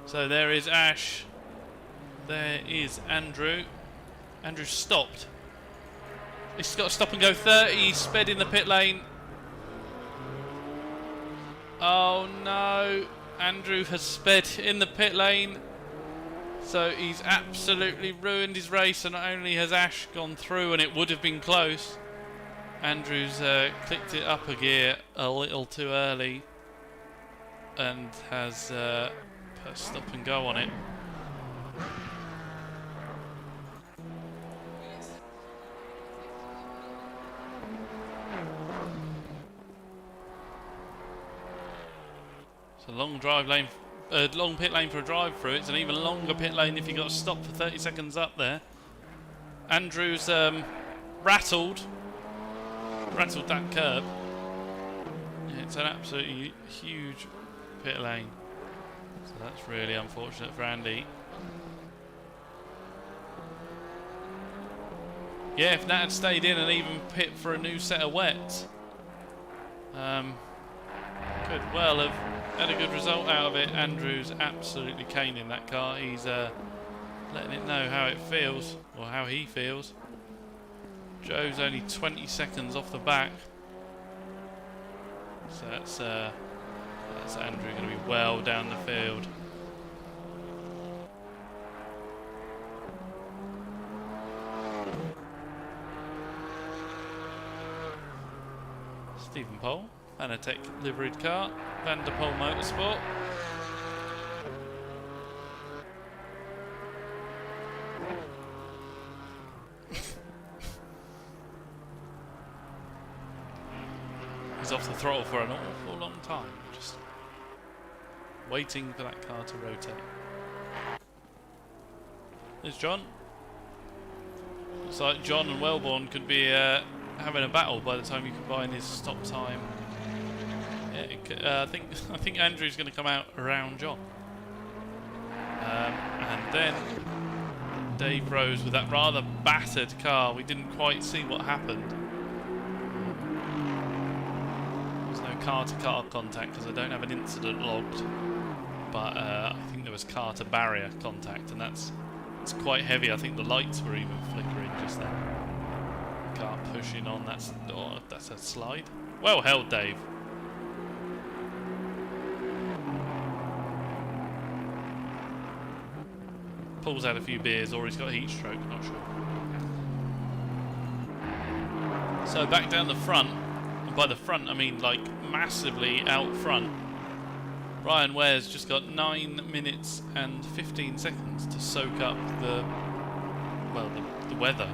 So there is Ash. There is Andrew. Andrew stopped. He's got to stop and go 30. He's sped in the pit lane. Oh no. Andrew has sped in the pit lane. So he's absolutely ruined his race, and not only has Ash gone through, and it would have been close, Andrew's clicked it up a gear a little too early and has put a stop and go on it. It's a long drive lane, long pit lane for a drive-through. It's an even longer pit lane if you got to stop for 30 seconds up there. Andrew's rattled that curb. Yeah, it's an absolutely huge pit lane. So that's really unfortunate for Andy. Yeah, if Nat had stayed in and even pit for a new set of wets, could well have had a good result out of it. Andrew's absolutely caning that car. He's letting it know how it feels, or how he feels. Joe's only 20 seconds off the back. So that's Andrew going to be well down the field. Stephen Pole, Fanatec liveried car, Van der Pol Motorsport. He's off the throttle for an awful long time, just waiting for that car to rotate. There's John. Looks like John and Wellborn could be having a battle by the time you combine his stop time. Yeah, I think Andrew's going to come out around John, and then Dave Rose with that rather battered car. We didn't quite see what happened. There's no car-to-car contact because I don't have an incident logged, but I think there was car-to-barrier contact, and it's quite heavy. I think the lights were even flickering just then. Car pushing on. That's a slide. Well held, Dave. Pulls out a few beers, or he's got a heat stroke, not sure. So back down the front, and by the front I mean like massively out front. Ryan Ware's just got 9 minutes and 15 seconds to soak up the weather.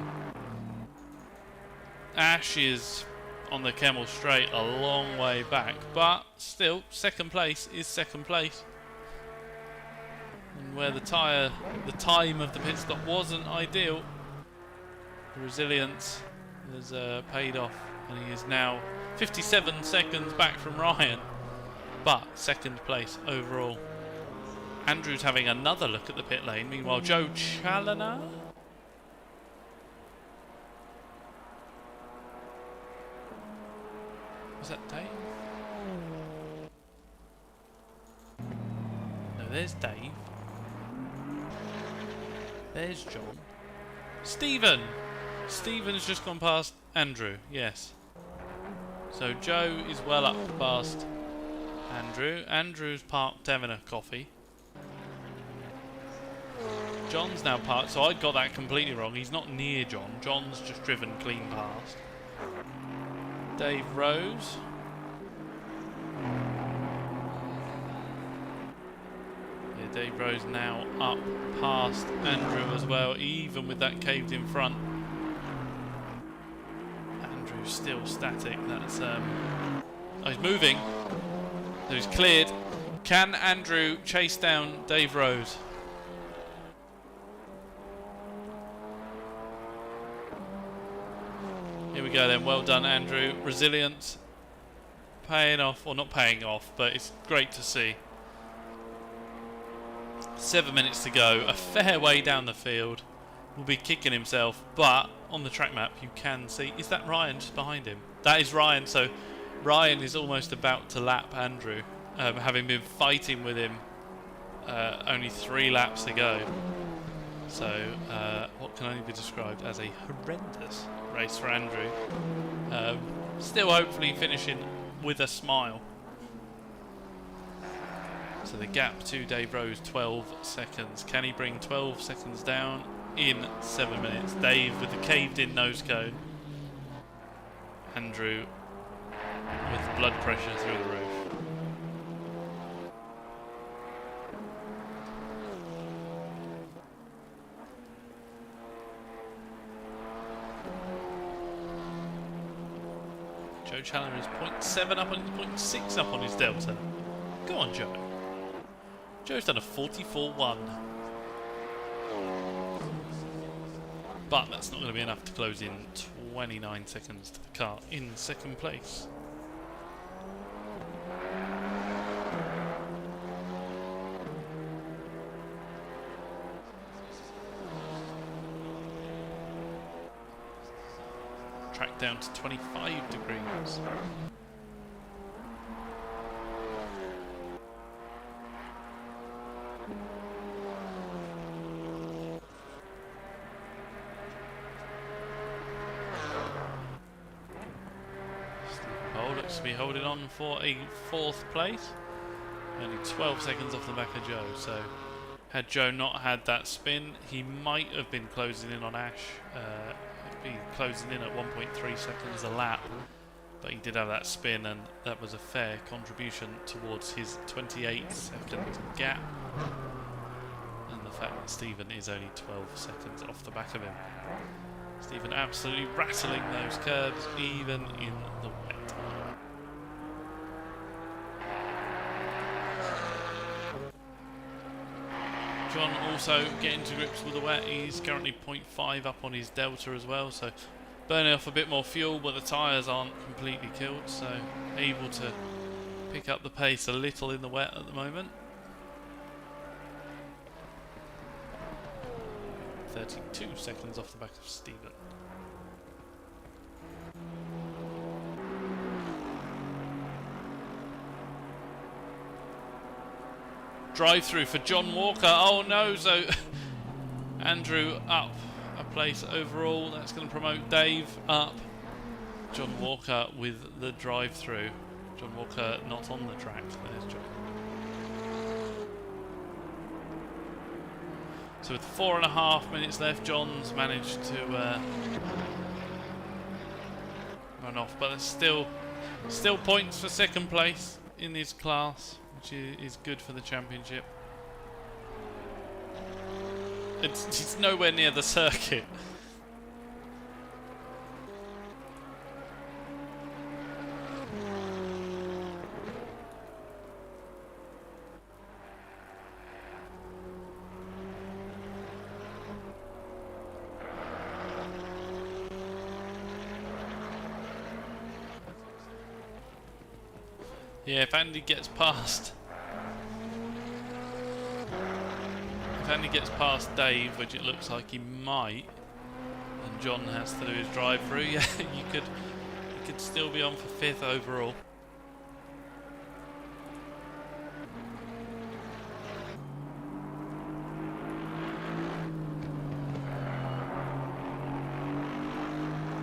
Ash is on the Kemmel Straight a long way back, but still, second place is second place. And where the time of the pit stop wasn't ideal, the resilience has paid off, and he is now 57 seconds back from Ryan, but second place overall. Andrew's having another look at the pit lane. Meanwhile, Joe Challoner. Was that Dave? No, there's Dave. There's John. Stephen! Stephen's just gone past Andrew, yes. So Joe is well up past Andrew. Andrew's parked having a coffee. John's now parked, so I got that completely wrong. He's not near John. John's just driven clean past. Dave Rose. Yeah, Dave Rose now up past Andrew as well, even with that caved in front. Andrew's still static. That's oh, he's moving. So he's cleared. Can Andrew chase down Dave Rose? Here we go then, well done Andrew. Resilience paying off, or not paying off, but it's great to see. 7 minutes to go, a fair way down the field. Will be kicking himself, but on the track map you can see, is that Ryan just behind him? That is Ryan, so Ryan is almost about to lap Andrew, having been fighting with him only 3 laps to go. So what can only be described as a horrendous race for Andrew. Still hopefully finishing with a smile. So the gap to Dave Rose, 12 seconds. Can he bring 12 seconds down in 7 minutes? Dave with the caved in nose cone. Andrew with blood pressure through the roof. Joe Challoner is 0.7 up on his 0.6 up on his delta. Go on, Joe. Joe's done a 44.1. But that's not going to be enough to close in 29 seconds to the car in second place. Track down to 25 degrees. looks to be holding on for a 4th place. Only 12 seconds off the back of Joe, so had Joe not had that spin, he might have been closing in on Ash. He'd be closing in at 1.3 seconds a lap, but he did have that spin, and that was a fair contribution towards his 28-second gap. And the fact that Stephen is only 12 seconds off the back of him. Stephen absolutely rattling those curbs, even in the wet. John also getting to grips with the wet. He's currently 0.5 up on his delta as well, so burning off a bit more fuel, but the tyres aren't completely killed, so able to pick up the pace a little in the wet at the moment. 32 seconds off the back of Stephen. Drive through for John Walker. Oh no, so Andrew up a place overall. That's going to promote Dave up. John Walker with the drive through. John Walker not on the track. There's John. So with 4.5 minutes left, John's managed to run off, but there's still points for 2nd place in his class, which is good for the championship. It's nowhere near the circuit. Yeah, if Andy gets past Dave, which it looks like he might, and John has to do his drive through, yeah, you could still be on for 5th overall.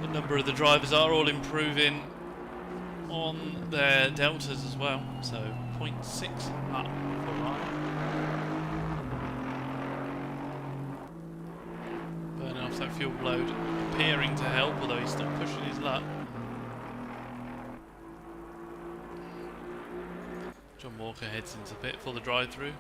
A number of the drivers are all improving on their deltas as well, so 0.6 up for Ryan. Burning off that fuel load, appearing to help, although he's still pushing his luck. John Walker heads into pit for the drive-through.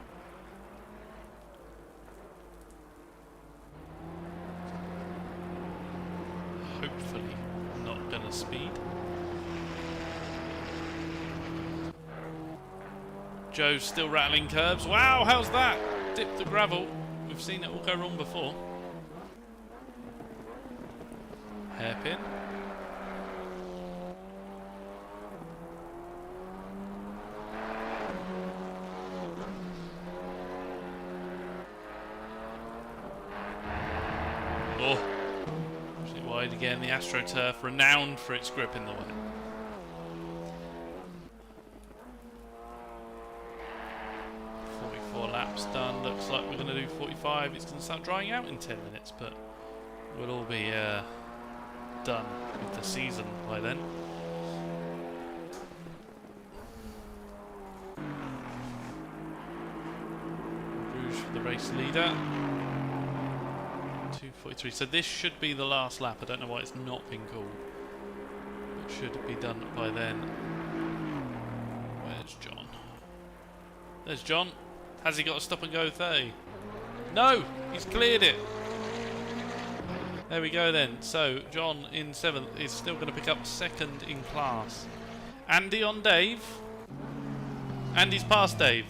Hopefully not gonna speed. Joe's still rattling curbs. Wow, how's that? Dip the gravel. We've seen it all go wrong before. Hairpin. Oh. Pushing it wide again. The AstroTurf, renowned for its grip in the wet. Laps done. Looks like we're going to do 45. It's going to start drying out in 10 minutes, but we'll all be done with the season by then. Rouge for the race leader. 2:43. So this should be the last lap. I don't know why it's not been called. It should be done by then. Where's John? There's John. Has he got a stop and go 30? No! He's cleared it! There we go then. So, John in 7th is still going to pick up 2nd in class. Andy on Dave. Andy's past Dave.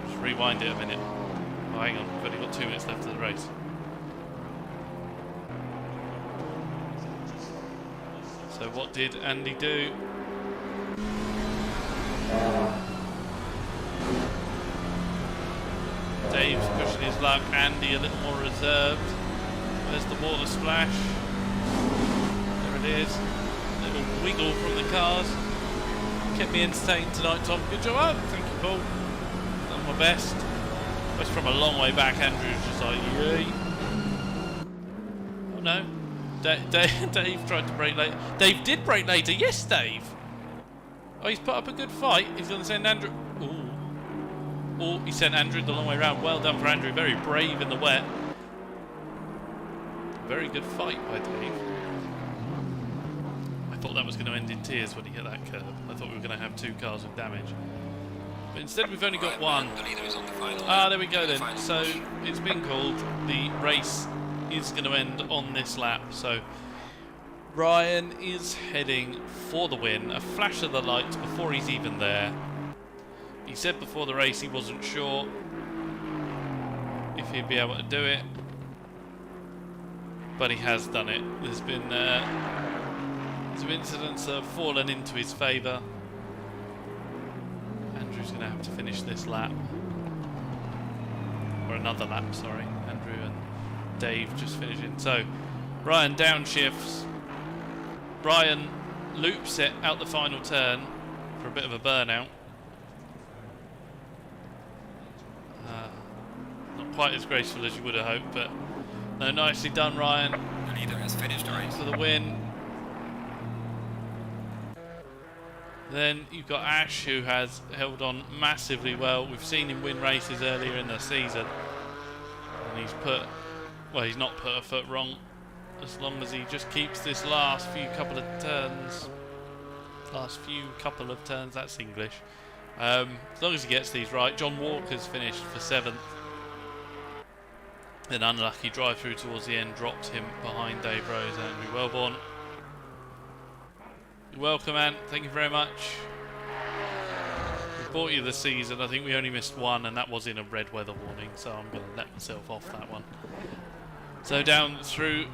Just rewind it a minute. Oh, hang on. We've only got 2 minutes left of the race. So what did Andy do? Dave's pushing his luck, Andy a little more reserved. There's the water splash. There it is. A little wiggle from the cars. Kept me entertained tonight, Tom. Good job. Oh, thank you, Paul. Done my best. That's from a long way back. Andrew's just like, yay. Oh no. Dave tried to brake later. Dave did brake later. Yes, Dave. Oh, he's put up a good fight. He's going to send Andrew... Ooh. Oh, he sent Andrew the long way round. Well done for Andrew. Very brave in the wet. Very good fight by Dave. I thought that was going to end in tears when he hit that curb. I thought we were going to have 2 cars with damage. But instead we've only got 1. Ah, there we go then. So it's been called. The race is going to end on this lap. So Ryan is heading for the win. A flash of the lights before he's even there. He said before the race he wasn't sure if he'd be able to do it, but he has done it. There's been some incidents that have fallen into his favour. Andrew's going to have to finish this lap, or another lap, sorry. Andrew and Dave just finishing. So Ryan downshifts. Ryan loops it out the final turn for a bit of a burnout. Not quite as graceful as you would have hoped, but no, nicely done, Ryan. The leader has finished the race. For the win. Then you've got Ash, who has held on massively well. We've seen him win races earlier in the season, and he's not put a foot wrong, as long as he just keeps this last few couple of turns. That's English. As long as he gets these right. John Walker's finished for 7th. An unlucky drive through towards the end dropped him behind Dave Rose and Andrew Wellborn. You're welcome, Ant. Thank you very much. We bought you the season. I think we only missed 1, and that was in a red weather warning, so I'm going to let myself off that one. So down through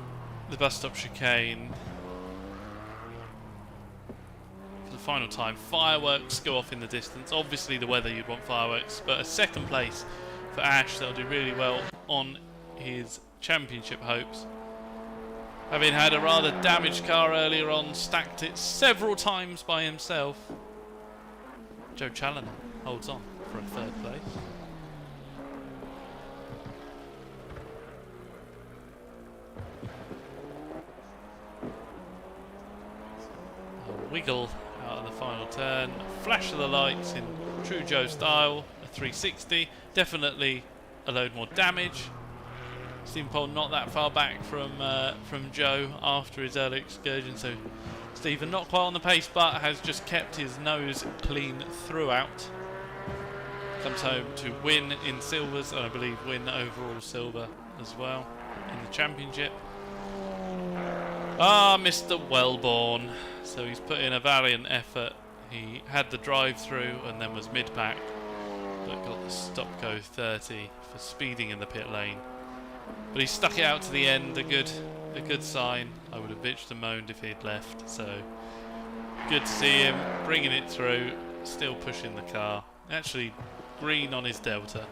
the bus stop chicane. For the final time, fireworks go off in the distance. Obviously the weather, you'd want fireworks, but a 2nd place for Ash. That'll do really well on his championship hopes. Having had a rather damaged car earlier on, stacked it several times by himself. Joe Challoner holds on for a 3rd place. A wiggle out of the final turn, a flash of the lights in true Joe style, a 360, definitely a load more damage. Stephen Pole not that far back from Joe after his early excursion, so Stephen not quite on the pace, but has just kept his nose clean throughout. Comes home to win in silvers, and I believe win overall silver as well in the championship. Ah, Mr. Wellborn. So he's put in a valiant effort. He had the drive-through and then was mid-pack, but got the stop-go 30 for speeding in the pit lane. But he stuck it out to the end, a good sign. I would have bitched and moaned if he'd left, so good to see him bringing it through, still pushing the car. Actually green on his Delta.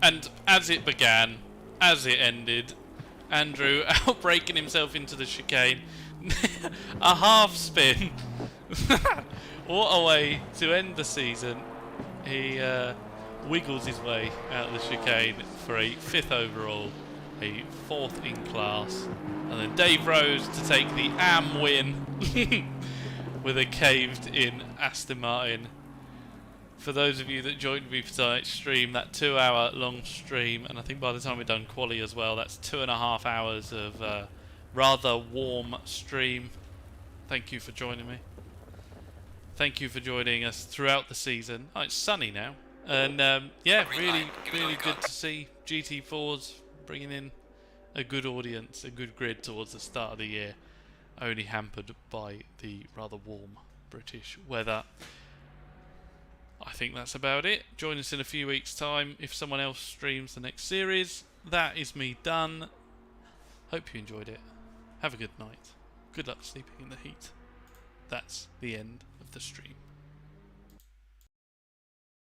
And as it began, as it ended, Andrew outbraking himself into the chicane. A half spin. What a way to end the season. He wiggles his way out of the chicane for a 5th overall, a 4th in class, and then Dave Rose to take the AM win with a caved in Aston Martin. For those of you that joined me for tonight's stream, that 2-hour long stream, and I think by the time we're done quali as well, that's 2.5 hours of rather warm stream. Thank you for joining me. Thank you for joining us throughout the season. Oh, it's sunny now. And yeah, really good to see GT4s bringing in a good audience, a good grid towards the start of the year, only hampered by the rather warm British weather. I think that's about it. Join us in a few weeks' time if someone else streams the next series. That is me done. Hope you enjoyed it. Have a good night. Good luck sleeping in the heat. That's the end of the stream.